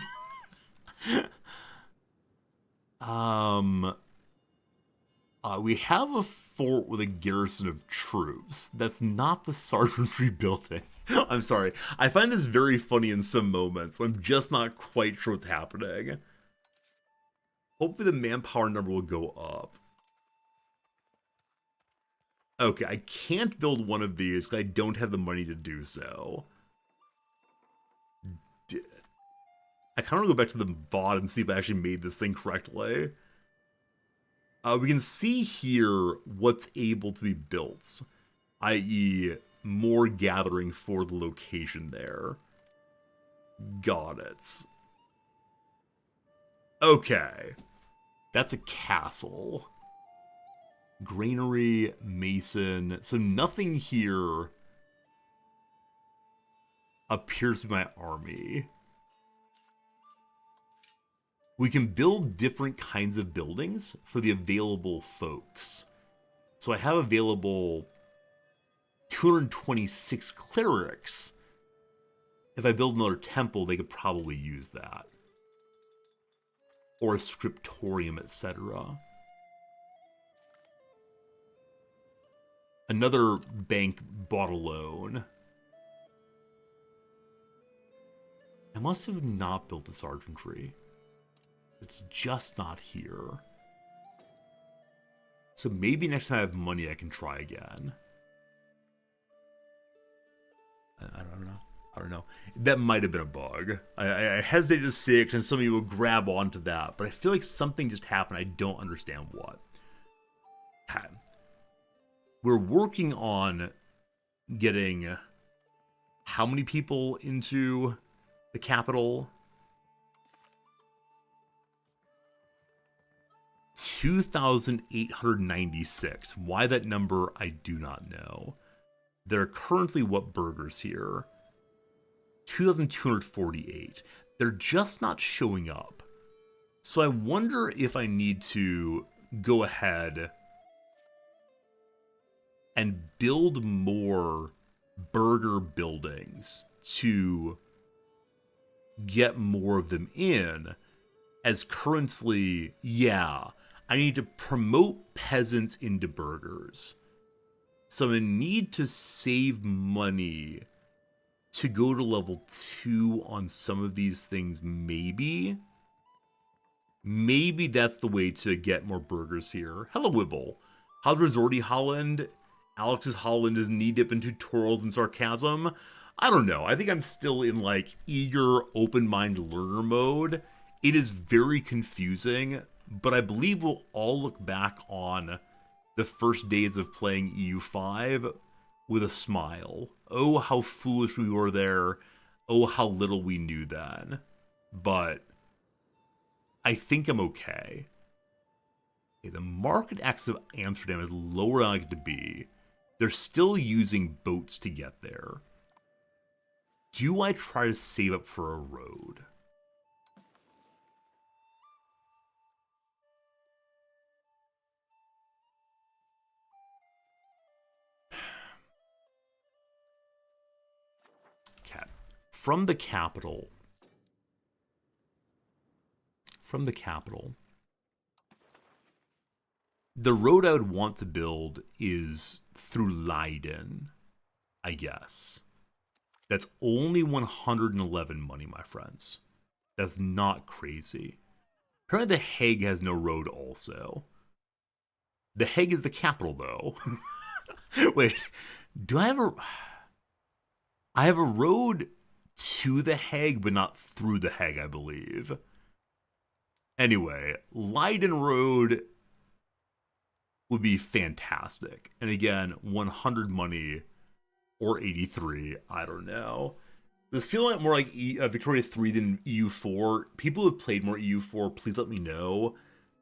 We have a fort with a garrison of troops. That's not the Sergeantry building. I'm sorry. I find this very funny in some moments when I'm just not quite sure what's happening. Hopefully the manpower number will go up. Okay, I can't build one of these because I don't have the money to do so. I kind of want to go back to the VOD and see if I actually made this thing correctly. We can see here what's able to be built, i.e. more gathering for the location there. Got it. Okay. That's a castle. Granary, mason. So nothing here appears to be my army. We can build different kinds of buildings for the available folks. So I have available 226 clerics. If I build another temple, they could probably use that. Or a scriptorium, etc. Another bank bought a loan. I must have not built the Sergeantry. It's just not here. So maybe next time I have money, I can try again. I don't know. That might have been a bug. I hesitated to 6, and some of you will grab onto that, but I feel like something just happened. I don't understand what. Okay. We're working on getting how many people into the capital? 2,896. Why that number, I do not know. There are currently what burgers here? 2,248. They're just not showing up. So I wonder if I need to go ahead and build more burger buildings to get more of them in, as currently, yeah, I need to promote peasants into burgers. So I need to save money to go to level 2 on some of these things, maybe. Maybe that's the way to get more burgers here. Hello, Wibble. How's Resorty Holland? Alex's Holland is knee-dip in tutorials and sarcasm. I don't know. I think I'm still in, like, eager, open-minded learner mode. It is very confusing, but I believe we'll all look back on the first days of playing EU5 with a smile. Oh, how foolish we were there. Oh, how little we knew then. But I think I'm okay. Okay, the market access of Amsterdam is lower than I like it to be. They're still using boats to get there. Do I try to save up for a road? Okay. From the capital. The road I would want to build is through Leiden, I guess. That's only 111 money, my friends. That's not crazy. Apparently the Hague has no road also. The Hague is the capital, though. Wait, do I have a... I have a road to the Hague, but not through the Hague, I believe. Anyway, Leiden Road would be fantastic. And again, 100 money or 83, I don't know. This feeling more like Victoria 3 than EU4. People who have played more EU4, please let me know.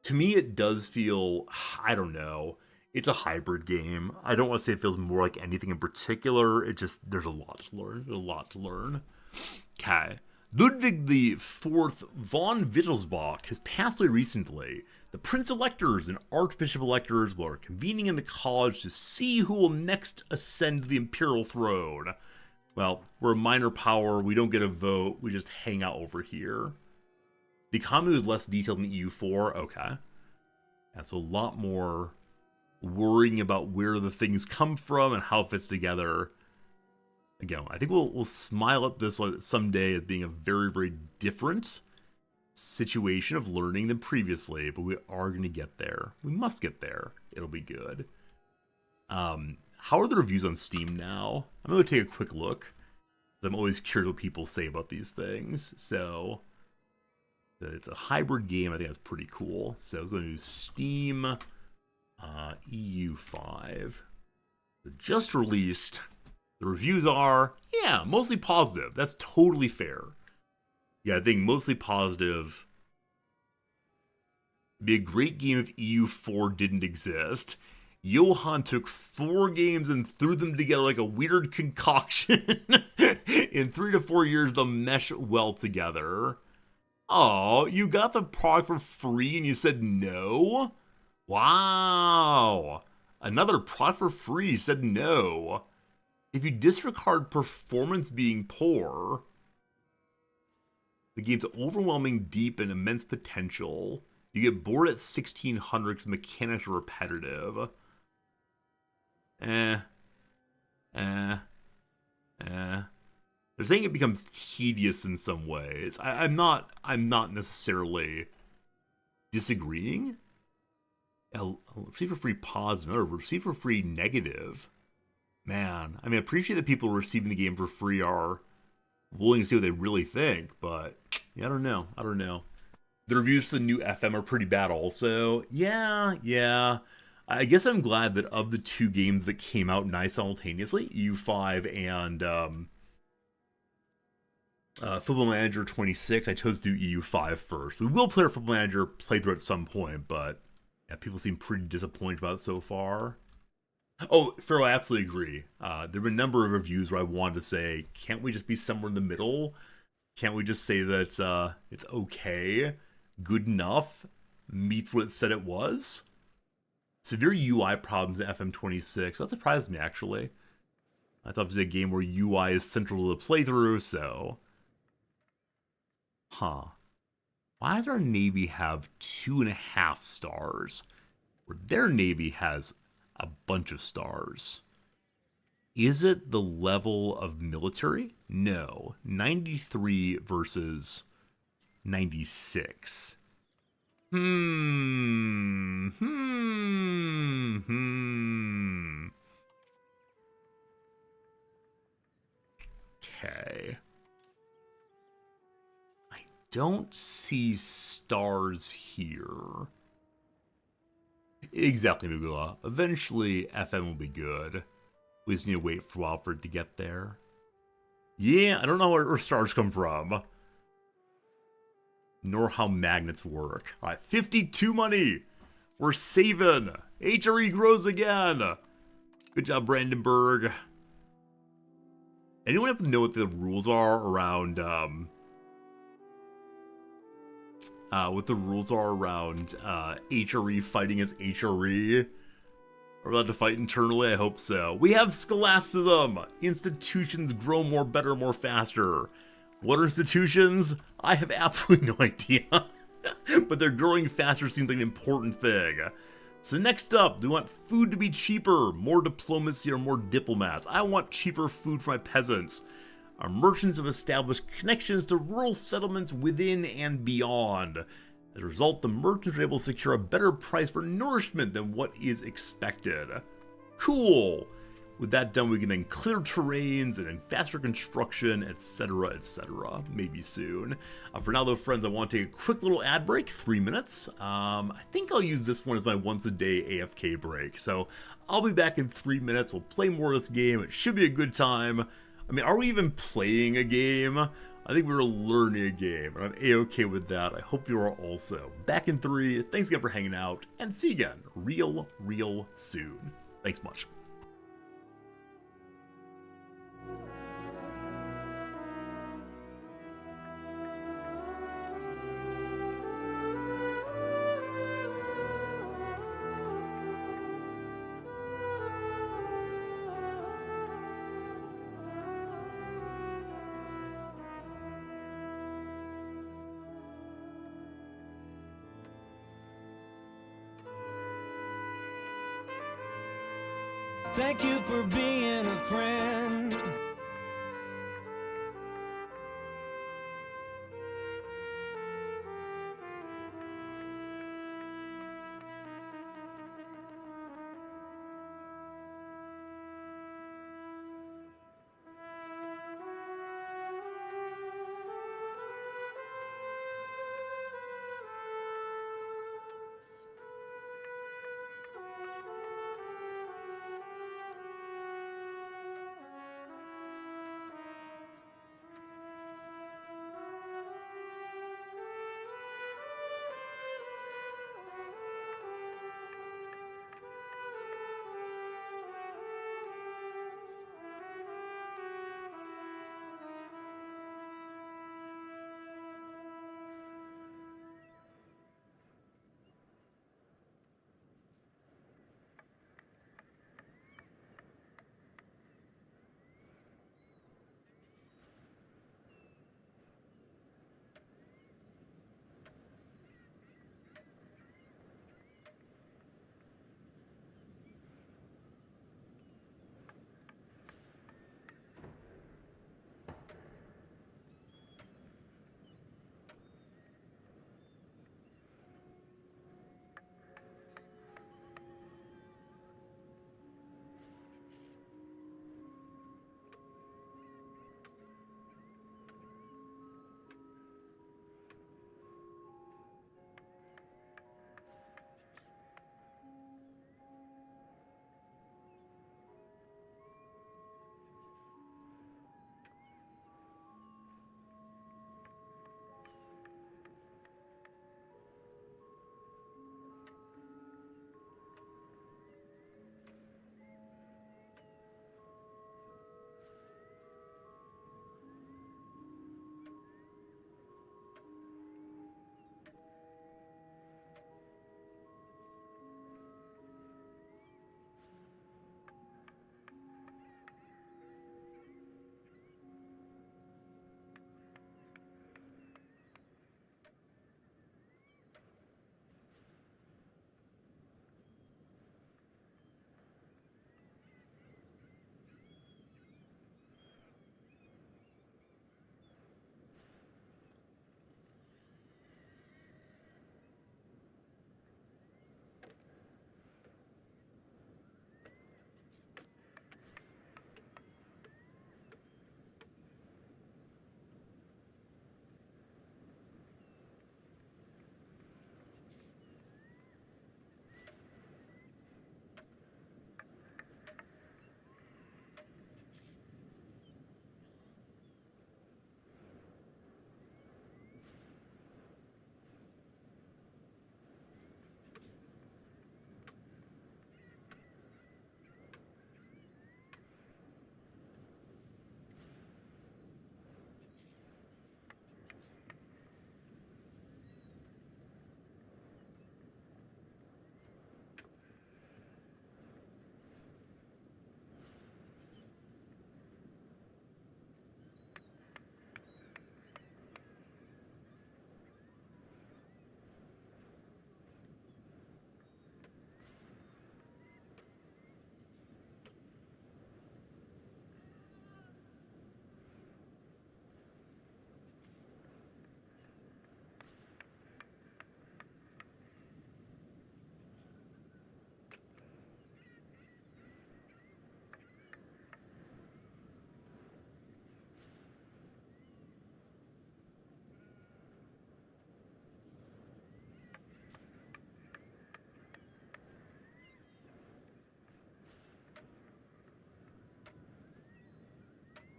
To me, it does feel, I don't know. It's a hybrid game. I don't want to say it feels more like anything in particular. It just, there's a lot to learn. There's a lot to learn. Okay. Ludwig IV von Wittelsbach has passed away recently. The Prince-Electors and Archbishop-Electors are convening in the college to see who will next ascend the imperial throne. Well, we're a minor power. We don't get a vote. We just hang out over here. The economy was less detailed than EU4. Okay. That's a lot more worrying about where the things come from and how it fits together. Again, I think we'll smile at this someday as being a very, very different situation of learning than previously, but we are going to get there. We must get there. It'll be good. How are the reviews on Steam now? I'm going to take a quick look. I'm always curious what people say about these things. So, it's a hybrid game. I think that's pretty cool. So, I'm going to do Steam EU5. Just released. The reviews are, yeah, mostly positive. That's totally fair. Yeah, I think mostly positive. It'd be a great game if EU4 didn't exist. Johan took 4 games and threw them together like a weird concoction. In 3 to 4 years, they'll mesh well together. Oh, you got the product for free and you said no? Wow. Another product for free said no. If you disregard performance being poor, the game's overwhelming, deep, and immense potential. You get bored at 1600 because mechanics are repetitive. They're saying it becomes tedious in some ways. I'm not necessarily disagreeing. Receive for free positive, or receive for free negative. Man, I mean, I appreciate that people receiving the game for free are willing to see what they really think, but yeah, I don't know. The reviews for the new FM are pretty bad also. Yeah. I guess I'm glad that of the 2 games that came out nice simultaneously, EU5 and Football Manager 26, I chose to do EU5 first. We will play our Football Manager playthrough at some point, but yeah, people seem pretty disappointed about it so far. Oh, Pharaoh, I absolutely agree. There have been a number of reviews where I wanted to say, can't we just be somewhere in the middle? Can't we just say that it's okay, good enough, meets what it said it was? Severe UI problems in FM26. That surprised me, actually. I thought it was a game where UI is central to the playthrough, so... Why does our Navy have 2.5 stars? Where their Navy has a bunch of stars. Is it the level of military? No. 93 versus 96. Okay. I don't see stars here. Exactly, Mugula. Eventually, FM will be good. We just need to wait for a while for it to get there. Yeah, I don't know where stars come from. Nor how magnets work. Alright, 52 money! We're saving! HRE grows again! Good job, Brandenburg. Anyone have to know what the rules are around, HRE fighting as HRE? We're about to fight internally? I hope so. We have scholasticism! Institutions grow more, better, more faster. What are institutions? I have absolutely no idea. But they're growing faster seems like an important thing. So next up, do we want food to be cheaper? More diplomacy or more diplomats? I want cheaper food for my peasants. Our merchants have established connections to rural settlements within and beyond. As a result, the merchants are able to secure a better price for nourishment than what is expected. Cool! With that done, we can then clear terrains and then faster construction, etc., maybe soon. For now, though, friends, I want to take a quick little ad break, 3 minutes. I think I'll use this one as my once-a-day AFK break. So I'll be back in 3 minutes. We'll play more of this game. It should be a good time. I mean, are we even playing a game? I think we're learning a game, and I'm A-okay with that. I hope you are also. Back in 3. Thanks again for hanging out, and see you again real soon. Thanks much. Thank you for being a friend.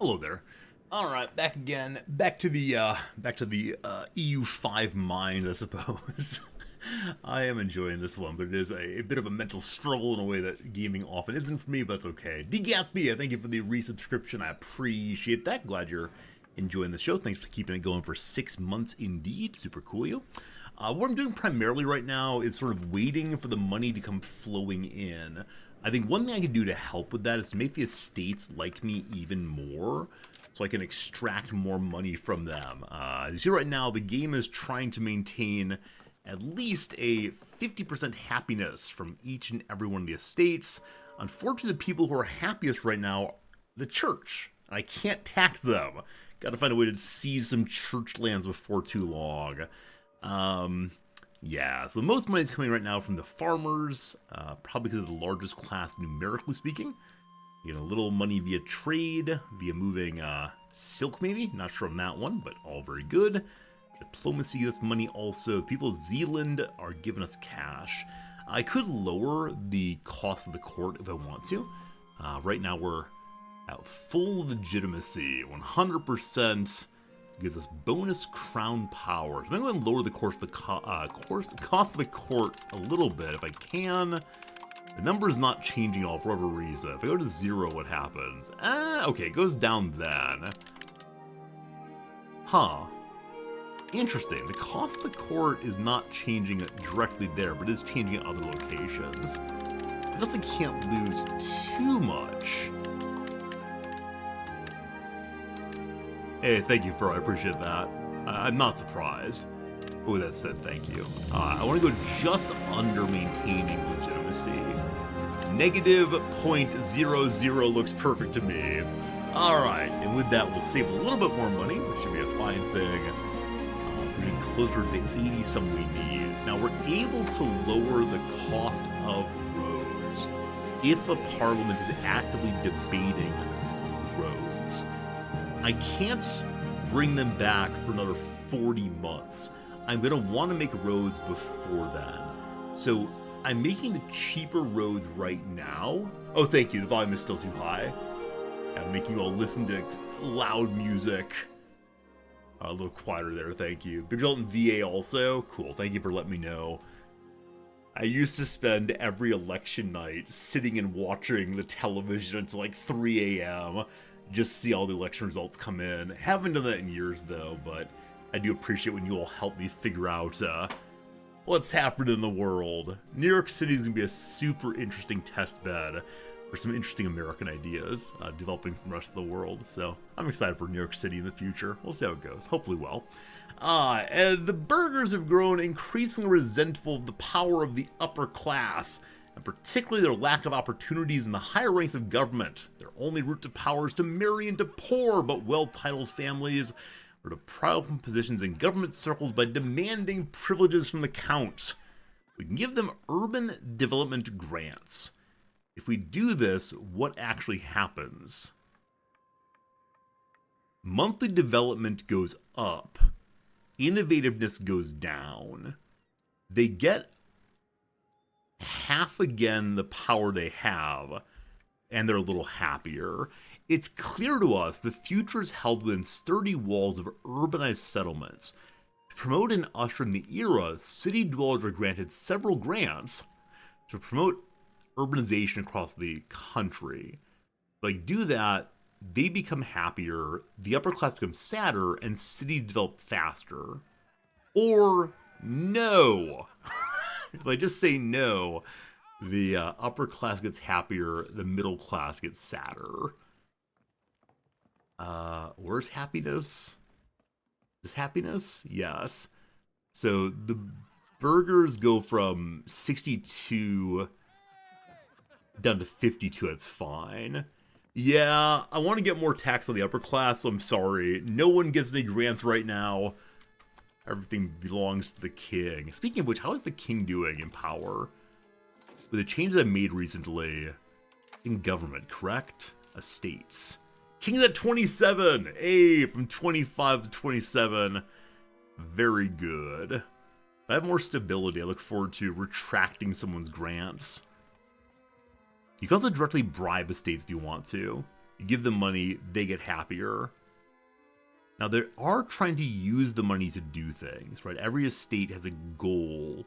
Hello there. All right, back again. Back to the EU5 mind, I suppose. I am enjoying this one, but it is a bit of a mental struggle in a way that gaming often isn't for me, but that's okay. D. Gatsby, I thank you for the resubscription. I appreciate that. Glad you're enjoying the show. Thanks for keeping it going for 6 months indeed. Super cool, you. What I'm doing primarily right now is sort of waiting for the money to come flowing in. I think one thing I can do to help with that is to make the estates like me even more, so I can extract more money from them. As you see right now, the game is trying to maintain at least a 50% happiness from each and every one of the estates. Unfortunately, the people who are happiest right now, the church. I can't tax them. Gotta find a way to seize some church lands before too long. Yeah, so the most money is coming right now from the farmers, probably because of the largest class numerically speaking. You get a little money via trade, via moving silk maybe, not sure on that one, but all very good. Diplomacy, this money also. The people of Zealand are giving us cash. I could lower the cost of the court if I want to. Right now we're at full legitimacy, 100%. Gives us bonus crown powers. I'm going to lower the cost of the cost of the court a little bit if I can. The number is not changing at all for whatever reason. If I go to 0, what happens? Okay, it goes down then. Huh. Interesting. The cost of the court is not changing directly there, but it is changing at other locations. I definitely can't lose too much. Hey, thank you, Fro. I appreciate that. I'm not surprised. Oh, that said, thank you. I want to go just under maintaining legitimacy. Negative 0.00 looks perfect to me. Alright, and with that, we'll save a little bit more money, which should be a fine thing. We're getting closer to the 80-some we need. Now, we're able to lower the cost of roads if the Parliament is actively debating roads. I can't bring them back for another 40 months. I'm going to want to make roads before then. So I'm making the cheaper roads right now. Oh, thank you. The volume is still too high. I'm making you all listen to loud music. A little quieter there, thank you. Big result in VA also. Cool, thank you for letting me know. I used to spend every election night sitting and watching the television until like 3 a.m. just see all the election results come in. Haven't done that in years though, but I do appreciate when you all help me figure out what's happening in the world. New York City is going to be a super interesting test bed for some interesting American ideas developing from the rest of the world. So I'm excited for New York City in the future. We'll see how it goes. Hopefully well. And the burghers have grown increasingly resentful of the power of the upper class, and particularly their lack of opportunities in the higher ranks of government. Their only route to power is to marry into poor but well-titled families, or to pry open positions in government circles by demanding privileges from the count. We can give them urban development grants. If we do this, what actually happens? Monthly development goes up. Innovativeness goes down. They get half again the power they have, and they're a little happier. It's clear to us the future is held within sturdy walls of urbanized settlements. To promote and usher in the era, city dwellers are granted several grants to promote urbanization across the country. If they do that, they become happier, the upper class becomes sadder, and cities develop faster. Or no. If I just say no, the upper class gets happier, the middle class gets sadder. Where's happiness? Is happiness? Yes. So the burgers go from 62 down to 52, that's fine. Yeah, I want to get more tax on the upper class, so I'm sorry. No one gets any grants right now. Everything belongs to the king. Speaking of which, how is the king doing in power? With the changes I made recently in government, correct? Estates. King's at 27! Hey, from 25 to 27. Very good. If I have more stability, I look forward to retracting someone's grants. You can also directly bribe estates if you want to. You give them money, they get happier. Now, they are trying to use the money to do things, right? Every estate has a goal,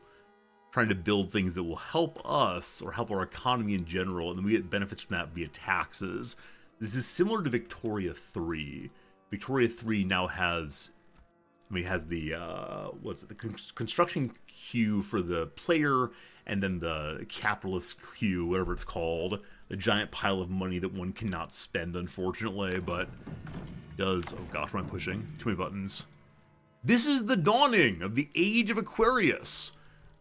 trying to build things that will help us or help our economy in general, and then we get benefits from that via taxes. This is similar to Victoria 3. Victoria 3 now has, has the, the construction queue for the player, and then the capitalist queue, whatever it's called. The giant pile of money that one cannot spend, unfortunately, but does... Oh gosh, what am I pushing? Too many buttons. This is the dawning of the Age of Aquarius.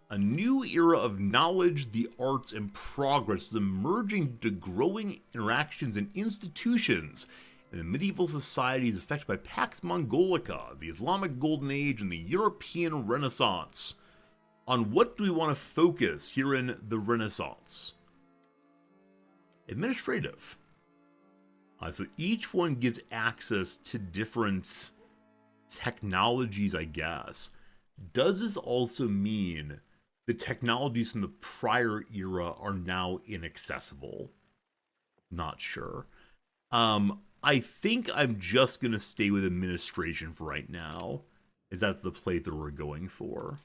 A new era of knowledge, the arts, and progress is emerging due to growing interactions and institutions in the medieval societies affected by Pax Mongolica, the Islamic Golden Age, and the European Renaissance. On what do we want to focus here in the Renaissance? Administrative. So each one gives access to different technologies, I guess. Does this also mean the technologies from the prior era are now inaccessible? Not sure. I think I'm just going to stay with administration for right now, as that's the playthrough we're going for.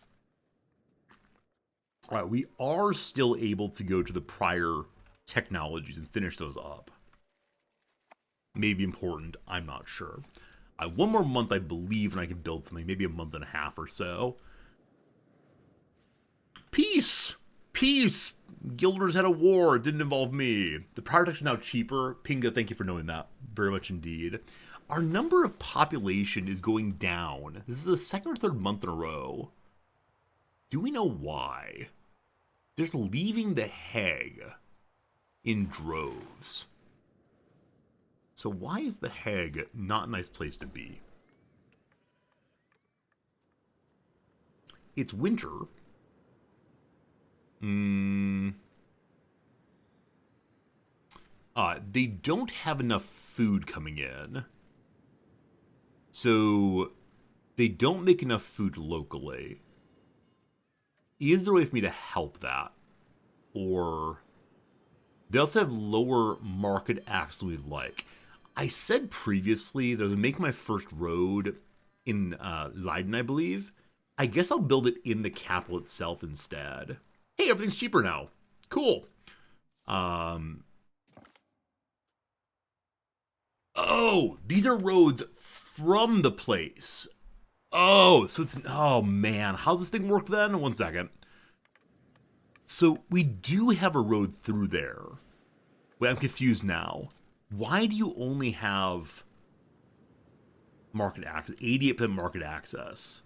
Alright, we are still able to go to the prior technologies and finish those up. Maybe important, I'm not sure. One more month, I believe, and I can build something, maybe a month and a half or so. Peace! Peace! Guilders had a war, it didn't involve me. The products are now cheaper. Pinga, thank you for knowing that. Very much indeed. Our number of population is going down. This is the second or third month in a row. Do we know why? They're just leaving the Hague in droves. So why is the Hague not a nice place to be? It's winter. They don't have enough food coming in. So they don't make enough food locally. Is there a way for me to help that? Or they also have lower market access than we'd like. I said previously that I would make my first road in Leiden, I believe. I guess I'll build it in the capital itself instead. Hey, everything's cheaper now. Cool. Oh, these are roads from the place. Oh, so it's... Oh, man. How's this thing work then? 1 second. So we do have a road through there. Wait, I'm confused now. Why do you only have market access? 88% market access.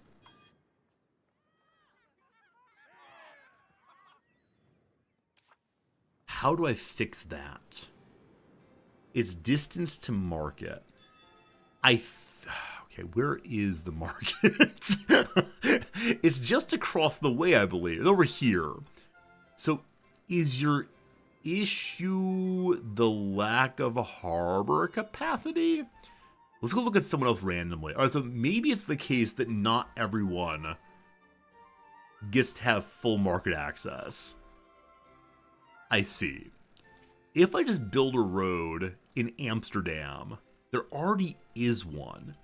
How do I fix that? It's distance to market. Okay, where is the market? It's just across the way, I believe. It's over here. So, is your issue the lack of a harbor capacity? Let's go look at someone else randomly. Alright, so maybe it's the case that not everyone gets to have full market access. I see. If I just build a road in Amsterdam, there already is one.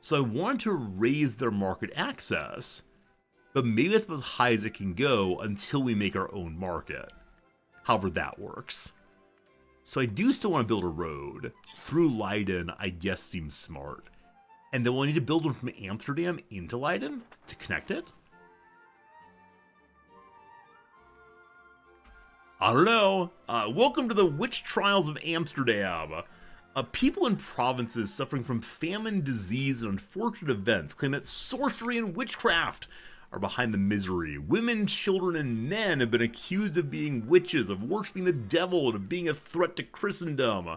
So I want to raise their market access, but maybe that's as high as it can go until we make our own market. However that works. So I do still want to build a road. Through Leiden, I guess seems smart. And then we'll need to build one from Amsterdam into Leiden to connect it? I don't know. Welcome to the witch trials of Amsterdam. People in provinces suffering from famine, disease, and unfortunate events claim that sorcery and witchcraft are behind the misery. Women, children, and men have been accused of being witches, of worshipping the devil, and of being a threat to Christendom.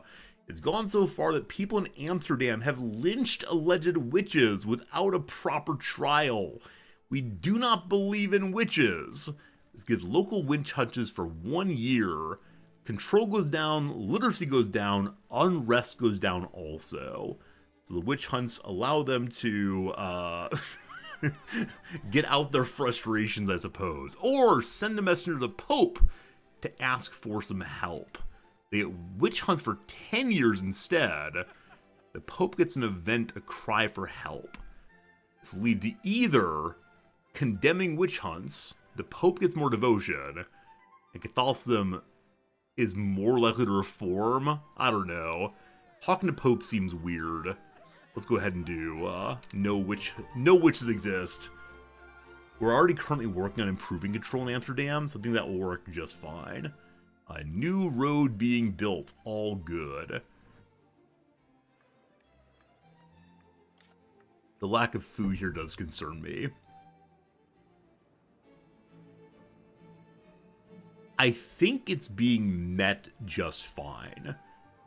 It's gone so far that people in Amsterdam have lynched alleged witches without a proper trial. We do not believe in witches. This gives local witch hunts for 1 year. Control goes down, literacy goes down, unrest goes down also. So the witch hunts allow them to get out their frustrations, I suppose. Or send a messenger to the Pope to ask for some help. They get witch hunts for 10 years instead. The Pope gets an event, a cry for help. This will lead to either condemning witch hunts, the Pope gets more devotion, and Catholicism is more likely to reform. I don't know. Talking to Pope seems weird. Let's go ahead and do no witches exist. We're already currently working on improving control in Amsterdam, so I think that will work just fine. A new road being built, all good. The lack of food here does concern me. I think it's being met just fine.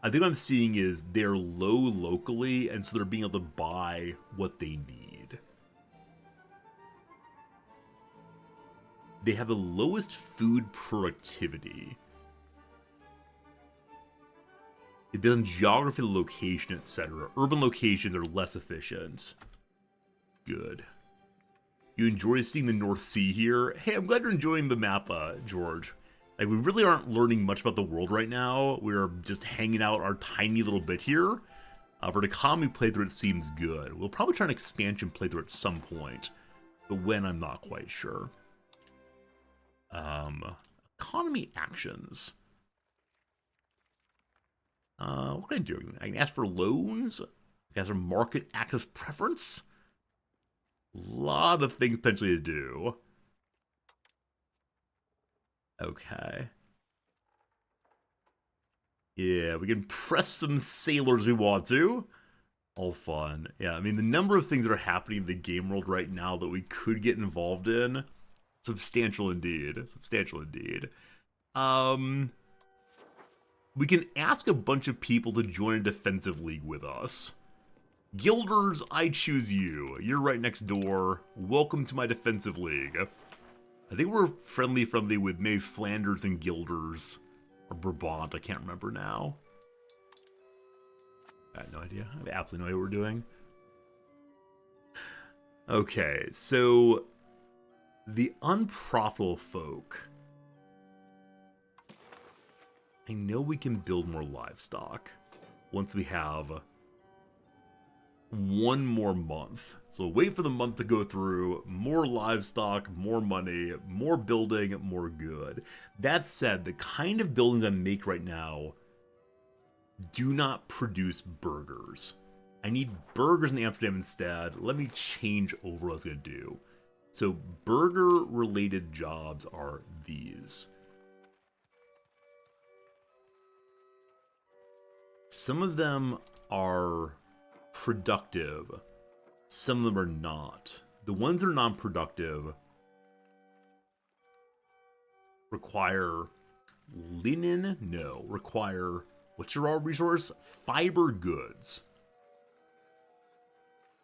I think what I'm seeing is they're low locally, and so they're being able to buy what they need. They have the lowest food productivity. It depends on geography, location, etc. Urban locations are less efficient. Good. You enjoy seeing the North Sea here? Hey, I'm glad you're enjoying the map, George. Like, we really aren't learning much about the world right now. We're just hanging out our tiny little bit here. For an economy playthrough, it seems good. We'll probably try an expansion playthrough at some point. But when, I'm not quite sure. Economy actions. What can I do? I can ask for loans. I can ask for market access preference. A lot of things potentially to do. Okay. Yeah, we can press some sailors if we want to. All fun. Yeah, I mean, the number of things that are happening in the game world right now that we could get involved in, substantial indeed. Substantial indeed. We can ask a bunch of people to join a defensive league with us. Guilders, I choose you. You're right next door. Welcome to my defensive league. I think we're friendly with maybe Flanders and Guilders. Or Brabant, I can't remember now. I have no idea. I have absolutely no idea what we're doing. Okay, so the unprofitable folk. I know we can build more livestock once we have one more month. So wait for the month to go through, more livestock, more money, more building, more good. That said, the kind of buildings I make right now do not produce burgers. I need burgers in Amsterdam instead. Let me change over what I was going to do. So burger related jobs are these. Some of them are productive. Some of them are not. The ones that are non-productive require linen? No. Require, what's your raw resource? Fiber goods.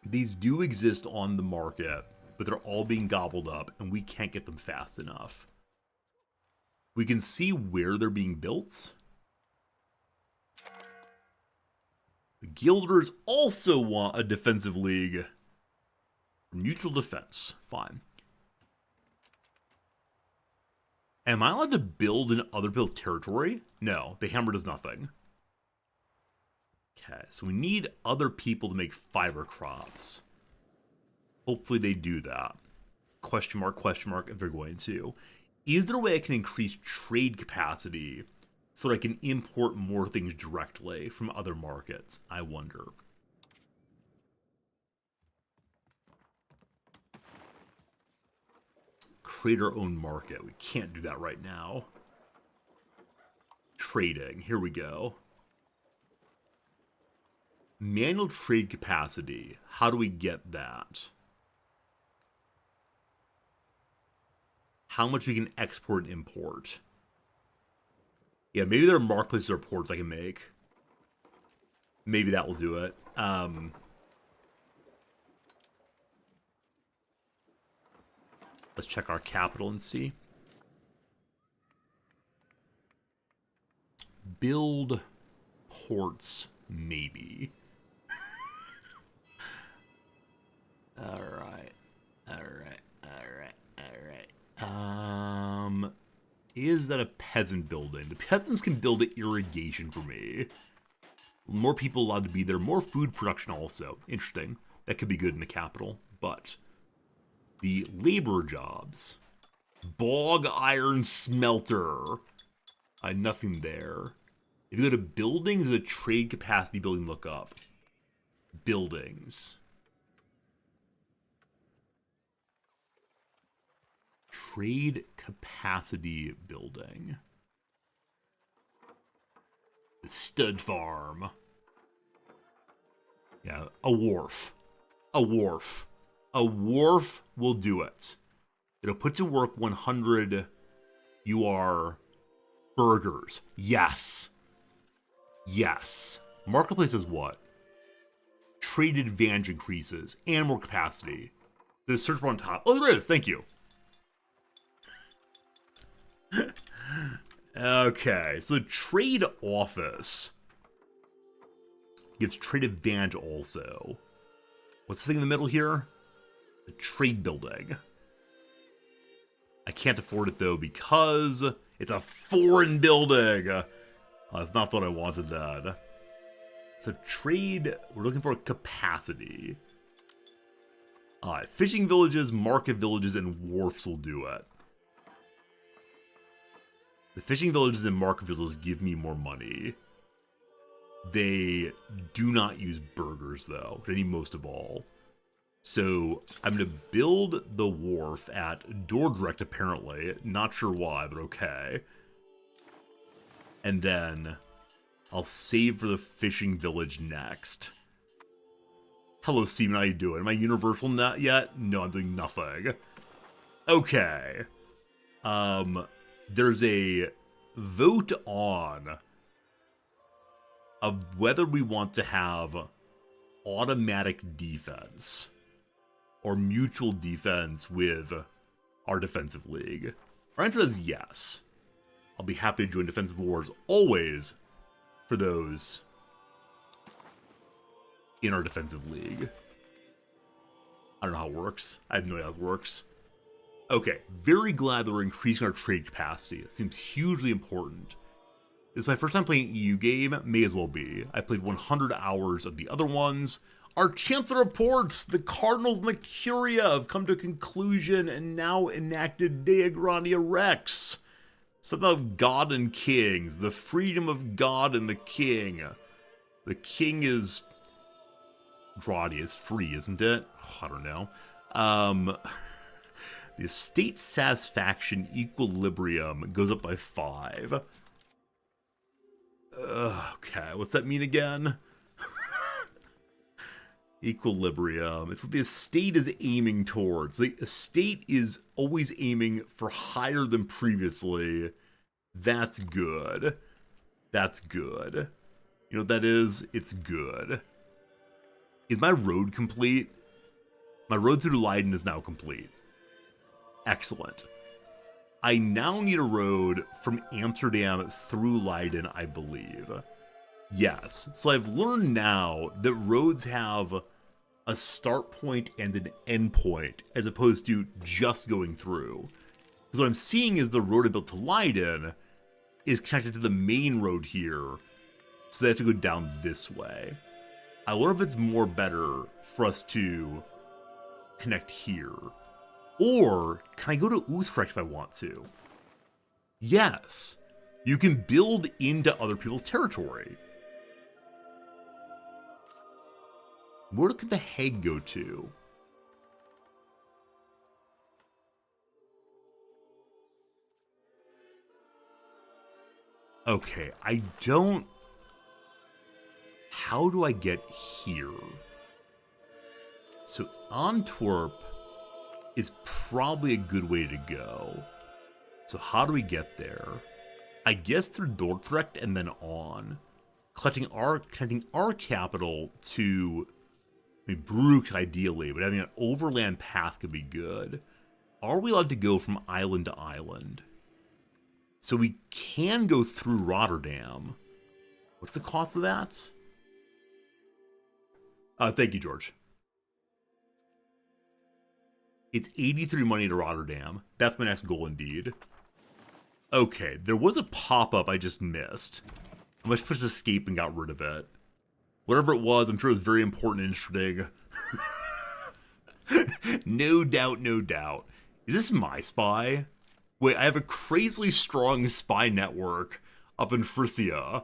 These do exist on the market, but they're all being gobbled up, and we can't get them fast enough. We can see where they're being built. The Guilders also want a defensive league. Neutral defense. Fine. Am I allowed to build in other people's territory? No. The hammer does nothing. Okay, so we need other people to make fiber crops. Hopefully they do that. Question mark, if they're going to. Is there a way I can increase trade capacity so that I can import more things directly from other markets? I wonder. Create our own market. We can't do that right now. Trading. Here we go. Manual trade capacity. How do we get that? How much we can export and import. Yeah, maybe there are marketplaces or ports I can make. Maybe that will do it. Let's check our capital and see. Build ports, maybe. Alright. Is that a peasant building? The peasants can build irrigation for me. More people allowed to be there. More food production also. Interesting. That could be good in the capital. But the labor jobs. Bog iron smelter. Nothing there. If you go to buildings, there's a trade capacity building look up. Buildings. Trade capacity building. The stud farm. Yeah, a wharf. A wharf. A wharf will do it. It'll put to work 100 burgers. Yes. Yes. Marketplace is what? Trade advantage increases and more capacity. There's search bar on top. Oh, there is. Thank you. Okay, so the trade office gives trade advantage also. What's the thing in the middle here? The trade building. I can't afford it though because it's a foreign building. That's not what I wanted that. So trade, we're looking for capacity. Alright, fishing villages, market villages, and wharfs will do it. The fishing villages and market villages give me more money. They do not use burgers, though. They need most of all. So, I'm going to build the wharf at Dordrecht, apparently. Not sure why, but okay. And then, I'll save for the fishing village next. Hello, Steven, how you doing? Am I universal net yet? No, I'm doing nothing. Okay. There's a vote on of whether we want to have automatic defense or mutual defense with our defensive league. Our answer is yes. I'll be happy to join defensive wars always for those in our defensive league. I don't know how it works. I have no idea how it works. Okay, very glad that we're increasing our trade capacity. It seems hugely important. This is my first time playing an EU game, may as well be. I played 100 hours of the other ones. Our Chancellor reports the Cardinals and the Curia have come to a conclusion and now enacted Dea Grania Rex. Something of God and kings, the freedom of God and the king. The king is... Grania is free, isn't it? I don't know. The estate satisfaction equilibrium goes up by 5. Okay, what's that mean again? Equilibrium. It's what the estate is aiming towards. The estate is always aiming for higher than previously. That's good. That's good. You know what that is? It's good. Is my road complete? My road through Leiden is now complete. Excellent. I now need a road from Amsterdam through Leiden, I believe. Yes. So I've learned now that roads have a start point and an end point, as opposed to just going through. Because what I'm seeing is the road I built to Leiden is connected to the main road here, so they have to go down this way. I wonder if it's more better for us to connect here. Or, can I go to Utrecht if I want to? Yes. You can build into other people's territory. Where could the Hague go to? Okay, I don't... How do I get here? So, Antwerp is probably a good way to go. So how do we get there? I guess through Dordrecht and then on. Connecting our capital to... I mean, Brook ideally, but having an overland path could be good. Are we allowed to go from island to island? So we can go through Rotterdam. What's the cost of that? Thank you, George. It's 83 money to Rotterdam. That's my next goal indeed. Okay, there was a pop-up I just missed. I must push escape and got rid of it. Whatever it was, I'm sure it was very important and interesting. No doubt, no doubt. Is this my spy? Wait, I have a crazily strong spy network up in Frisia.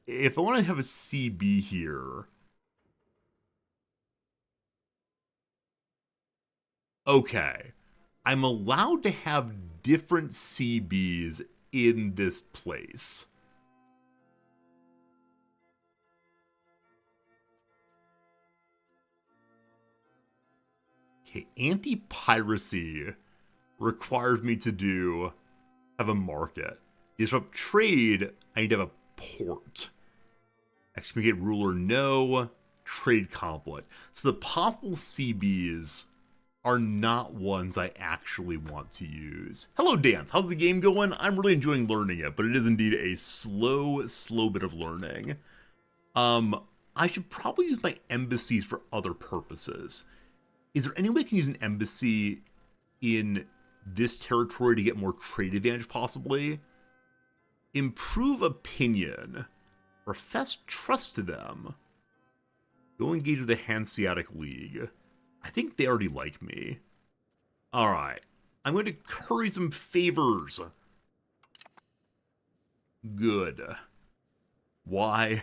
If I want to have a CB here... Okay. I'm allowed to have different CBs in this place. Okay, anti-piracy requires me to have a market. Disrupt trade, I need to have a port. Excommunicate ruler, no. Trade conflict. So the possible CBs are not ones I actually want to use. Hello, Dance. How's the game going? I'm really enjoying learning it, but it is indeed a slow bit of learning. I should probably use my embassies for other purposes. Is there any way I can use an embassy in this territory to get more trade advantage, possibly? Improve opinion. Profess trust to them. Go engage with the Hanseatic League. I think they already like me. Alright. I'm going to curry some favors. Good. Why?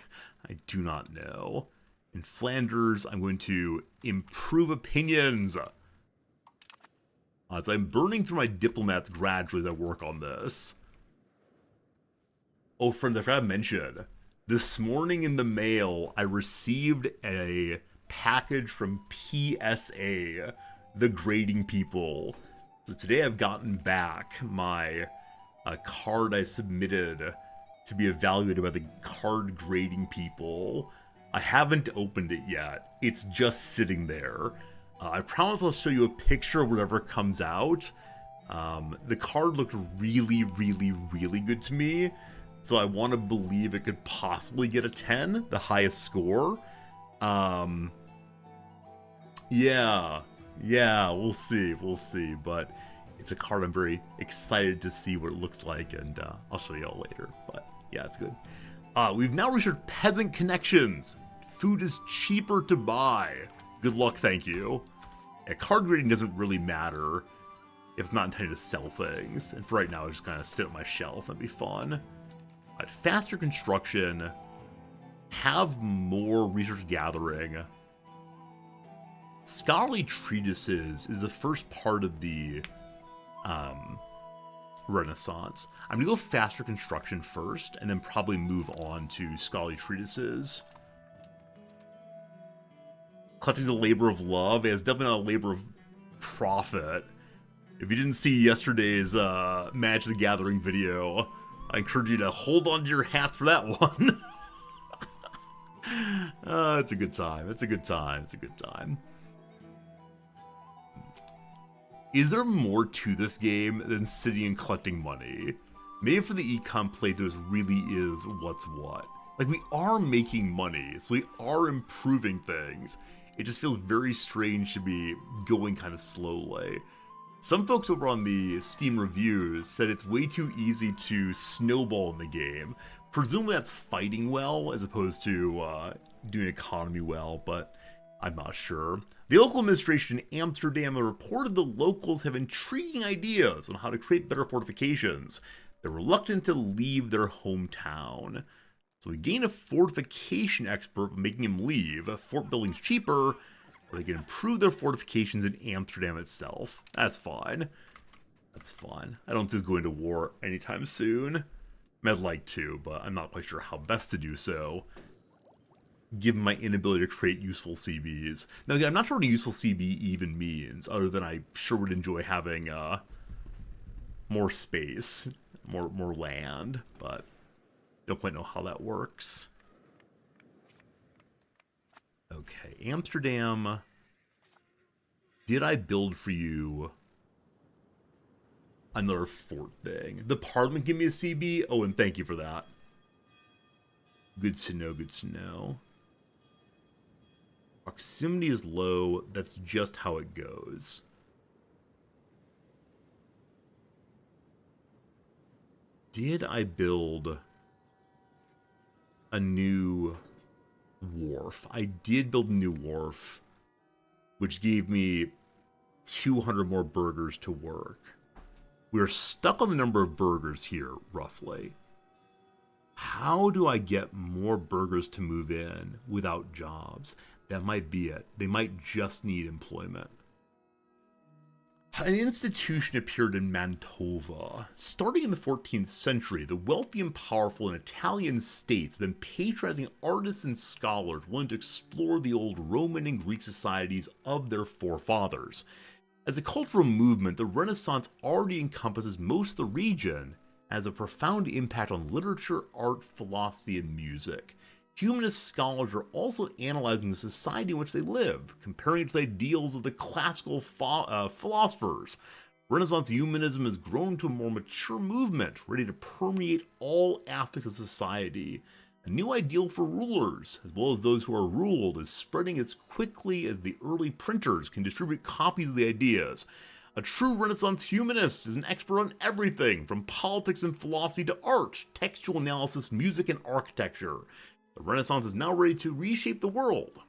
I do not know. In Flanders, I'm going to improve opinions. So I'm burning through my diplomats gradually as I work on this. Oh, friends, I forgot to mention. This morning in the mail, I received a package from PSA, the grading people. So today I've gotten back my card I submitted to be evaluated by the card grading people. I haven't opened it yet. It's just sitting there. I promise I'll show you a picture of whatever comes out. The card looked really good to me. So I want to believe it could possibly get a 10, the highest score. Yeah, we'll see, but it's a card I'm very excited to see what it looks like, and I'll show you all later, but yeah, it's good. We've now reached peasant connections. Food is cheaper to buy. Good luck, thank you. Yeah, card grading doesn't really matter if I'm not intending to sell things, and for right now, I just kind of sit on my shelf, that'd be fun. Faster construction, have more research gathering. Scholarly treatises is the first part of the Renaissance. I'm gonna go faster construction first, and then probably move on to scholarly treatises. Collecting the labor of love is definitely not a labor of profit. If you didn't see yesterday's Magic the Gathering video, I encourage you to hold on to your hats for that one. It's a good time. It's a good time. Is there more to this game than sitting and collecting money? Maybe for the econ playthroughs really is what's what. Like, we are making money, so we are improving things. It just feels very strange to be going kind of slowly. Some folks over on the Steam reviews said it's way too easy to snowball in the game. Presumably that's fighting well as opposed to doing economy well, but I'm not sure. The local administration in Amsterdam have reported the locals have intriguing ideas on how to create better fortifications. They're reluctant to leave their hometown. So we gain a fortification expert by making him leave. Fort building's cheaper, or they can improve their fortifications in Amsterdam itself. That's fine. That's fine. I don't think it's going to war anytime soon. I'd like to, but I'm not quite sure how best to do so, given my inability to create useful CBs. Now again, I'm not sure what a useful CB even means, other than I sure would enjoy having more space, more land, but don't quite know how that works. Okay, Amsterdam. Did I build for you another fort thing? The Parliament give me a CB? Oh, and thank you for that. Good to know, good to know. Proximity is low. That's just how it goes. Did I build a new wharf? I did build a new wharf, which gave me 200 more burgers to work. We're stuck on the number of burgers here, roughly. How do I get more burgers to move in without jobs? That might be it. They might just need employment. An institution appeared in Mantova. Starting in the 14th century, the wealthy and powerful in Italian states have been patronizing artists and scholars willing to explore the old Roman and Greek societies of their forefathers. As a cultural movement, the Renaissance already encompasses most of the region, has a profound impact on literature, art, philosophy, and music. Humanist scholars are also analyzing the society in which they live, comparing it to the ideals of the classical philosophers. Renaissance humanism has grown to a more mature movement, ready to permeate all aspects of society. A new ideal for rulers, as well as those who are ruled, is spreading as quickly as the early printers can distribute copies of the ideas. A true Renaissance humanist is an expert on everything, from politics and philosophy to art, textual analysis, music, and architecture. The Renaissance is now ready to reshape the world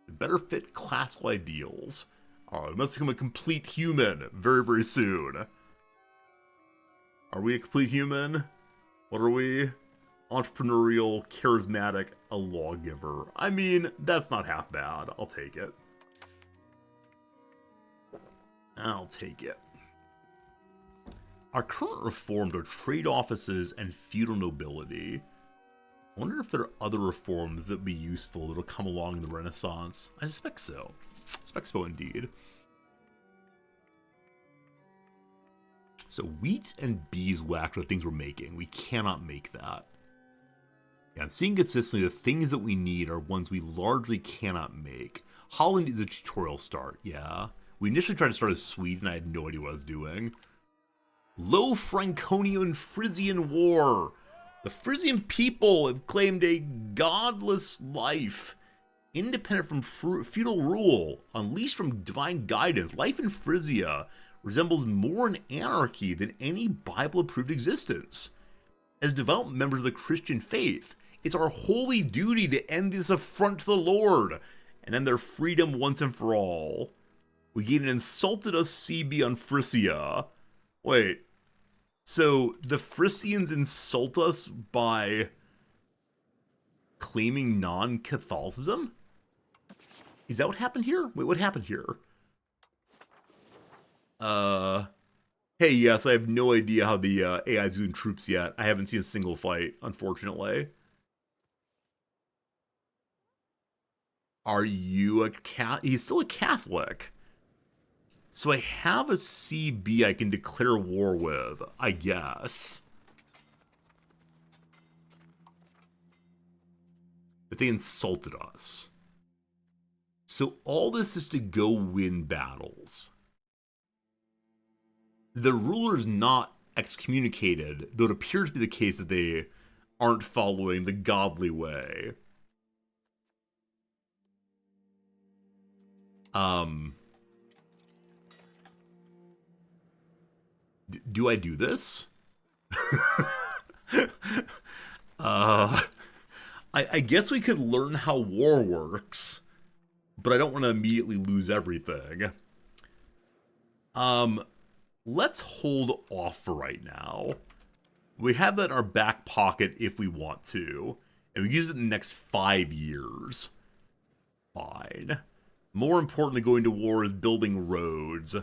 to better fit classical ideals. Oh, we must become a complete human very, very soon. Are we a complete human? What are we? Entrepreneurial, charismatic, a lawgiver. I mean, that's not half bad. I'll take it. I'll take it. Our current reforms are trade offices and feudal nobility. I wonder if there are other reforms that would be useful that will come along in the Renaissance. I suspect so. I suspect so indeed. So wheat and beeswax are things we're making. We cannot make that. Yeah, I'm seeing consistently the things that we need are ones we largely cannot make. Holland is a tutorial start, yeah. We initially tried to start as Sweden, I had no idea what I was doing. Low Franconian Frisian War. The Frisian people have claimed a godless life, independent from feudal rule, unleashed from divine guidance. Life in Frisia resembles more an anarchy than any Bible-approved existence. As devout members of the Christian faith, it's our holy duty to end this affront to the Lord and end their freedom once and for all. We gained an insulted us CB on Frisia. Wait. So, the Frisians insult us by claiming non-Catholicism? Is that what happened here? Wait, what happened here? Hey, yes, I have no idea how the AI is doing troops yet. I haven't seen a single fight, unfortunately. Are you a Catholic? He's still a Catholic. So I have a CB I can declare war with, I guess. But they insulted us. So all this is to go win battles. The ruler's not excommunicated, though it appears to be the case that they aren't following the godly way. Do I do this? I guess we could learn how war works, but I don't want to immediately lose everything. Let's hold off for right now. We have that in our back pocket if we want to, and we use it in the next 5 years. Fine. More importantly, going to war is building roads.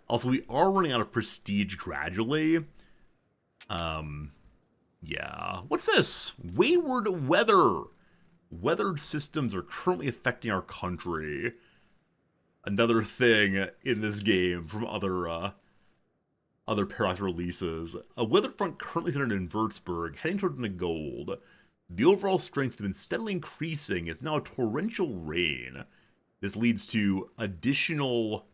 Also, we are running out of prestige gradually. Yeah. What's this? Wayward weather. Weather systems are currently affecting our country. Another thing in this game from other Paradox releases. A weather front currently centered in Würzburg, heading toward the gold. The overall strength has been steadily increasing. It's now torrential rain. This leads to additional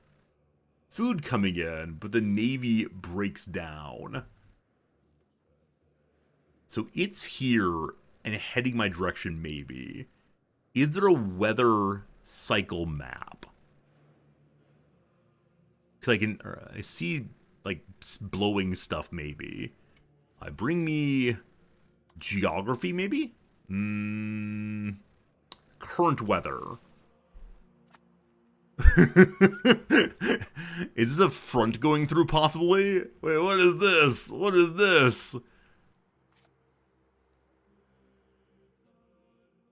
food coming in, but the Navy breaks down. So it's here and heading my direction, maybe. Is there a weather cycle map? Because I see, like, blowing stuff, maybe. Bring me geography, maybe? Current weather. Is this a front going through, possibly? Wait, what is this? What is this?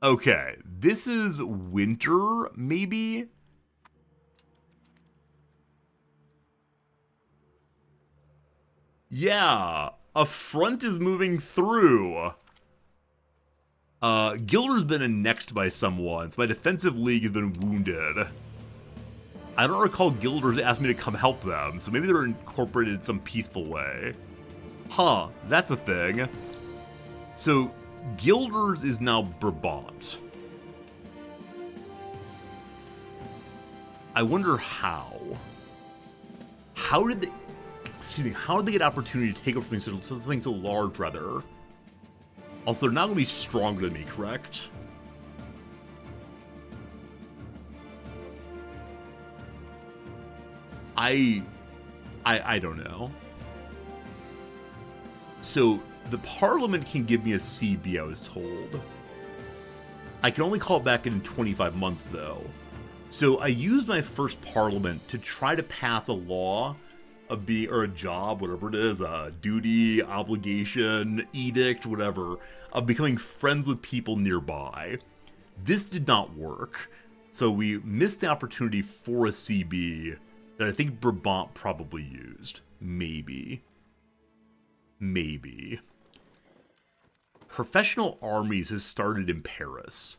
Okay, this is winter, maybe? Yeah, a front is moving through. Gilder's been annexed by someone, so my defensive league has been wounded. I don't recall Gilder's asked me to come help them, so maybe they're incorporated in some peaceful way. Huh, that's a thing. So, Gilder's is now Brabant. I wonder how. How did they get opportunity to take over something so large, rather? Also, they're not going to be stronger than me, correct? I don't know. So, the Parliament can give me a CB, I was told. I can only call it back in 25 months, though. So, I used my first Parliament to try to pass a law of or a job, whatever it is, a duty, obligation, edict, whatever, of becoming friends with people nearby. This did not work. So, we missed the opportunity for a CB that I think Brabant probably used. Maybe. Professional armies has started in Paris.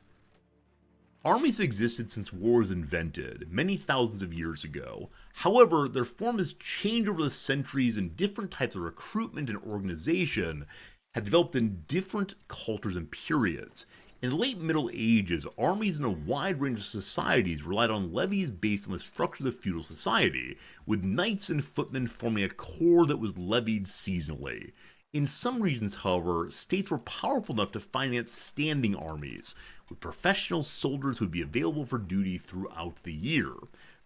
Armies have existed since war was invented, many thousands of years ago. However, their form has changed over the centuries, and different types of recruitment and organization had developed in different cultures and periods. In the late Middle Ages, armies in a wide range of societies relied on levies based on the structure of the feudal society, with knights and footmen forming a corps that was levied seasonally. In some regions, however, states were powerful enough to finance standing armies, with professional soldiers who would be available for duty throughout the year.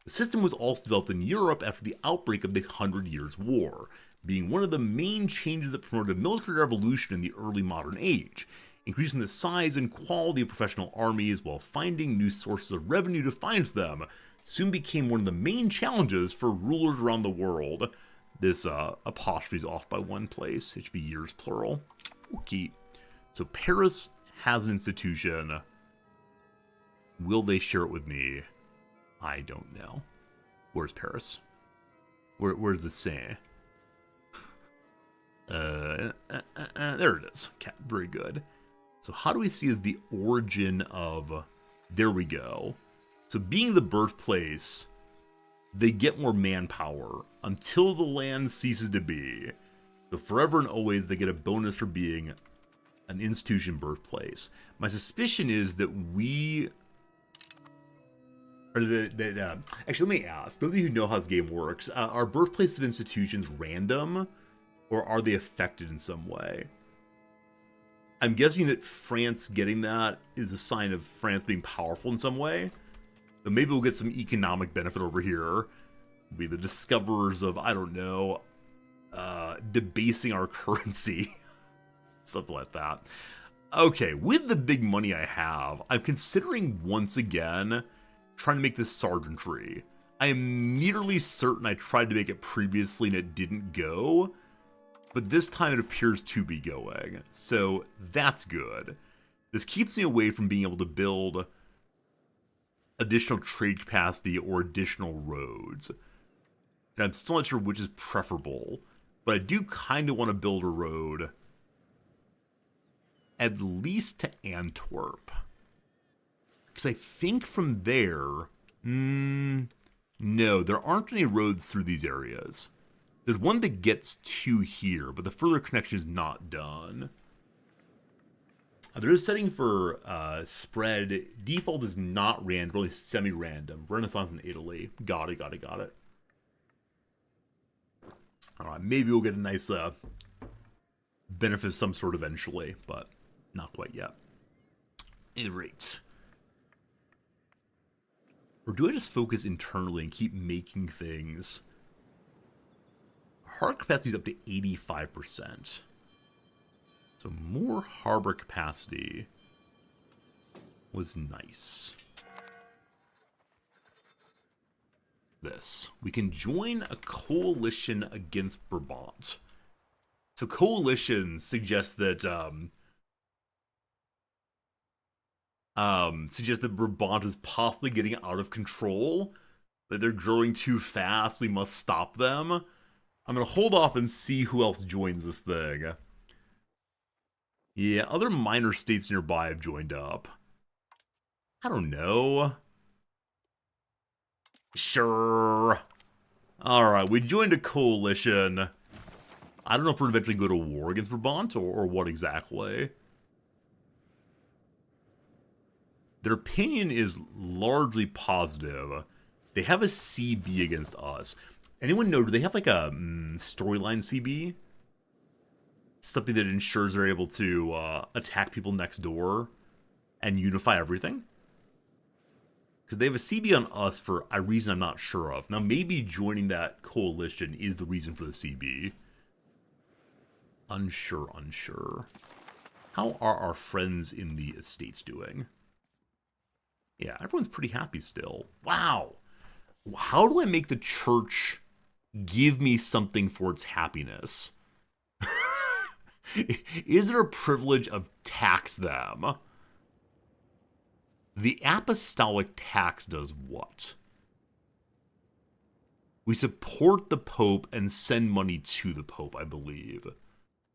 The system was also developed in Europe after the outbreak of the 100 Years' War, being one of the main changes that promoted a military revolution in the early modern age, increasing the size and quality of professional armies while finding new sources of revenue to finance them soon became one of the main challenges for rulers around the world. This apostrophe is off by one place. It should be years plural. Okay. So Paris has an institution. Will they share it with me? I don't know. Where's Paris? Where's the Seine? There it is. Okay, very good. So how do we see as the origin of... There we go. So being the birthplace, they get more manpower until the land ceases to be. So forever and always, they get a bonus for being an institution birthplace. My suspicion is that we... actually, let me ask. Those of you who know how this game works, are birthplaces of institutions random? Or are they affected in some way? I'm guessing that France getting that is a sign of France being powerful in some way. So maybe we'll get some economic benefit over here. We'll be the discoverers of, I don't know, debasing our currency. Something like that. Okay, with the big money I have, I'm considering once again trying to make this sergeantry. I am nearly certain I tried to make it previously and it didn't go. But this time it appears to be going, so that's good. This keeps me away from being able to build additional trade capacity or additional roads. And I'm still not sure which is preferable, but I do kind of want to build a road at least to Antwerp. Because I think from there, no, there aren't any roads through these areas. There's one that gets to here, but the further connection is not done. There is a setting for spread. Default is not random, really semi-random. Renaissance in Italy. Got it. Alright, maybe we'll get a nice benefit of some sort eventually, but not quite yet. Alright. Or do I just focus internally and keep making things... Heart capacity is up to 85%. So more harbor capacity was nice. This. We can join a coalition against Brabant. So coalition suggests that Brabant is possibly getting out of control, that they're growing too fast, we must stop them. I'm gonna hold off and see who else joins this thing. Yeah, other minor states nearby have joined up. I don't know. Sure. Alright, we joined a coalition. I don't know if we're eventually go to war against Brabant or what exactly. Their opinion is largely positive. They have a CB against us. Anyone know, do they have like a storyline CB? Something that ensures they're able to attack people next door and unify everything? Because they have a CB on us for a reason I'm not sure of. Now, maybe joining that coalition is the reason for the CB. Unsure. How are our friends in the estates doing? Yeah, everyone's pretty happy still. Wow. How do I make the church give me something for its happiness? Is there a privilege of tax them? The apostolic tax does what? We support the Pope and send money to the Pope, I believe.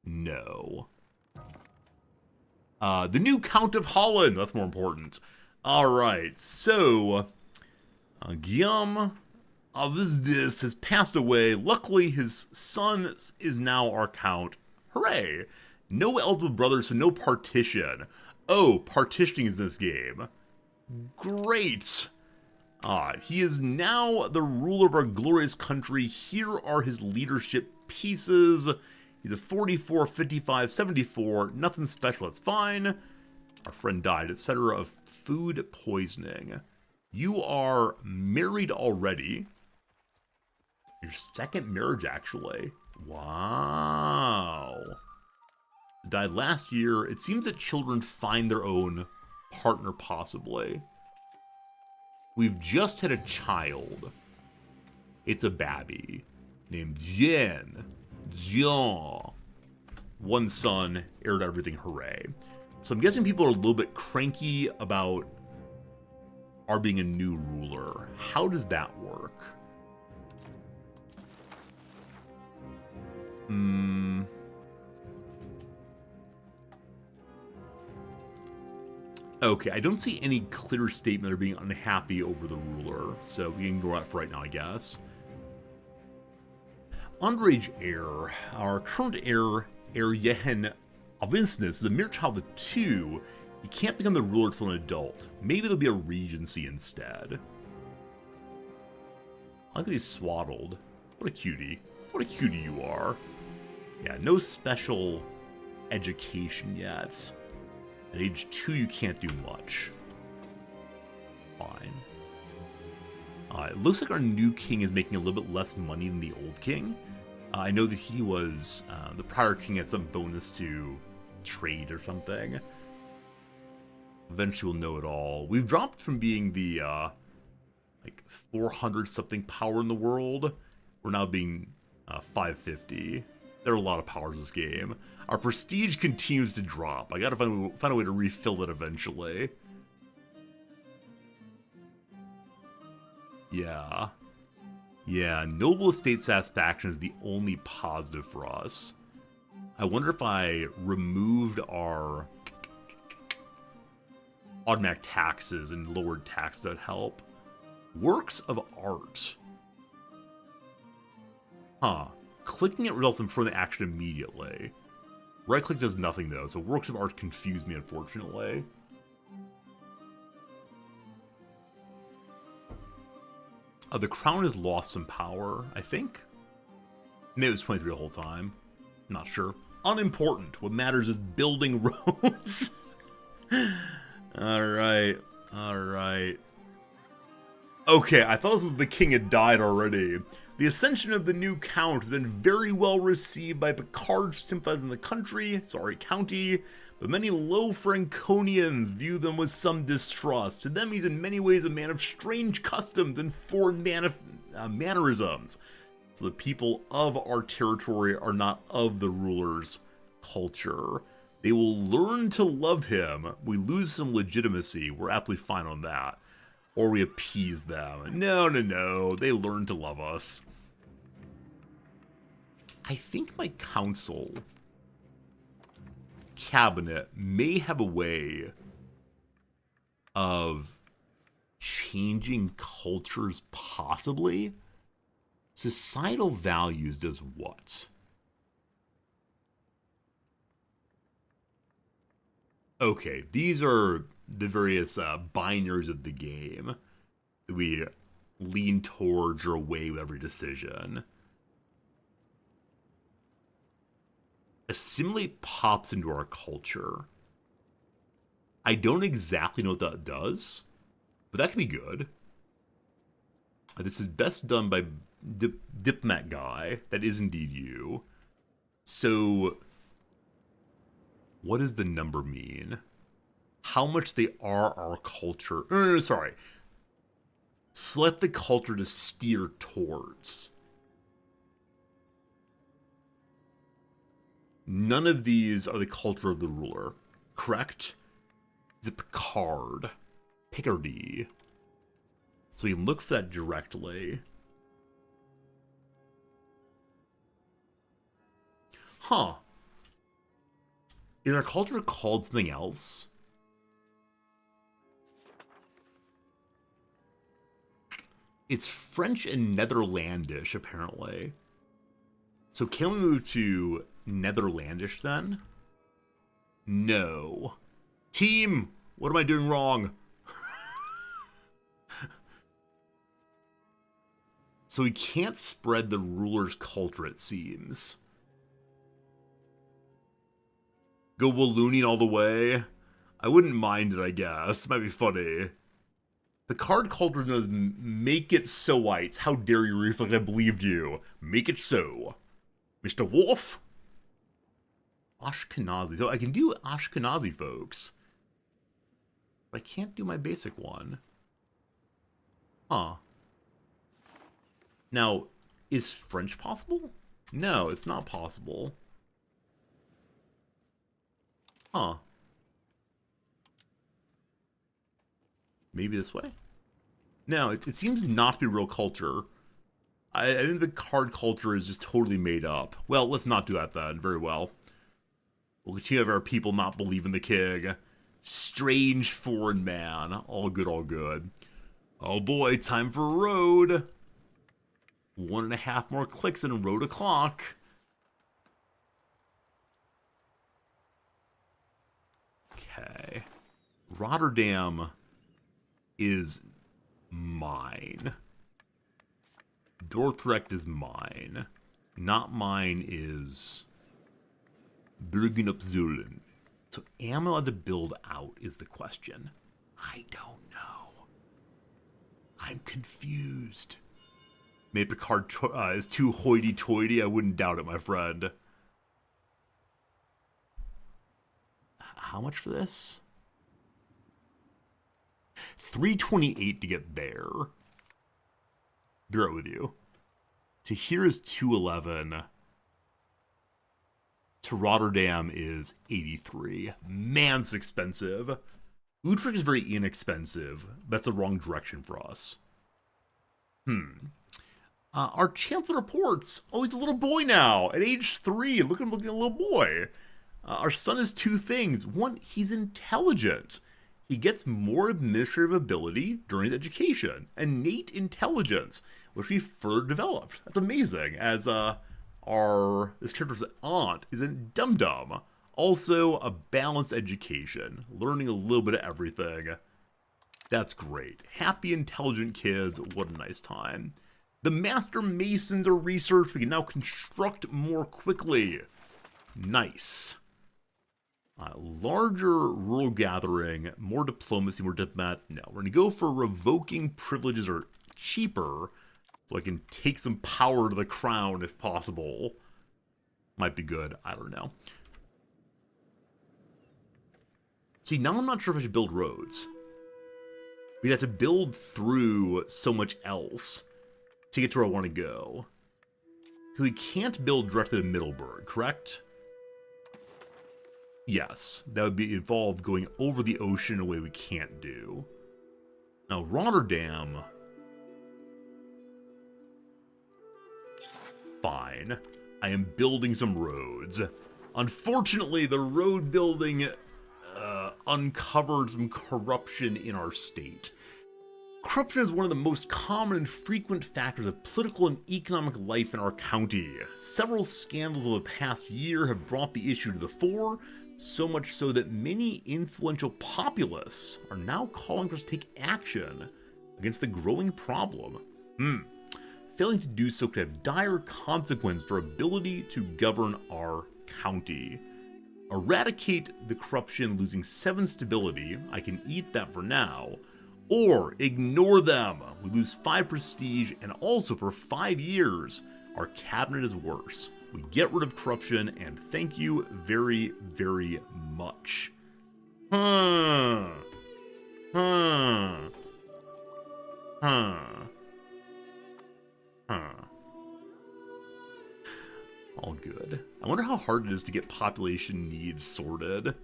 No. The new Count of Holland, that's more important. Alright, so Guillaume of this has passed away. Luckily, his son is now our count. Hooray! No eligible brothers, so no partition. Oh, partitioning is in this game. Great! He is now the ruler of our glorious country. Here are his leadership pieces. He's a 44, 55, 74. Nothing special, that's fine. Our friend died, etc. of food poisoning. You are married already. Your second marriage, actually. Wow. Died last year. It seems that children find their own partner, possibly. We've just had a child. It's a babby named Jean. One son, aired everything, hooray. So I'm guessing people are a little bit cranky about our being a new ruler. How does that work? Okay, I don't see any clear statement they're being unhappy over the ruler, so we can ignore that for right now, I guess. Underage heir. Our current heir Yehen Avinsness, is a mere child of 2. He can't become the ruler until an adult. Maybe there'll be a regency instead. I like that he's swaddled. What a cutie. What a cutie you are. Yeah, no special education yet. At age 2, you can't do much. Fine. It looks like our new king is making a little bit less money than the old king. I know that he was, the prior king had some bonus to trade or something. Eventually we'll know it all. We've dropped from being the, like, 400-something power in the world. We're now being 550. There are a lot of powers in this game. Our prestige continues to drop. I gotta find a way to refill it eventually. Yeah. Yeah, noble estate satisfaction is the only positive for us. I wonder if I removed our automatic taxes and lowered taxes, that'd help. Works of art. Huh. Clicking it results in further action immediately. Right click does nothing though, so works of art confuse me, unfortunately. The crown has lost some power, I think. Maybe it was 23 the whole time. Not sure. Unimportant. What matters is building roads. Alright. Alright. Okay, I thought this was the king had died already. The ascension of the new count has been very well received by Picard sympathizers in the county, but many low Franconians view them with some distrust. To them, he's in many ways a man of strange customs and foreign mannerisms. So the people of our territory are not of the ruler's culture. They will learn to love him. We lose some legitimacy. We're absolutely fine on that. Or we appease them. No, no, no. They learn to love us. I think my council cabinet may have a way of changing cultures, possibly. Societal values does what? Okay, these are the various binaries of the game that we lean towards or away with every decision. Assimilate pops into our culture. I don't exactly know what that does, but that can be good. This is best done by Diplomat Guy. That is indeed you. So, what does the number mean? How much they are our culture. Sorry. Select the culture to steer towards. None of these are the culture of the ruler. Correct? The Picard. Picardy. So we can look for that directly. Huh. Is our culture called something else? It's French and Netherlandish, apparently. So can we move to Netherlandish then? No. Team! What am I doing wrong? So we can't spread the ruler's culture, it seems. Go Wallooning all the way? I wouldn't mind it, I guess. It might be funny. The card culture does make it so-ites. How dare you reflect I believed you. Make it so. Mr. Wolf? Ashkenazi. So I can do Ashkenazi, folks. But I can't do my basic one. Huh. Now, is French possible? No, it's not possible. Huh. Maybe this way? No, it seems not to be real culture. I think the card culture is just totally made up. Well, let's not do that then. Very well. We'll continue to have our people not believe in the king. Strange foreign man. All good, all good. Oh boy, time for a road. 1.5 more clicks and road o'clock. Okay. Rotterdam is mine. Dordrecht is mine. Not mine is Bergen op Zoelen. So am I allowed to build out is the question. I don't know. I'm confused. Maybe Picard is too hoity-toity. I wouldn't doubt it, my friend. How much for this? 328 to get there. Be right with you. To here is 211. To Rotterdam is 83. Man, it's expensive. Utrecht is very inexpensive. That's the wrong direction for us. Our chancellor reports. Oh, he's a little boy now. At age 3. Look at him looking like a little boy. Our son is 2 things. 1, he's intelligent. He gets more administrative ability during his education. Innate intelligence, which we further developed. That's amazing. As this character's aunt is a dum-dum. Also, a balanced education. Learning a little bit of everything. That's great. Happy, intelligent kids. What a nice time. The Master Masons are researched. We can now construct more quickly. Nice. Larger rural gathering, more diplomacy, more diplomats. No, we're going to go for revoking privileges are cheaper, so I can take some power to the crown if possible. Might be good. I don't know. See, now I'm not sure if I should build roads. We'd have to build through so much else to get to where I want to go. Because we can't build directly to Middleburg, correct? Yes, that would involve going over the ocean in a way we can't do. Now, Rotterdam... Fine. I am building some roads. Unfortunately, the road building uncovered some corruption in our state. Corruption is one of the most common and frequent factors of political and economic life in our county. Several scandals of the past year have brought the issue to the fore, so much so that many influential populists are now calling for us to take action against the growing problem. Failing to do so could have dire consequences for our ability to govern our county. Eradicate the corruption, losing 7 stability. I can eat that for now. Or ignore them. We lose 5 prestige, and also for 5 years, our cabinet is worse. We get rid of corruption, and thank you very, very much. All good. I wonder how hard it is to get population needs sorted.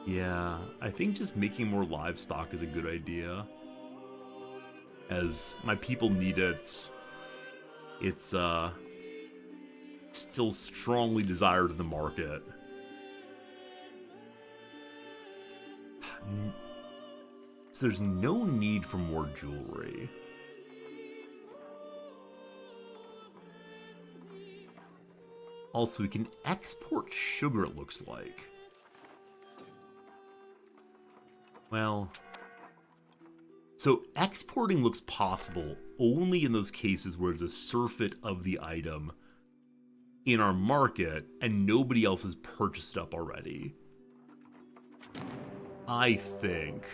Yeah, I think just making more livestock is a good idea. As my people need it, it's still strongly desired in the market. So there's no need for more jewelry. Also, we can export sugar, it looks like. Well, so exporting looks possible only in those cases where there's a surfeit of the item in our market and nobody else has purchased it up already. I think.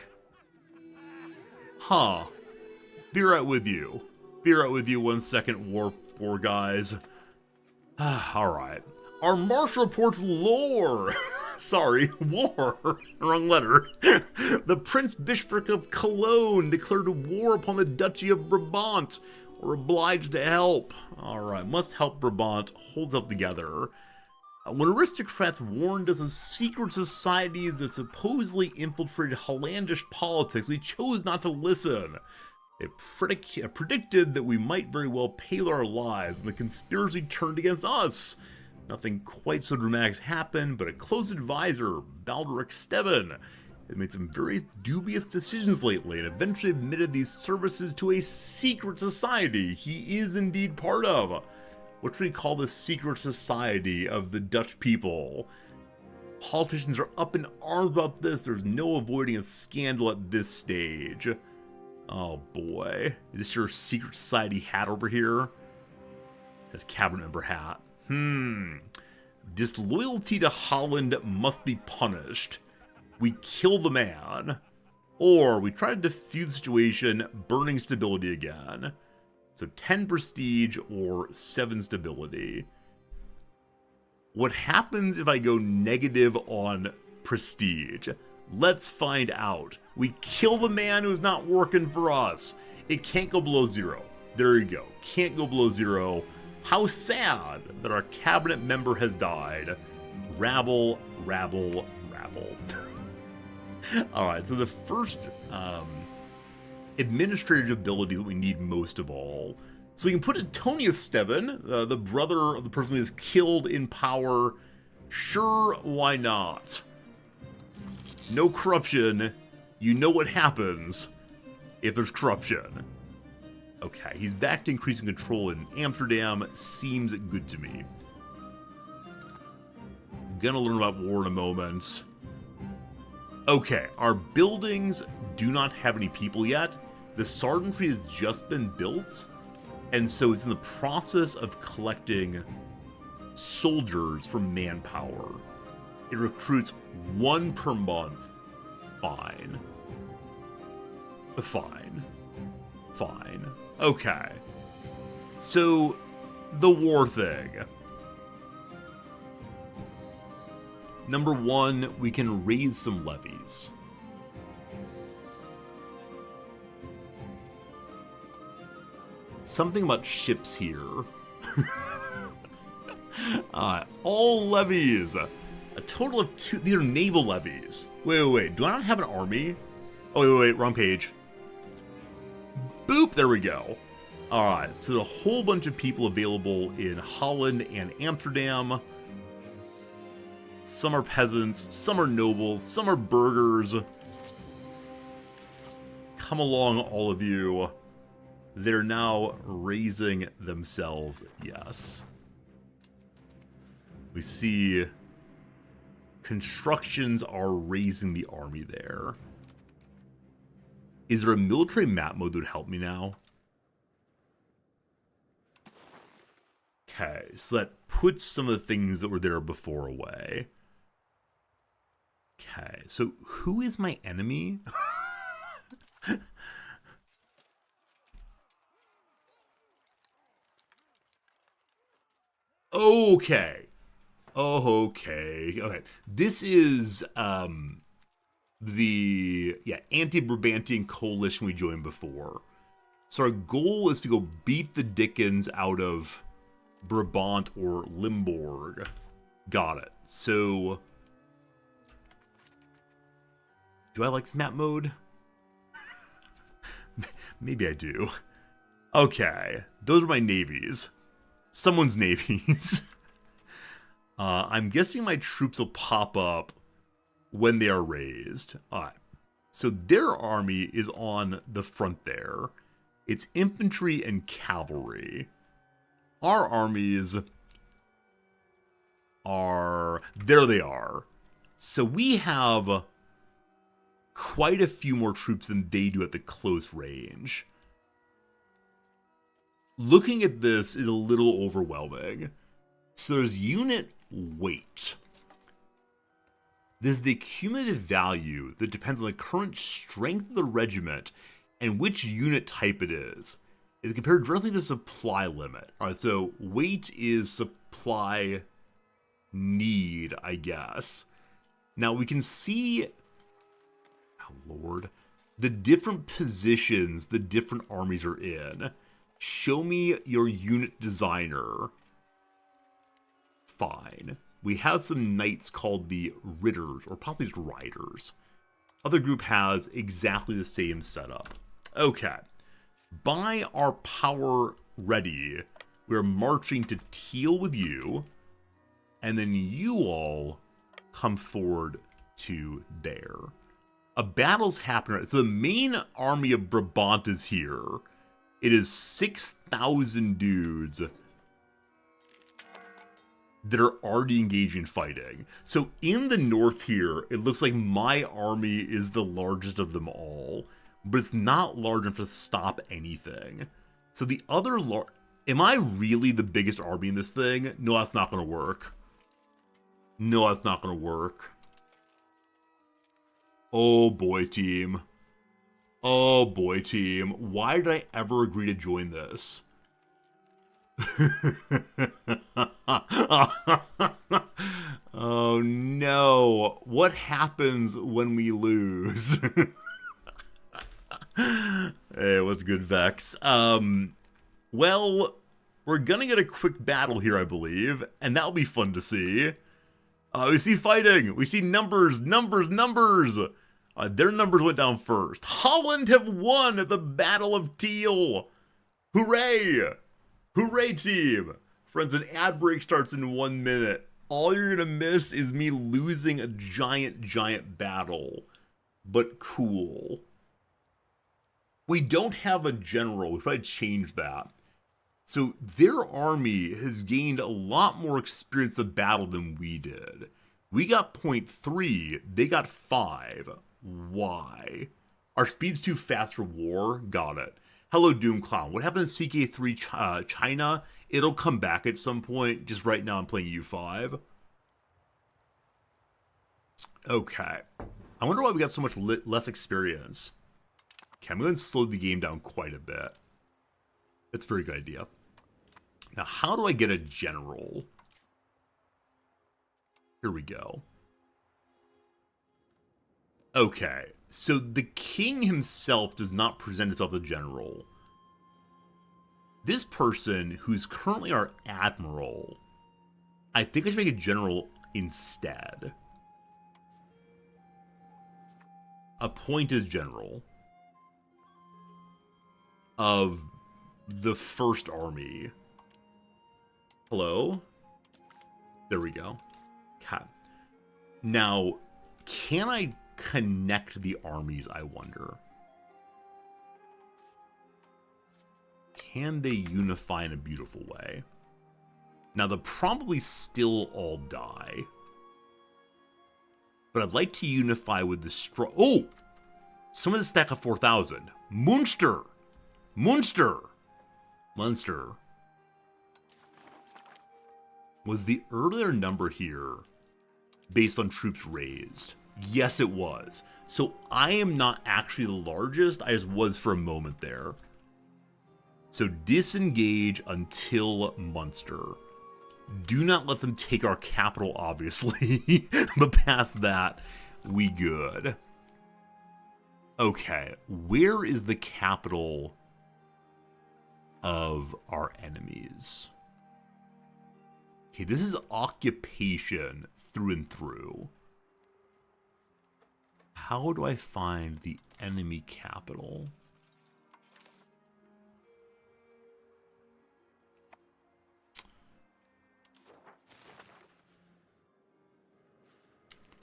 Be right with you. Be right with you 1 second, war guys. Alright. Our march reports lore! Sorry, war. Wrong letter. The Prince Bishopric of Cologne declared war upon the Duchy of Brabant. We're obliged to help. Alright, must help Brabant. Hold up together. When aristocrats warned us of secret societies that supposedly infiltrated Hollandish politics, we chose not to listen. It predicted that we might very well pay with our lives, and the conspiracy turned against us. Nothing quite so dramatic happened, but a close advisor, Baldric Steven, has made some very dubious decisions lately and eventually admitted these services to a secret society he is indeed part of. What should we call the secret society of the Dutch people? Politicians are up in arms about this. There's no avoiding a scandal at this stage. Oh boy. Is this your secret society hat over here? That's cabinet member hat. Disloyalty to Holland must be punished. We kill the man. Or we try to defuse the situation, burning stability again. So 10 prestige or 7 stability. What happens if I go negative on prestige? Let's find out. We kill the man who's not working for us. It can't go below 0. There you go. Can't go below 0. How sad that our cabinet member has died. Rabble, rabble, rabble. Alright, so the first administrative ability that we need most of all. So we can put Antonius Steven, the brother of the person who is killed in power. Sure, why not? No corruption. You know what happens if there's corruption. Okay, he's back to increasing control in Amsterdam. Seems good to me. Gonna learn about war in a moment. Okay, our buildings do not have any people yet. The sergeantry has just been built, And so it's in the process of collecting soldiers from manpower. It recruits 1 per month. Fine. Fine. Fine. Okay. So, the war thing. Number 1, we can raise some levies. Something about ships here. All levies. A total of 2. These are naval levies. Wait. Do I not have an army? Oh, wait. Wrong page. Boop. There we go. Alright. So, a whole bunch of people available in Holland and Amsterdam. Some are peasants. Some are nobles. Some are burghers. Come along, all of you. They're now raising themselves, yes. We see constructions are raising the army there. Is there a military map mode that would help me now? Okay, so that puts some of the things that were there before away. Okay, so who is my enemy? Okay. Okay. This is the anti-Brabantian coalition we joined before. So our goal is to go beat the Dickens out of Brabant or Limburg. Got it. So do I like this map mode? Maybe I do. Okay. Those are my navies. Someone's navies. I'm guessing my troops will pop up when they are raised. Alright. So their army is on the front there. It's infantry and cavalry. Our armies are... There they are. So we have quite a few more troops than they do at the close range. Looking at this is a little overwhelming. So there's unit weight. There's the cumulative value that depends on the current strength of the regiment and which unit type it is. It's compared directly to supply limit. Alright, so weight is supply need, I guess. Now we can see... Oh, Lord. The different positions the different armies are in. Show me your unit designer. Fine. We have some knights called the Ritters, or probably just Riders. Other group has exactly the same setup. Okay. By our power ready, we're marching to Teal with you, and then you all come forward to there. A battle's happening. So the main army of Brabant is here. It is 6,000 dudes that are already engaged in fighting. So in the north here, it looks like my army is the largest of them all, but it's not large enough to stop anything. So the other am I really the biggest army in this thing? No, that's not going to work. No, that's not going to work. Oh boy, team. Oh boy, team. Why did I ever agree to join this? Oh no. What happens when we lose? Hey, what's good, Vex? Well, we're gonna get a quick battle here, I believe, and that'll be fun to see. We see fighting. We see numbers. Their numbers went down first. Holland have won the Battle of Teal. Hooray! Hooray, team! Friends, an ad break starts in 1 minute. All you're gonna miss is me losing a giant battle. But cool. We don't have a general. We probably change that. So their army has gained a lot more experience of battle than we did. We got 0.3, they got 5. Why? Our speed's too fast for war? Got it. Hello, Doom Clown. What happened to CK3 China? It'll come back at some point. Just right now I'm playing U5. Okay. I wonder why we got so much less experience. Okay, I'm going to slow the game down quite a bit. That's a very good idea. Now, how do I get a general? Here we go. Okay, so the king himself does not present himself as a general. This person, who's currently our admiral, I think I should make a general instead. Appoint as general of the First Army. Hello? There we go. Okay. Now, can I connect the armies, I wonder? Can they unify in a beautiful way? Now, they'll probably still all die. But I'd like to unify with the strong... Oh! Some of the stack of 4,000. Munster! Munster! Munster. Was the earlier number here based on troops raised? Yes, it was. So I am not actually the largest. I just was for a moment there. So disengage until Munster. Do not let them take our capital, obviously. But past that, we good. Okay, where is the capital of our enemies? Okay, this is occupation through and through. How do I find the enemy capital?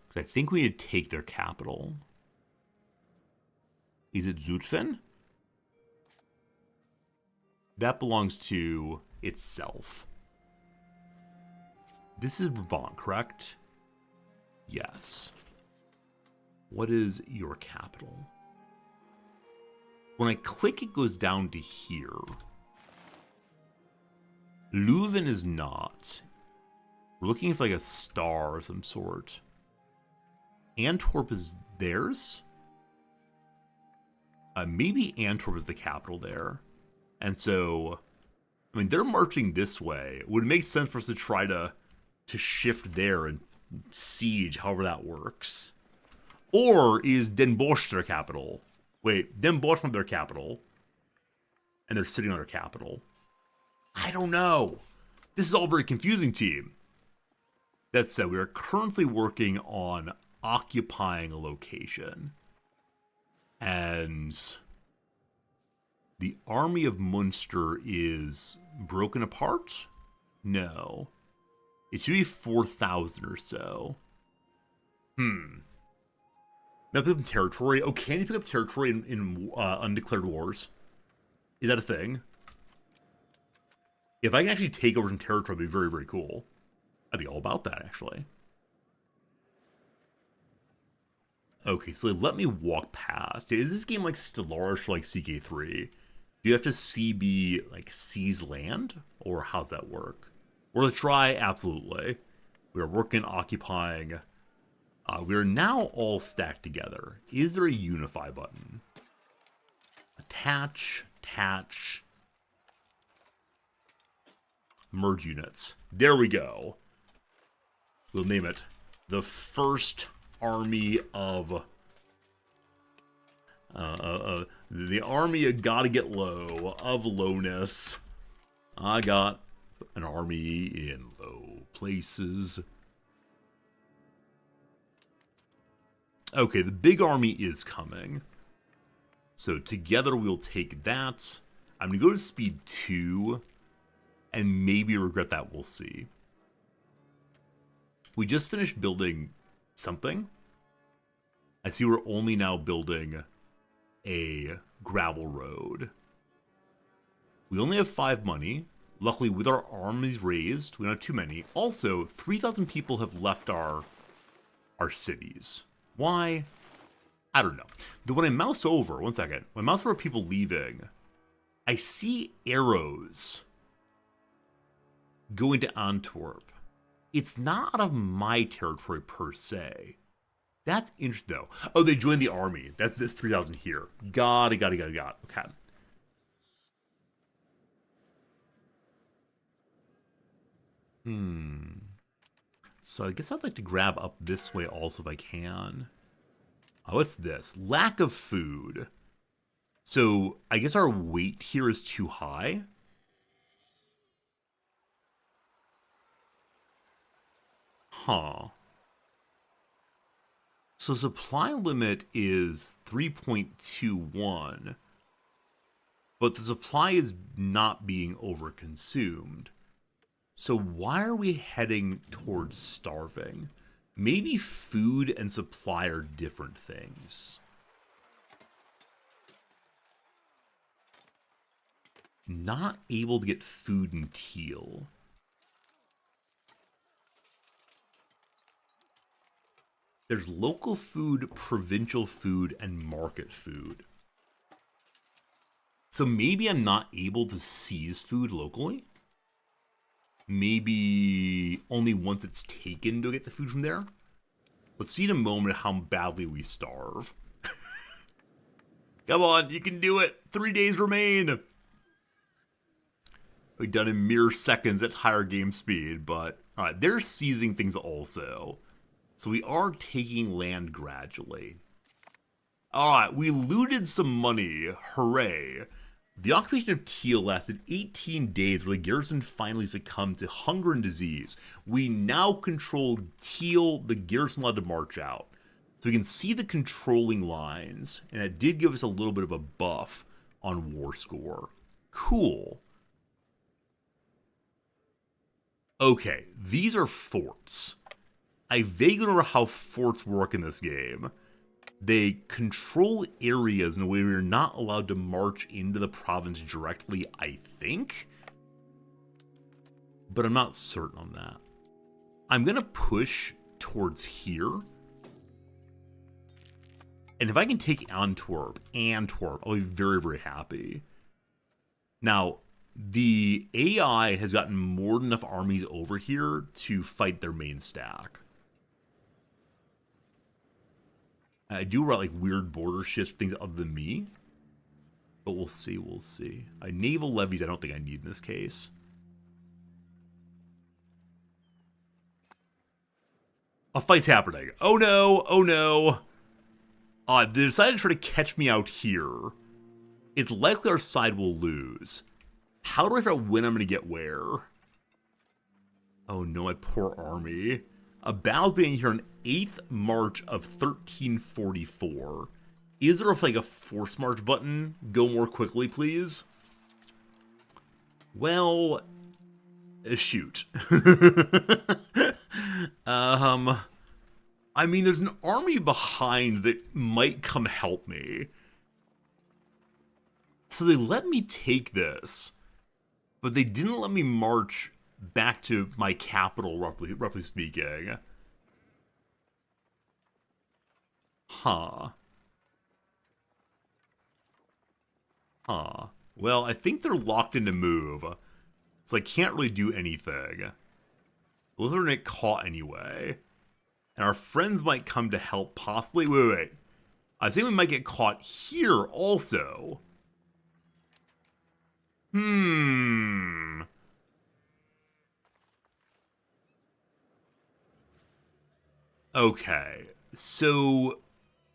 Because I think we need to take their capital. Is it Zutphen? That belongs to itself. This is Brabant, correct? Yes. What is your capital? When I click, it goes down to here. Leuven is not. We're looking for like a star of some sort. Antwerp is theirs? Maybe Antwerp is the capital there. And so, I mean, they're marching this way. It would make sense for us to try to shift there and siege, however that works. Or is Den Bosch their capital? Wait, Den Bosch was their capital. And they're sitting on their capital. I don't know. This is all very confusing, team. That said, we are currently working on occupying a location. And the army of Munster is broken apart? No. It should be 4,000 or so. Now pick up territory. Oh, can you pick up territory in undeclared wars? Is that a thing? If I can actually take over some territory, it'd be very, very cool. I'd be all about that, actually. Okay, so let me walk past. Is this game like Stellaris for like CK3? Do you have to CB, like, seize land? Or how's that work? We're gonna try, absolutely. We are working, occupying. We are now all stacked together. Is there a unify button? Attach, attach. Merge units. There we go. We'll name it the First Army of... the Army you gotta get low, of lowness. I got an army in low places. Okay, the big army is coming. So together we'll take that. I'm going to go to speed 2. And maybe regret that, we'll see. We just finished building something. I see we're only now building a gravel road. We only have 5 money. Luckily, with our armies raised, we don't have too many. Also, 3,000 people have left our cities. Why? I don't know. When I mouse over, one second, when I mouse over people leaving, I see arrows going to Antwerp. It's not out of my territory per se. That's interesting, though. Oh, they joined the army. That's this 3,000 here. Got it. Okay. So I guess I'd like to grab up this way also if I can. Oh, what's this? Lack of food. So I guess our weight here is too high. Huh. So supply limit is 3.21, but the supply is not being overconsumed. So why are we heading towards starving? Maybe food and supply are different things. Not able to get food in Teal. There's local food, provincial food, and market food. So maybe I'm not able to seize food locally? Maybe only once it's taken to get the food from there? Let's see in a moment how badly we starve. Come on, you can do it! 3 days remain! We've done in mere seconds at higher game speed, but alright, they're seizing things also. So we are taking land gradually. Alright, we looted some money. Hooray. The occupation of Teal lasted 18 days where the garrison finally succumbed to hunger and disease. We now control Teal, the garrison allowed to march out. So we can see the controlling lines, and that did give us a little bit of a buff on war score. Cool. Okay, these are forts. I vaguely remember how forts work in this game. They control areas in a way we're not allowed to march into the province directly, I think. But I'm not certain on that. I'm going to push towards here. And if I can take Antwerp, I'll be very, very happy. Now, the AI has gotten more than enough armies over here to fight their main stack. I do write like weird border shifts, things other than me. But we'll see. Naval levies I don't think I need in this case. A fight's happening. Oh no. They decided to try to catch me out here. It's likely our side will lose. How do I figure out when I'm going to get where? Oh no, my poor army. A battle's being here on 8th March of 1344. Is there like a force march button? Go more quickly, please. Well, shoot. I mean, there's an army behind that might come help me. So they let me take this, but they didn't let me march back to my capital, roughly speaking. Huh. Well, I think they're locked into move, so I can't really do anything. They're gonna get caught anyway. And our friends might come to help, possibly. Wait. I think we might get caught here also. Okay, so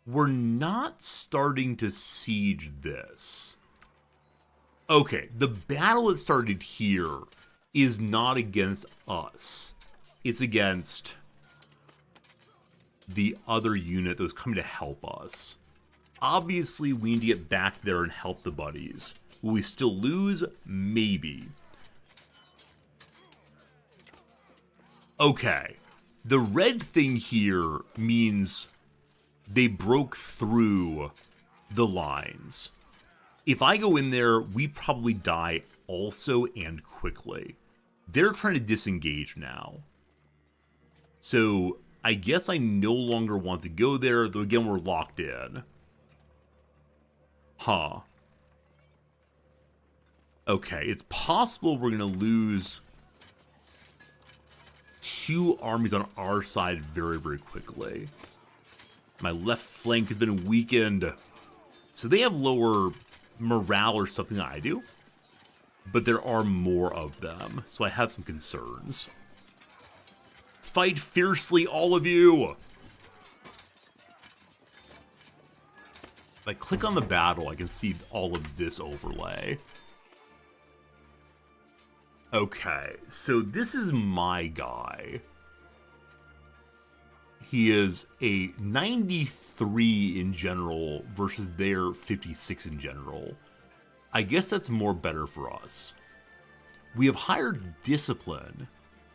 we're not starting to siege this. Okay, the battle that started here is not against us. It's against the other unit that was coming to help us. Obviously, we need to get back there and help the buddies. Will we still lose? Maybe. Okay. The red thing here means they broke through the lines. If I go in there, we probably die also and quickly. They're trying to disengage now. So I guess I no longer want to go there, though again, we're locked in. Huh. Okay, it's possible we're going to lose 2 armies on our side very, very quickly. My left flank has been weakened. So they have lower morale or something than I do. But there are more of them, so I have some concerns. Fight fiercely, all of you! If I click on the battle, I can see all of this overlay. Okay, so this is my guy. He is a 93 in general versus their 56 in general. I guess that's more better for us. We have higher discipline.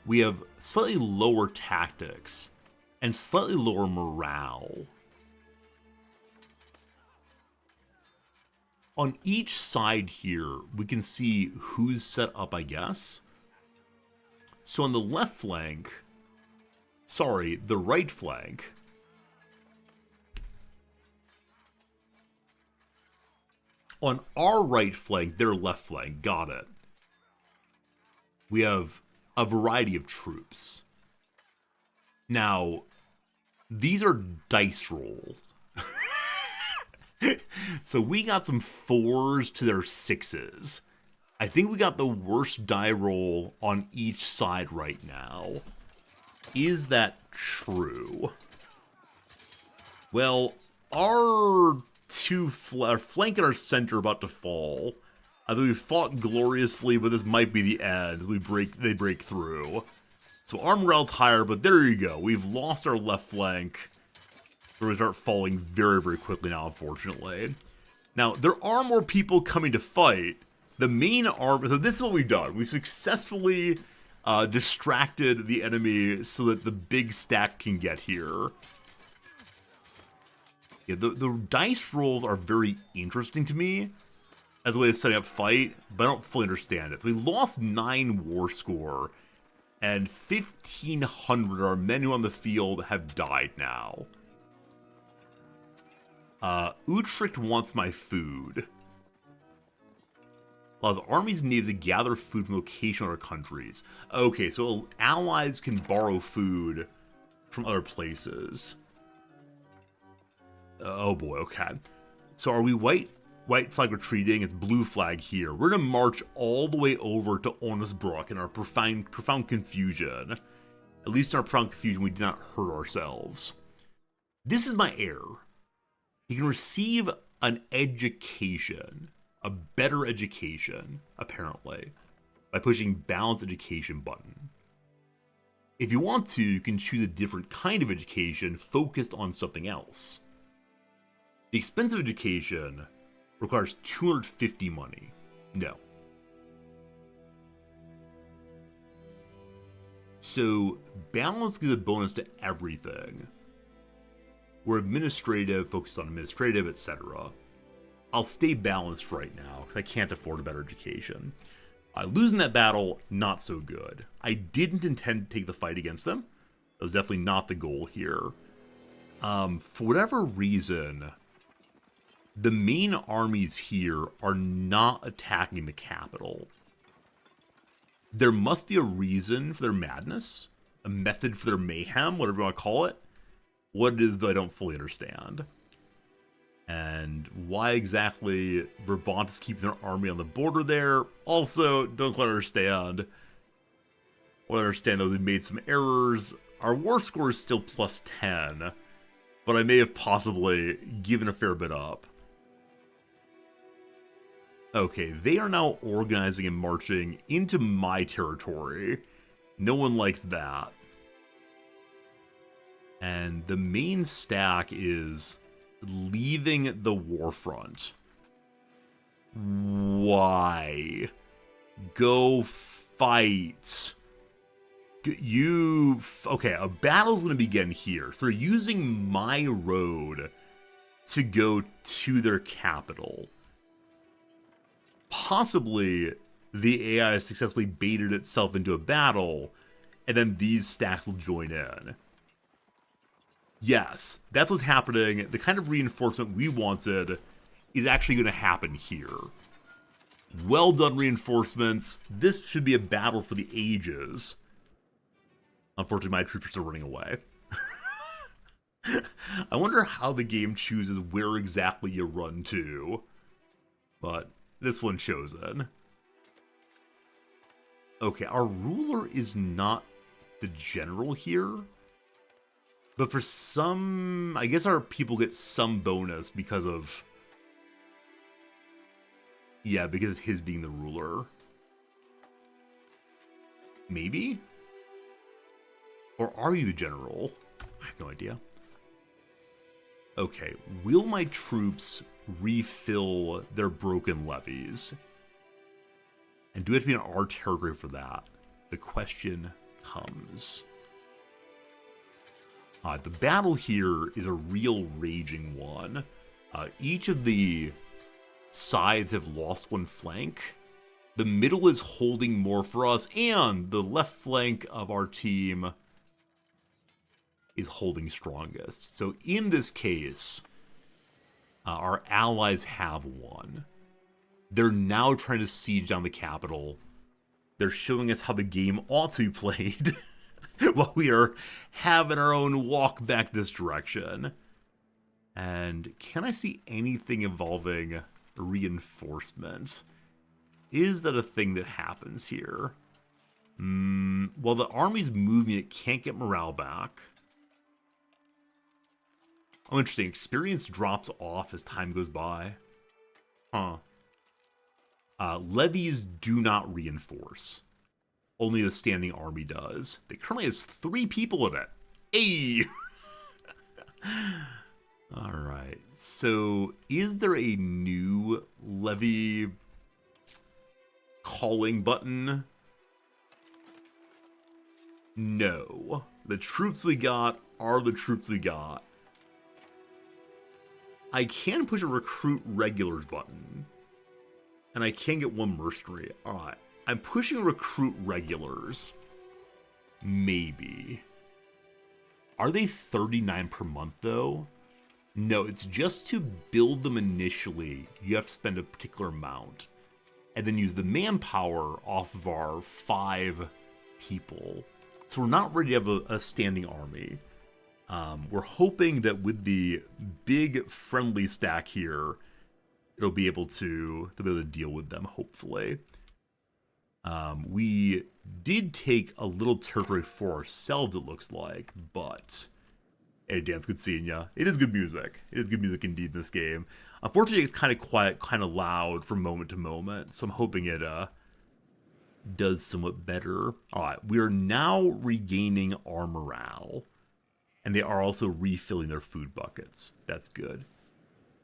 We have slightly lower tactics. And slightly lower morale. On each side here, we can see who's set up, I guess. So on the left flank... Sorry, the right flank. On our right flank, their left flank. Got it. We have a variety of troops. Now, these are dice rolls. So we got some 4s to their 6s. I think we got the worst die roll on each side right now. Is that true? Well, our flank and our center are about to fall. I think we fought gloriously, but this might be the end. They break through. So our morale's higher, but there you go. We've lost our left flank. We're going to start falling very, very quickly now, unfortunately. Now, there are more people coming to fight. The main army... So this is what we've done. We've successfully distracted the enemy so that the big stack can get here. Yeah, the dice rolls are very interesting to me as a way of setting up fight, but I don't fully understand it. So we lost 9 war score, and 1,500 of our men who are on the field have died now. Utrecht wants my food. Allows armies and navies to gather food from location in other countries. Okay, so allies can borrow food from other places. Oh boy, okay. So are we white flag retreating? It's blue flag here. We're gonna march all the way over to Onnesbroek in our profound confusion. At least in our profound confusion, we did not hurt ourselves. This is my heir. He can receive an education, a better education, apparently, by pushing balance education button. If you want to, you can choose a different kind of education focused on something else. The expensive education requires 250 money. No. So, balance gives a bonus to everything. We're administrative, focused on administrative, etc. I'll stay balanced right now, because I can't afford a better education. Losing that battle, not so good. I didn't intend to take the fight against them. That was definitely not the goal here. For whatever reason, the main armies here are not attacking the capital. There must be a reason for their madness, a method for their mayhem, whatever you want to call it. What it is, though, I don't fully understand. And why exactly Brabant is keeping their army on the border there, also don't quite understand. What I understand, though, they made some errors. Our war score is still plus 10, but I may have possibly given a fair bit up. Okay, they are now organizing and marching into my territory. No one likes that. And the main stack is leaving the war front. Why? Go fight. Okay, a battle's going to begin here. So they're using my road to go to their capital. Possibly the AI has successfully baited itself into a battle, and then these stacks will join in. Yes, that's what's happening. The kind of reinforcement we wanted is actually going to happen here. Well done, reinforcements. This should be a battle for the ages. Unfortunately, my troops are still running away. I wonder how the game chooses where exactly you run to. But this one's chosen. Okay, our ruler is not the general here. But for some... I guess our people get some bonus because of... Yeah, because of his being the ruler. Maybe? Or are you the general? I have no idea. Okay, will my troops refill their broken levies? And do we have to be in our territory for that? The question comes. The battle here is a real raging one. Each of the sides have lost one flank. The middle is holding more for us, and the left flank of our team is holding strongest. So in this case, our allies have won. They're now trying to siege down the capital. They're showing us how the game ought to be played while we are having our own walk back this direction. And can I see anything involving reinforcement? Is that a thing that happens here? While the army's moving, it can't get morale back. Oh, interesting. Experience drops off as time goes by. Huh. Levies do not reinforce. Only the standing army does. It currently has 3 people in it. Hey! Alright. So, is there a new levy calling button? No. The troops we got are the troops we got. I can push a recruit regulars button. And I can get 1 mercenary. Alright. I'm pushing recruit regulars. Maybe. Are they 39 per month though? No, it's just to build them initially. You have to spend a particular amount. And then use the manpower off of our 5 people. So we're not ready to have a standing army. We're hoping that with the big friendly stack here, they'll be able to deal with them, hopefully. We did take a little territory for ourselves, it looks like, but... Hey, Dan, it's good seeing ya. It is good music. It is good music indeed in this game. Unfortunately, it's kind of quiet, kind of loud from moment to moment, so I'm hoping it does somewhat better. Alright, we are now regaining our morale. And they are also refilling their food buckets. That's good.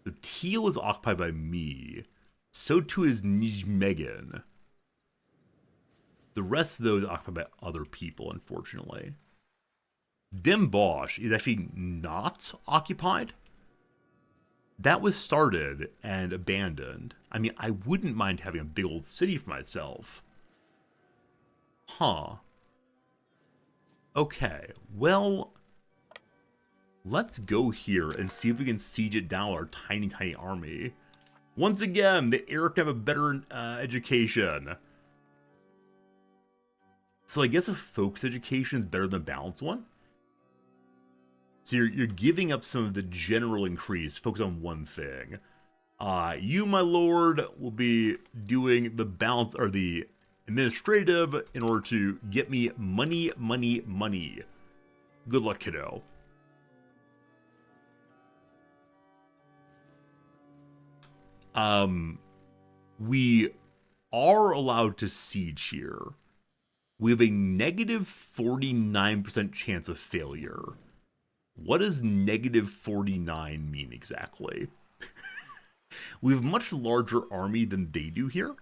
So Teal is occupied by me. So too is Nijmegen. The rest of those are occupied by other people, unfortunately. Den Bosch is actually not occupied. That was started and abandoned. I mean, I wouldn't mind having a big old city for myself. Huh. Okay, well... let's go here and see if we can siege it down with our tiny, tiny army. Once again, the Eric have a better education. So I guess a focus education is better than a balanced one? So you're giving up some of the general increase, focus on one thing. You, my lord, will be doing the balance, or the administrative, in order to get me money, money, money. Good luck, kiddo. We are allowed to siege here. We have a negative 49% chance of failure. What does negative 49 mean exactly? We have a much larger army than they do here.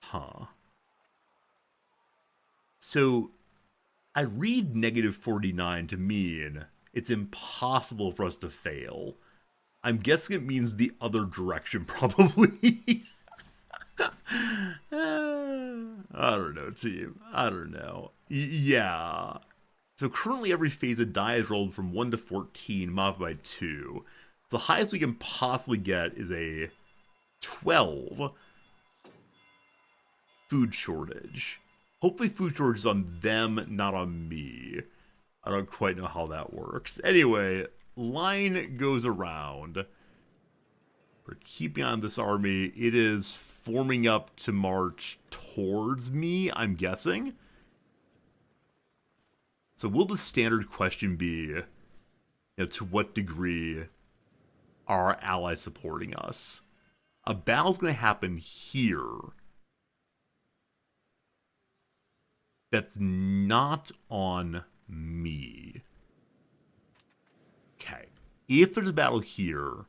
Huh. So, I read negative 49 to mean it's impossible for us to fail. I'm guessing it means the other direction, probably. I don't know, team. I don't know. Yeah. So currently every phase of die is rolled from 1 to 14, modified by 2. So the highest we can possibly get is a 12 food shortage. Hopefully food shortage is on them, not on me. I don't quite know how that works. Anyway, line goes around. We're keeping on this army. It is forming up to march towards me, I'm guessing. So will the standard question be, to what degree are our allies supporting us? A battle's going to happen here. That's not on me. Okay. If there's a battle here,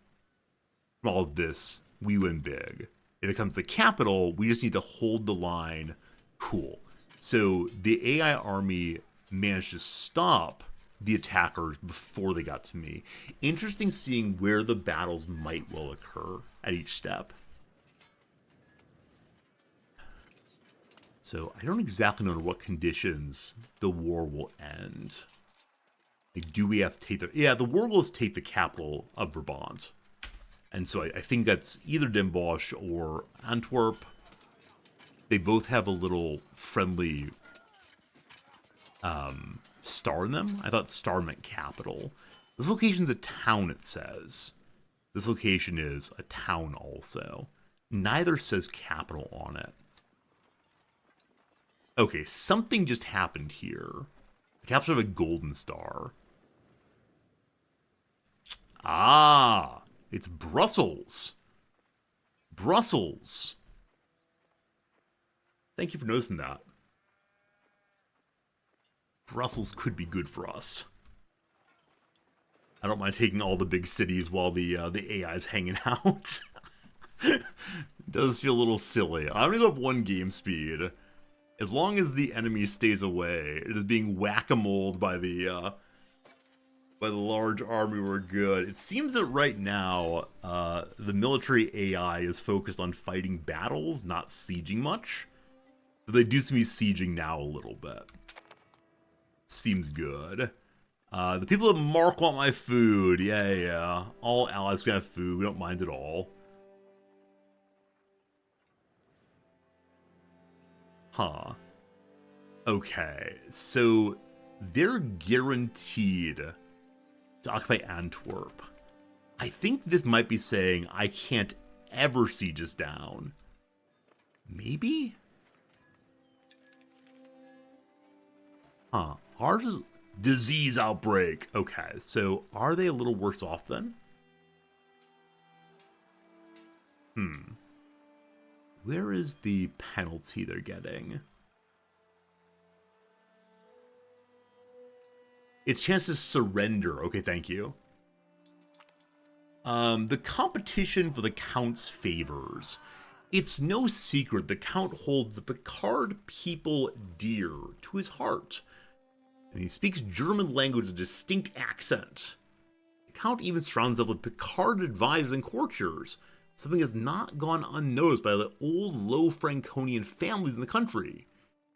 from all of this, we win big. If it comes to the capital, we just need to hold the line. Cool. So the AI army managed to stop the attackers before they got to me. Interesting seeing where the battles might well occur at each step. So I don't exactly know under what conditions the war will end. Like, do we have to take the... Yeah, the war goal is to take the capital of Brabant. And so I think that's either Den Bosch or Antwerp. They both have a little friendly star in them. I thought star meant capital. This location's a town, it says. This location is a town also. Neither says capital on it. Okay, something just happened here. The capture of a golden star. Ah, it's Brussels. Brussels. Thank you for noticing that. Brussels could be good for us. I don't mind taking all the big cities while the AI's hanging out. It does feel a little silly. I'm gonna go up 1 game speed. As long as the enemy stays away, it is being whack-a-moled by the large army, we're good. It seems that right now, the military AI is focused on fighting battles, not sieging much. But they do seem to be sieging now a little bit. Seems good. The people at Mark want my food. Yeah. All allies can have food. We don't mind at all. Huh. Okay. So they're guaranteed to occupy Antwerp. I think this might be saying I can't ever siege us down. Maybe? Huh. Ours is disease outbreak. Okay, so are they a little worse off then? Where is the penalty they're getting? It's chance to surrender. Okay, thank you. The competition for the Count's favors. It's no secret the Count holds the Picard people dear to his heart. And he speaks German language with a distinct accent. The Count even surrounds himself with Picard advisors and courtiers, something that's not gone unnoticed by the old low Franconian families in the country.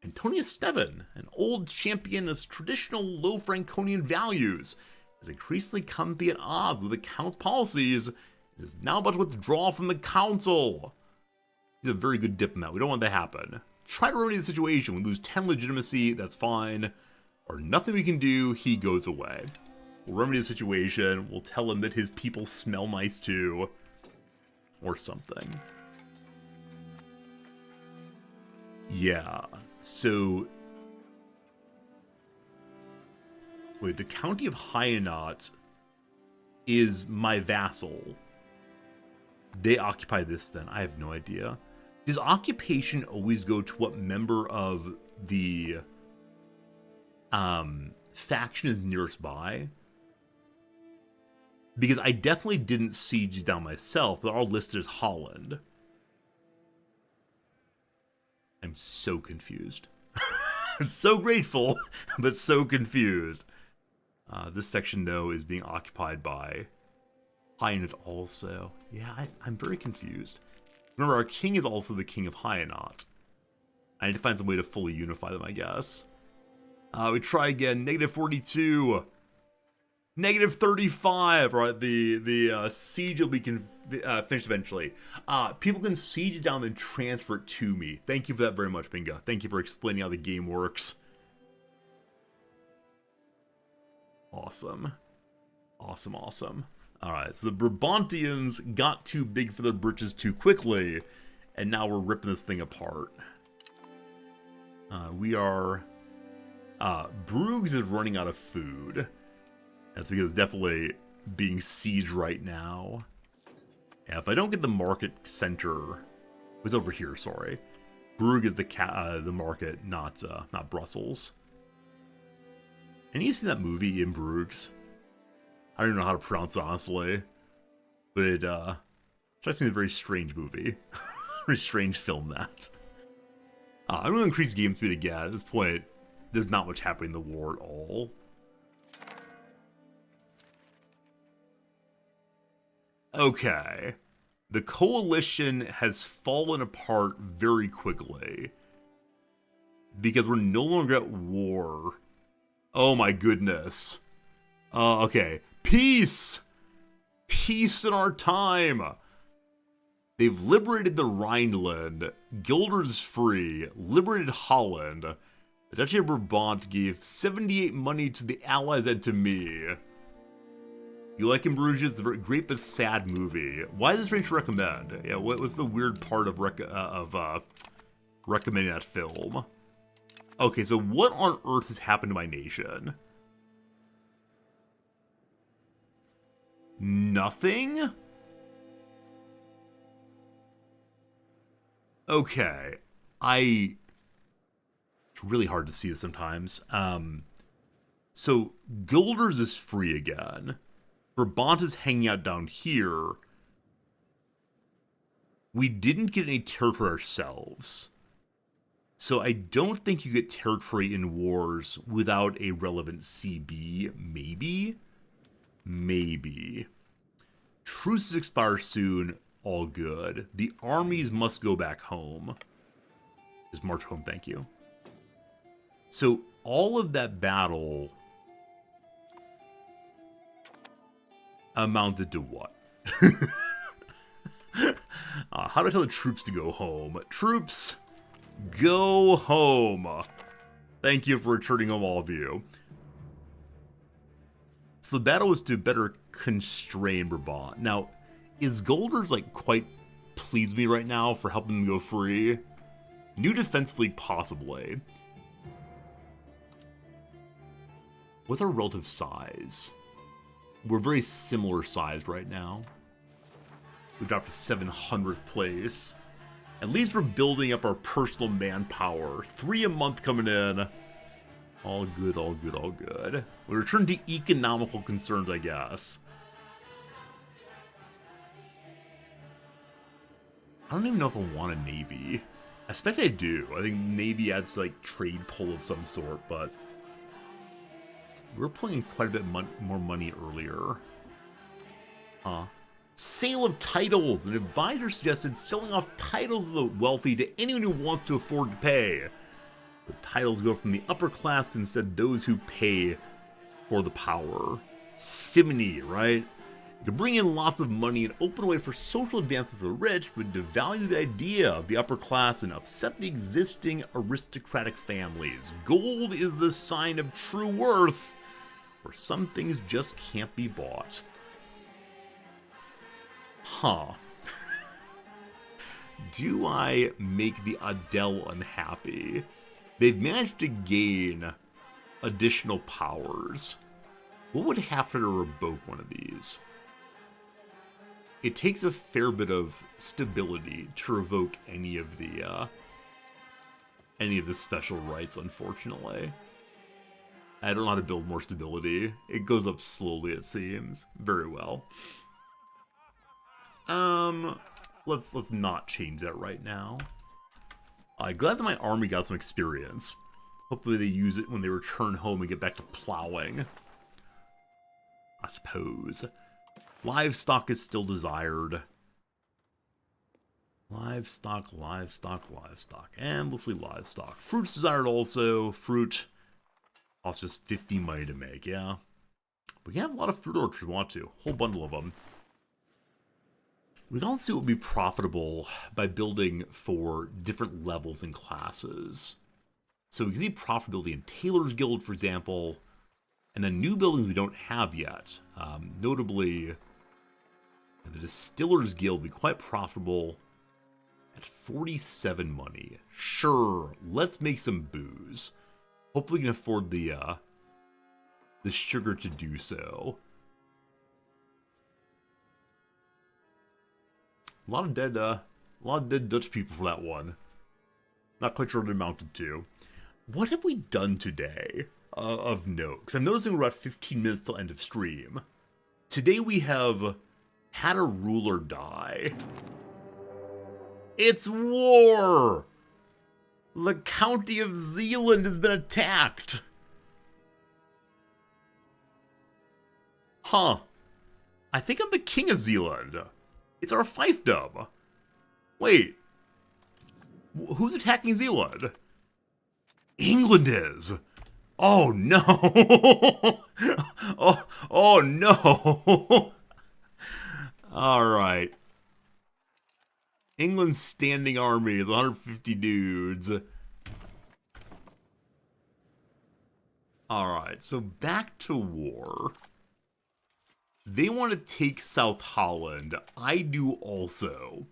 Antonia Steven, an old champion of traditional low Franconian values, has increasingly come to be at odds with the Count's policies and is now about to withdraw from the Council. He's a very good diplomat. We don't want that to happen. Try to remedy the situation. We lose 10 legitimacy, that's fine. Or nothing we can do, he goes away. We'll remedy the situation. We'll tell him that his people smell nice too. Or something. Yeah, so... Wait, the County of Hainaut is my vassal. They occupy this then. I have no idea. Does occupation always go to what member of the faction is nearest by? Because I definitely didn't siege these down myself, but they're all listed as Holland. I'm so confused. So grateful, but so confused. This section, though, is being occupied by Hainaut also. Yeah, I'm very confused. Remember, our king is also the king of Hainaut. I need to find some way to fully unify them, I guess. We try again. Negative 42. Negative 35. All right, the siege will be finished eventually. People can siege it down and transfer it to me. Thank you for that very much, Bingo. Thank you for explaining how the game works. Awesome. Awesome, awesome. Alright, so the Brabantians got too big for their britches too quickly, and now we're ripping this thing apart. We are... Bruges is running out of food. That's because it's definitely being sieged right now. Yeah, if I don't get the market center... It's over here, sorry. Brugge is the market, not Brussels. And you seen that movie in Bruges? I don't even know how to pronounce it, honestly. But it strikes me as a very strange movie. Very strange film, that. I'm going to increase game speed again. At this point, there's not much happening in the war at all. Okay. The coalition has fallen apart very quickly. Because we're no longer at war. Oh my goodness. Okay. Peace! Peace in our time! They've liberated the Rhineland. Guelders free. Liberated Holland. The Duchy of Brabant gave 78 money to the Allies and to me. You like in Bruges? It's a very great but sad movie. Why is this range to recommend? Yeah, what was the weird part of recommending that film? Okay, so what on earth has happened to my nation? Nothing? Okay. It's really hard to see this sometimes. So, Guelders is free again. Brabant is hanging out down here. We didn't get any territory ourselves. So I don't think you get territory in wars without a relevant CB. Maybe? Maybe. Truces expire soon. All good. The armies must go back home. Just march home, thank you. So all of that battle amounted to what? How do I tell the troops to go home? Troops, go home. Thank you for returning home, all of you. So the battle was to better constrain Brabant. Now, is Guelders like quite pleased with me right now for helping them go free? New defense league, possibly. What's our relative size? We're very similar sized right now. We dropped to 700th place. At least we're building up our personal manpower. 3 a month coming in. All good, all good, all good. We return to economical concerns, I guess. I don't even know if I want a navy. I expect I do. I think navy adds like trade pull of some sort, but we were pulling in quite a bit more money earlier. Sale of titles. An advisor suggested selling off titles of the wealthy to anyone who wants to afford to pay. The titles go from the upper class to instead those who pay for the power. Simony, right? You can bring in lots of money and open a way for social advancement for the rich, but devalue the idea of the upper class and upset the existing aristocratic families. Gold is the sign of true worth, where some things just can't be bought. Huh. Do I make the Adele unhappy? They've managed to gain additional powers. What would happen to revoke one of these? It takes a fair bit of stability to revoke any of the special rights, unfortunately. I don't know how to build more stability. It goes up slowly, it seems. Very well. Let's not change that right now. I'm glad that my army got some experience. Hopefully they use it when they return home and get back to plowing. I suppose. Livestock is still desired. Livestock, livestock, livestock. Endlessly livestock. Fruit's desired also. Fruit. Costs just 50 money to make, yeah. We can have a lot of fruit orchards if we want to. Whole bundle of them. We can also see what would be profitable by building for different levels and classes. So we can see profitability in Tailor's Guild, for example, and then new buildings we don't have yet. Notably, the Distiller's Guild will be quite profitable at 47 money. Sure, let's make some booze. Hopefully we can afford the sugar to do so. A lot of dead Dutch people for that one. Not quite sure what it amounted to. What have we done today of note? Because I'm noticing we're about 15 minutes till end of stream. Today we have had a ruler die. It's war! The County of Zeeland has been attacked. Huh. I think I'm the King of Zeeland. It's our fiefdom. Wait. Who's attacking Zeeland? England is. Oh no. oh no. Alright. England's standing army is 150 dudes. Alright, so back to war. They want to take South Holland. I do also.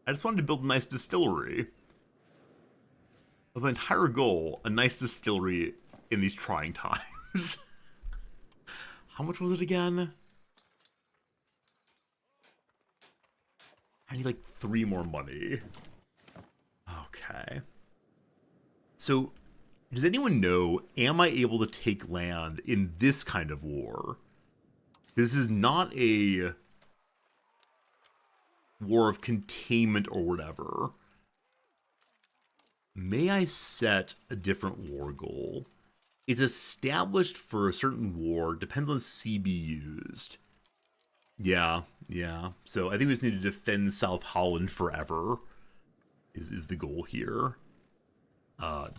I just wanted to build a nice distillery. That was my entire goal, a nice distillery in these trying times. How much was it again? I need like 3 more money. Okay. So, does anyone know, am I able to take land in this kind of war? This is not a war of containment or whatever. May I set a different war goal? It's established for a certain war, depends on CB used. Yeah. So I think we just need to defend South Holland forever, is the goal here.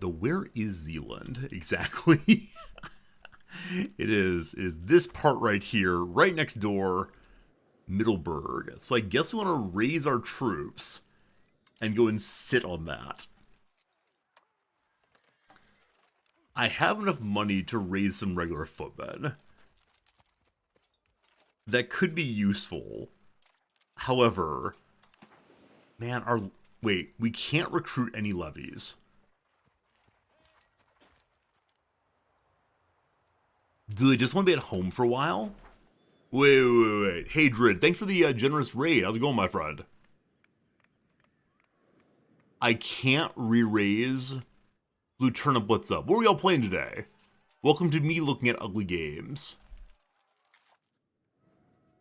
Where is Zeeland exactly? It is this part right here, right next door, Middelburg. So I guess we want to raise our troops and go and sit on that. I have enough money to raise some regular footmen. That could be useful. However, man, wait, we can't recruit any levies. Do they just want to be at home for a while? Wait. Hey, Drid, thanks for the generous raid. How's it going, my friend? I can't re-raise Blue Turnip. What's up? What are we all playing today? Welcome to me looking at ugly games.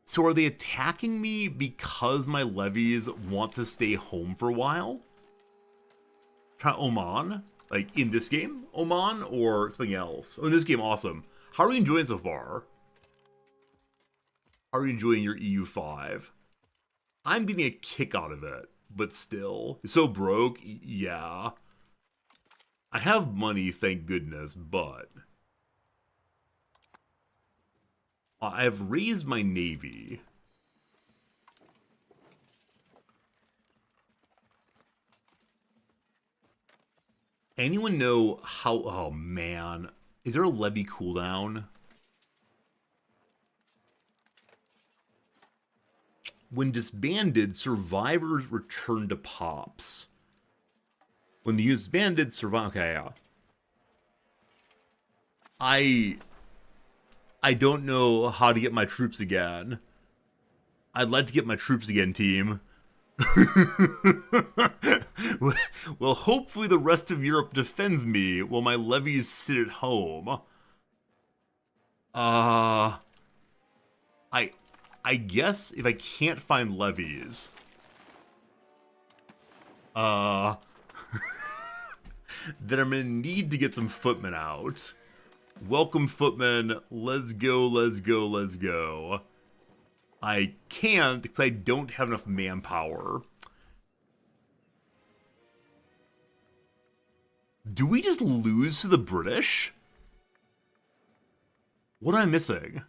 So are they attacking me because my levies want to stay home for a while? Try Oman? Like, in this game? Oman? Or something else? Oh, in this game, awesome. How are you enjoying so far? How are you enjoying your EU5? I'm getting a kick out of it, but still. It's so broke? Yeah. I have money, thank goodness, but I've raised my navy. Anyone know how... Oh, man. Is there a levy cooldown? When disbanded, survivors return to pops. When the disbanded survive... Okay, yeah. I don't know how to get my troops again. I'd like to get my troops again, team. Well, hopefully the rest of Europe defends me while my levies sit at home. I guess if I can't find levies, then I'm gonna need to get some footmen out. Welcome, footmen. Let's go. I can't because I don't have enough manpower. Do we just lose to the British? What am I missing?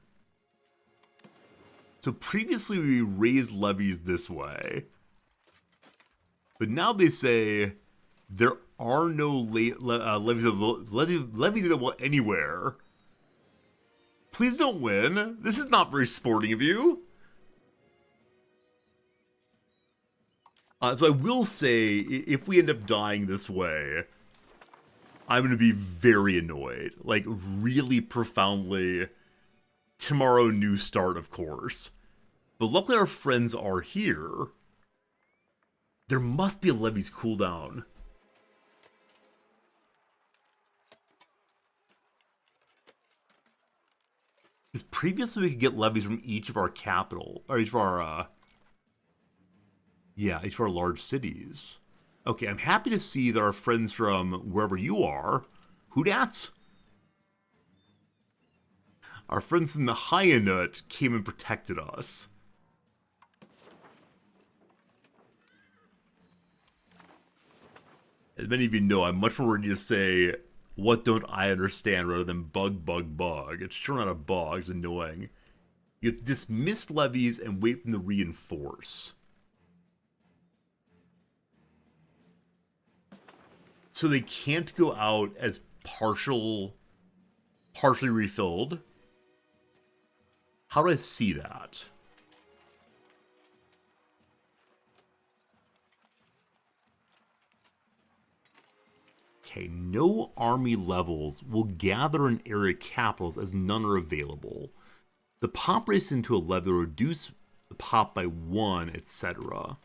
So previously we raised levies this way. But now they say there are no levies available anywhere. Please don't win. This is not very sporting of you. So I will say, if we end up dying this way, I'm going to be very annoyed. Like, really profoundly. Tomorrow, new start, of course. But luckily our friends are here. There must be a levies cooldown. Because previously we could get levies from each of our capital, or each of our, each of our large cities. Okay, I'm happy to see that our friends from wherever you are, who dats? Our friends from the Hyanut came and protected us. As many of you know, I'm much more ready to say, what don't I understand, rather than bug, bug, bug. It's sure not a bug, it's annoying. You have to dismiss levies and wait for them to reinforce. So they can't go out as partially refilled. How do I see that? Okay, no army levels will gather in area capitals as none are available. The pop race into a level will reduce the pop by 1, etc.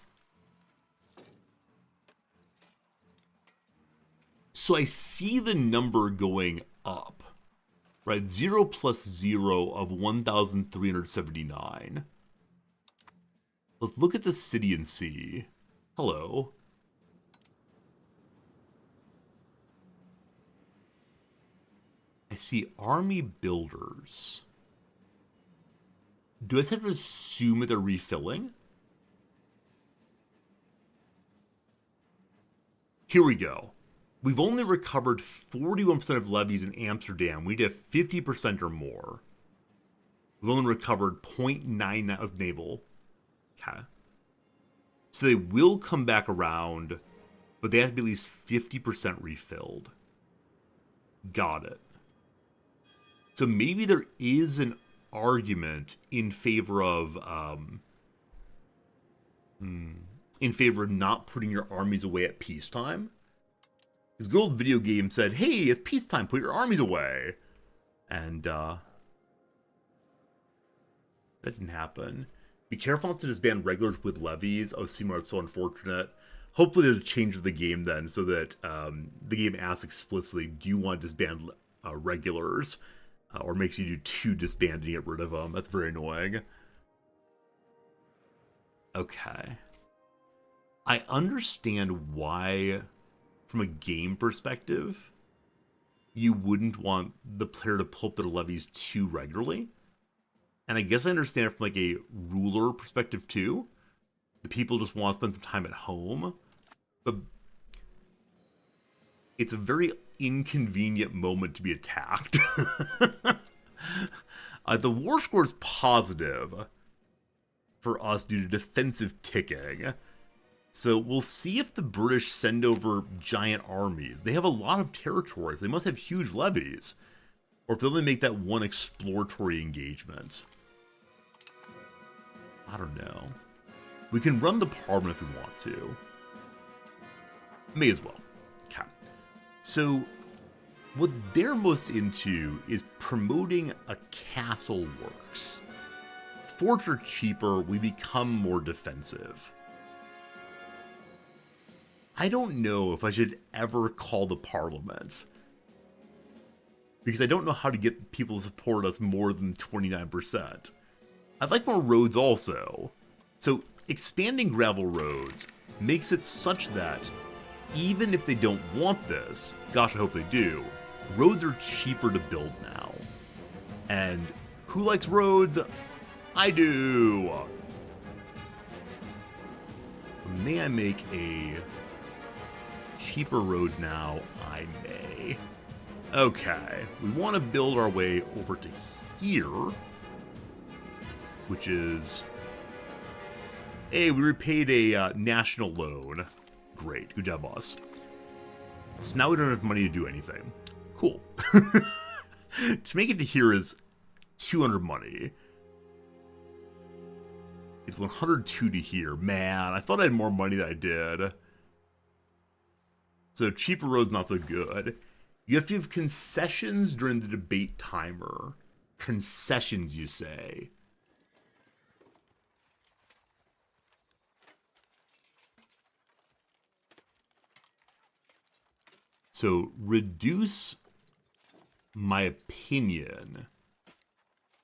So I see the number going up, right? 0 plus 0 of 1,379. Let's look at the city and see. Hello. I see army builders. Do I have to assume that they're refilling? Here we go. We've only recovered 41% of levies in Amsterdam. We did 50% or more. We've only recovered 0.99 as naval. Okay. So they will come back around, but they have to be at least 50% refilled. Got it. So maybe there is an argument in favor of not putting your armies away at peacetime. This good old video game said, hey, it's peacetime, put your armies away. And that didn't happen. Be careful not to disband regulars with levies. Oh, Seymour, that's so unfortunate. Hopefully there's a change to the game then, so that the game asks explicitly, do you want to disband regulars? Or makes you do 2 disband and get rid of them. That's very annoying. Okay. I understand why, from a game perspective, you wouldn't want the player to pull up their levies too regularly. And I guess I understand it from like a ruler perspective too. The people just want to spend some time at home. But it's a very inconvenient moment to be attacked. The war score is positive for us due to defensive ticking. So we'll see if the British send over giant armies. They have a lot of territories. They must have huge levies. Or if they only make that one exploratory engagement. I don't know. We can run the Parliament if we want to. May as well. Okay. So what they're most into is promoting a castle works. Forts are cheaper, we become more defensive. I don't know if I should ever call the Parliament. Because I don't know how to get people to support us more than 29%. I'd like more roads also. So expanding gravel roads makes it such that even if they don't want this, gosh, I hope they do, roads are cheaper to build now. And who likes roads? I do. May I make a cheaper road now, I may. Okay, we want to build our way over to here, which is... Hey, we repaid a national loan. Great, good job, boss. So now we don't have money to do anything. Cool. To make it to here is 200 money. It's 102 to here. Man, I thought I had more money than I did. So cheaper road's not so good. You have to have concessions during the debate timer. Concessions, you say. So reduce my opinion.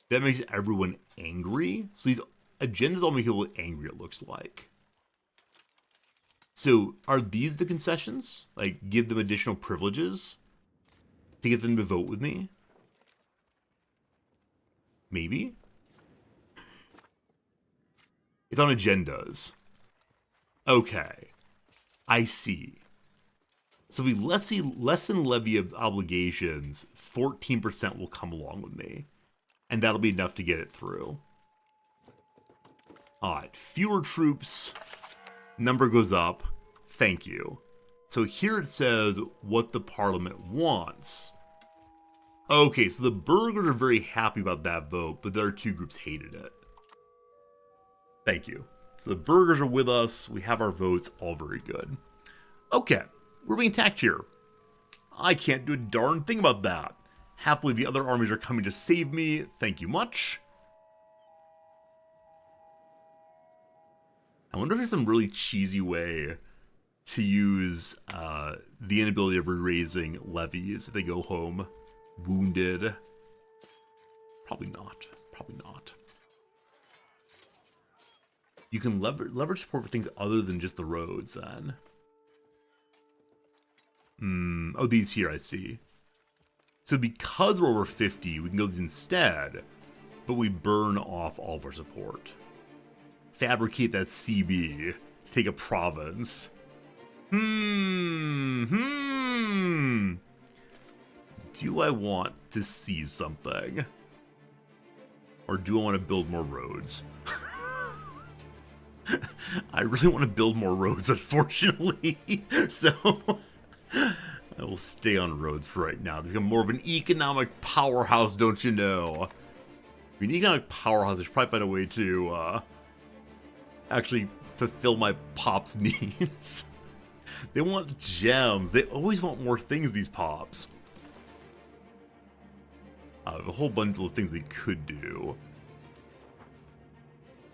That makes everyone angry. So these agendas all make people angry, it looks like. So are these the concessions? Like, give them additional privileges to get them to vote with me? Maybe? It's on agendas. Okay. I see. So if we lessen levy of obligations, 14% will come along with me. And that'll be enough to get it through. Alright, fewer troops. Number goes up. Thank you. So here it says what the parliament wants. Okay, so the burghers are very happy about that vote, but the other two groups hated it. Thank you. So the burghers are with us. We have our votes. All very good. Okay, we're being attacked here. I can't do a darn thing about that. Happily, the other armies are coming to save me. Thank you much. I wonder if there's some really cheesy way to use the inability of raising levies if they go home wounded. Probably not. Probably not. You can leverage support for things other than just the roads, then. Oh, these here, I see. So because we're over 50, we can go these instead, but we burn off all of our support. Fabricate that CB to take a province. Do I want to seize something? Or do I want to build more roads? I really want to build more roads, unfortunately. So I will stay on roads for right now to become more of an economic powerhouse, don't you know? I mean, economic powerhouse, I should probably find a way to actually fulfill my pops' needs. They want gems. They always want more things, these pops. A whole bundle of things we could do.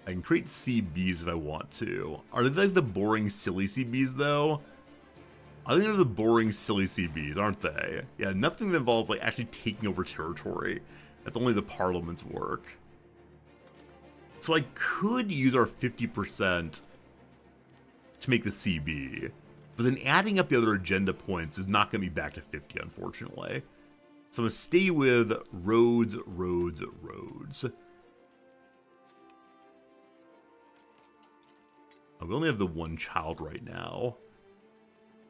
I can create CBs if I want to. Are they like the boring, silly CBs, though? I think they're the boring, silly CBs, aren't they? Yeah, nothing that involves like actually taking over territory. That's only the parliament's work. So I could use our 50% to make the CB. But then adding up the other agenda points is not going to be back to 50, unfortunately. So I'm going to stay with roads, roads, roads. Oh, we only have the one child right now.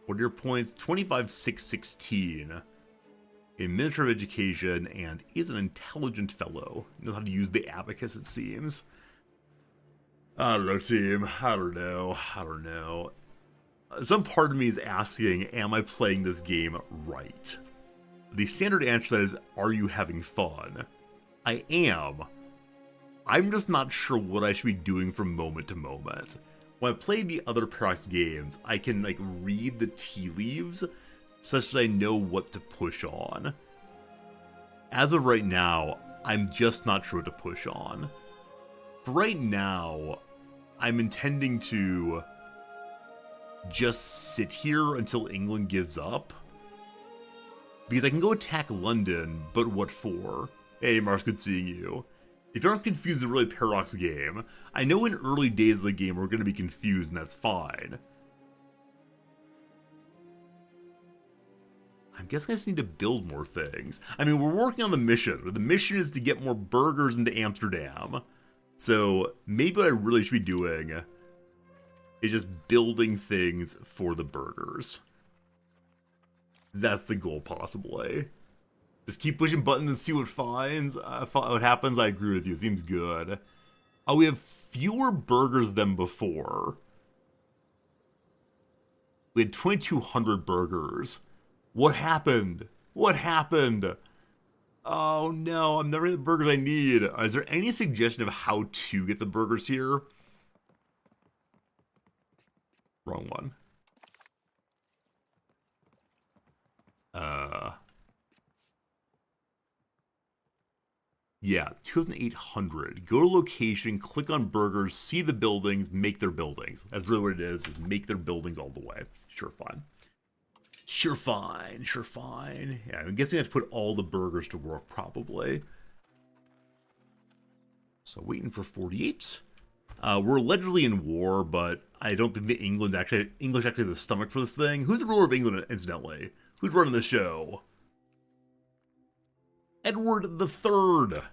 What are your points? 25, 6, 16. A Minister of Education and is an intelligent fellow. Knows how to use the abacus, it seems. I don't know, team. I don't know. Some part of me is asking, am I playing this game right? The standard answer to that is, are you having fun? I am. I'm just not sure what I should be doing from moment to moment. When I play the other Paradox games, I can like read the tea leaves such that I know what to push on. As of right now, I'm just not sure what to push on. For right now, I'm intending to just sit here until England gives up. Because I can go attack London, but what for? Hey, Mars, good seeing you. If you aren't confused, it's a really Paradox game. I know in early days of the game we're going to be confused, and that's fine. I'm guessing I just need to build more things. I mean, we're working on the mission. The mission is to get more burgers into Amsterdam. So maybe what I really should be doing is just building things for the burgers. That's the goal, possibly. Just keep pushing buttons and see what what happens. I agree with you. Seems good. Oh, we have fewer burgers than before. We had 2,200 burgers. What happened? What happened? Oh no, I'm never getting the burgers I need. Is there any suggestion of how to get the burgers here? Wrong one. Yeah, 2,800. Go to location, click on burgers, see the buildings, make their buildings. That's really what it is make their buildings all the way. Sure, fine. Sure, fine. Sure, fine. Yeah, I'm guessing I have to put all the burgers to work, probably. So, waiting for 48. We're allegedly in war, but I don't think the English actually have the stomach for this thing. Who's the ruler of England, incidentally? Who's running the show? Edward the Third.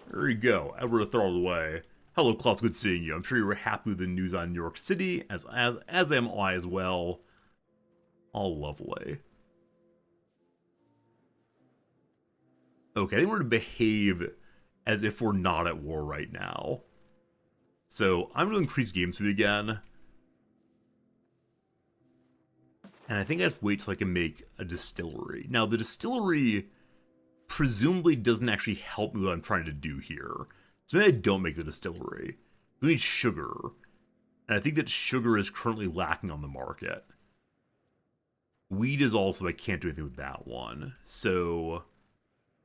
There you go. Edward the Third all the way. Hello, Klaus. Good seeing you. I'm sure you were happy with the news on New York City, as am I as well. All lovely. Okay, I think we're going to behave as if we're not at war right now. So, I'm going to increase game speed again. And I think I just wait till I can make a distillery. Now, the distillery presumably doesn't actually help me with what I'm trying to do here. So maybe I don't make the distillery. We need sugar. And I think that sugar is currently lacking on the market. Weed is also, I can't do anything with that one. So,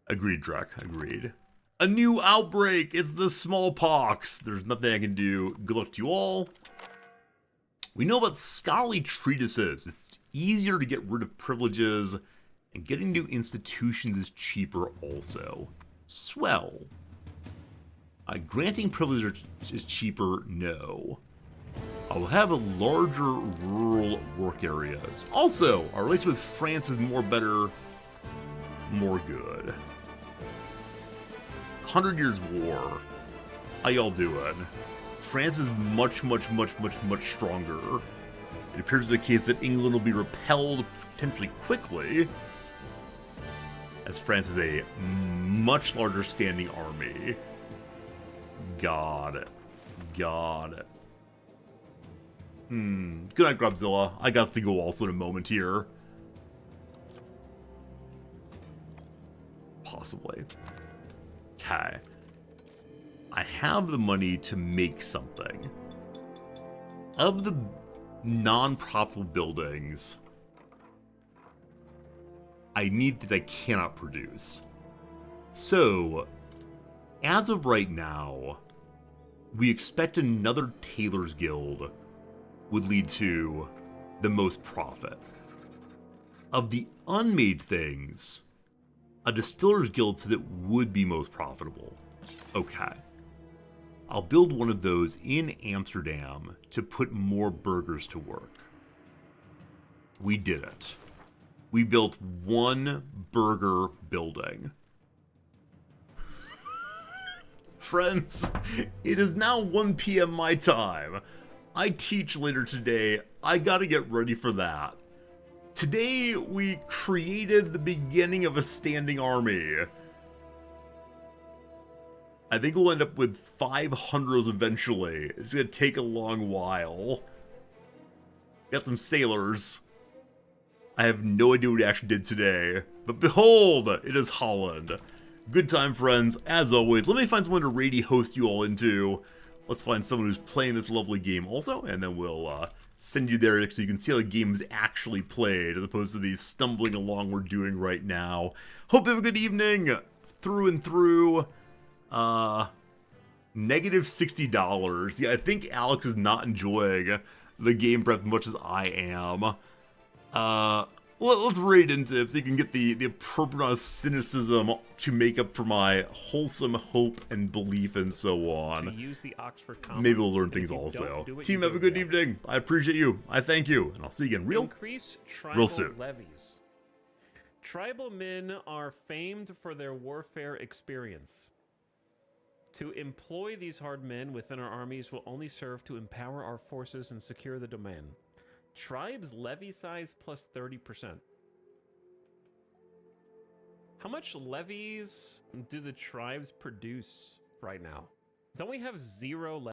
agreed, Drek, agreed. A new outbreak! It's the smallpox! There's nothing I can do. Good luck to you all. We know about scholarly treatises. It's easier to get rid of privileges, and getting new institutions is cheaper also. Swell. Granting privileges is cheaper? No. I will have a larger rural work areas. Also, our relationship with France is more better, more good. 100 Years War. How y'all doing? France is much stronger. It appears to be the case that England will be repelled potentially quickly, as France has a much larger standing army. God. Good night, Grubzilla. I got to go also in a moment here. Possibly. Okay. I have the money to make something. Of the non-profitable buildings, I need that I cannot produce. So, as of right now, we expect another Tailor's Guild would lead to the most profit. Of the unmade things, a Distiller's Guild says it would be most profitable. Okay. I'll build one of those in Amsterdam to put more burgers to work. We did it. We built one burger building. Friends, it is now 1 p.m. my time. I teach later today. I gotta get ready for that. Today, we created the beginning of a standing army. I think we'll end up with 500 eventually. It's gonna take a long while. Got some sailors. I have no idea what we actually did today. But behold, it is Holland. Good time, friends. As always, let me find someone to radio host you all into. Let's find someone who's playing this lovely game also, and then we'll send you there so you can see how the game is actually played, as opposed to the stumbling along we're doing right now. Hope you have a good evening, through and through. Negative $60. Yeah, I think Alex is not enjoying the game prep as much as I am. Let's raid into it so you can get the appropriate amount of cynicism to make up for my wholesome hope and belief and so on. To use the Oxford comma, maybe we'll learn things also. Team, have a good evening. I appreciate you. I thank you. And I'll see you again Increase tribal soon. levies. Tribal men are famed for their warfare experience. To employ these hard men within our armies will only serve to empower our forces and secure the domain. Tribes levy size plus 30%. How much levies do the tribes produce right now? Don't we have 0 levies?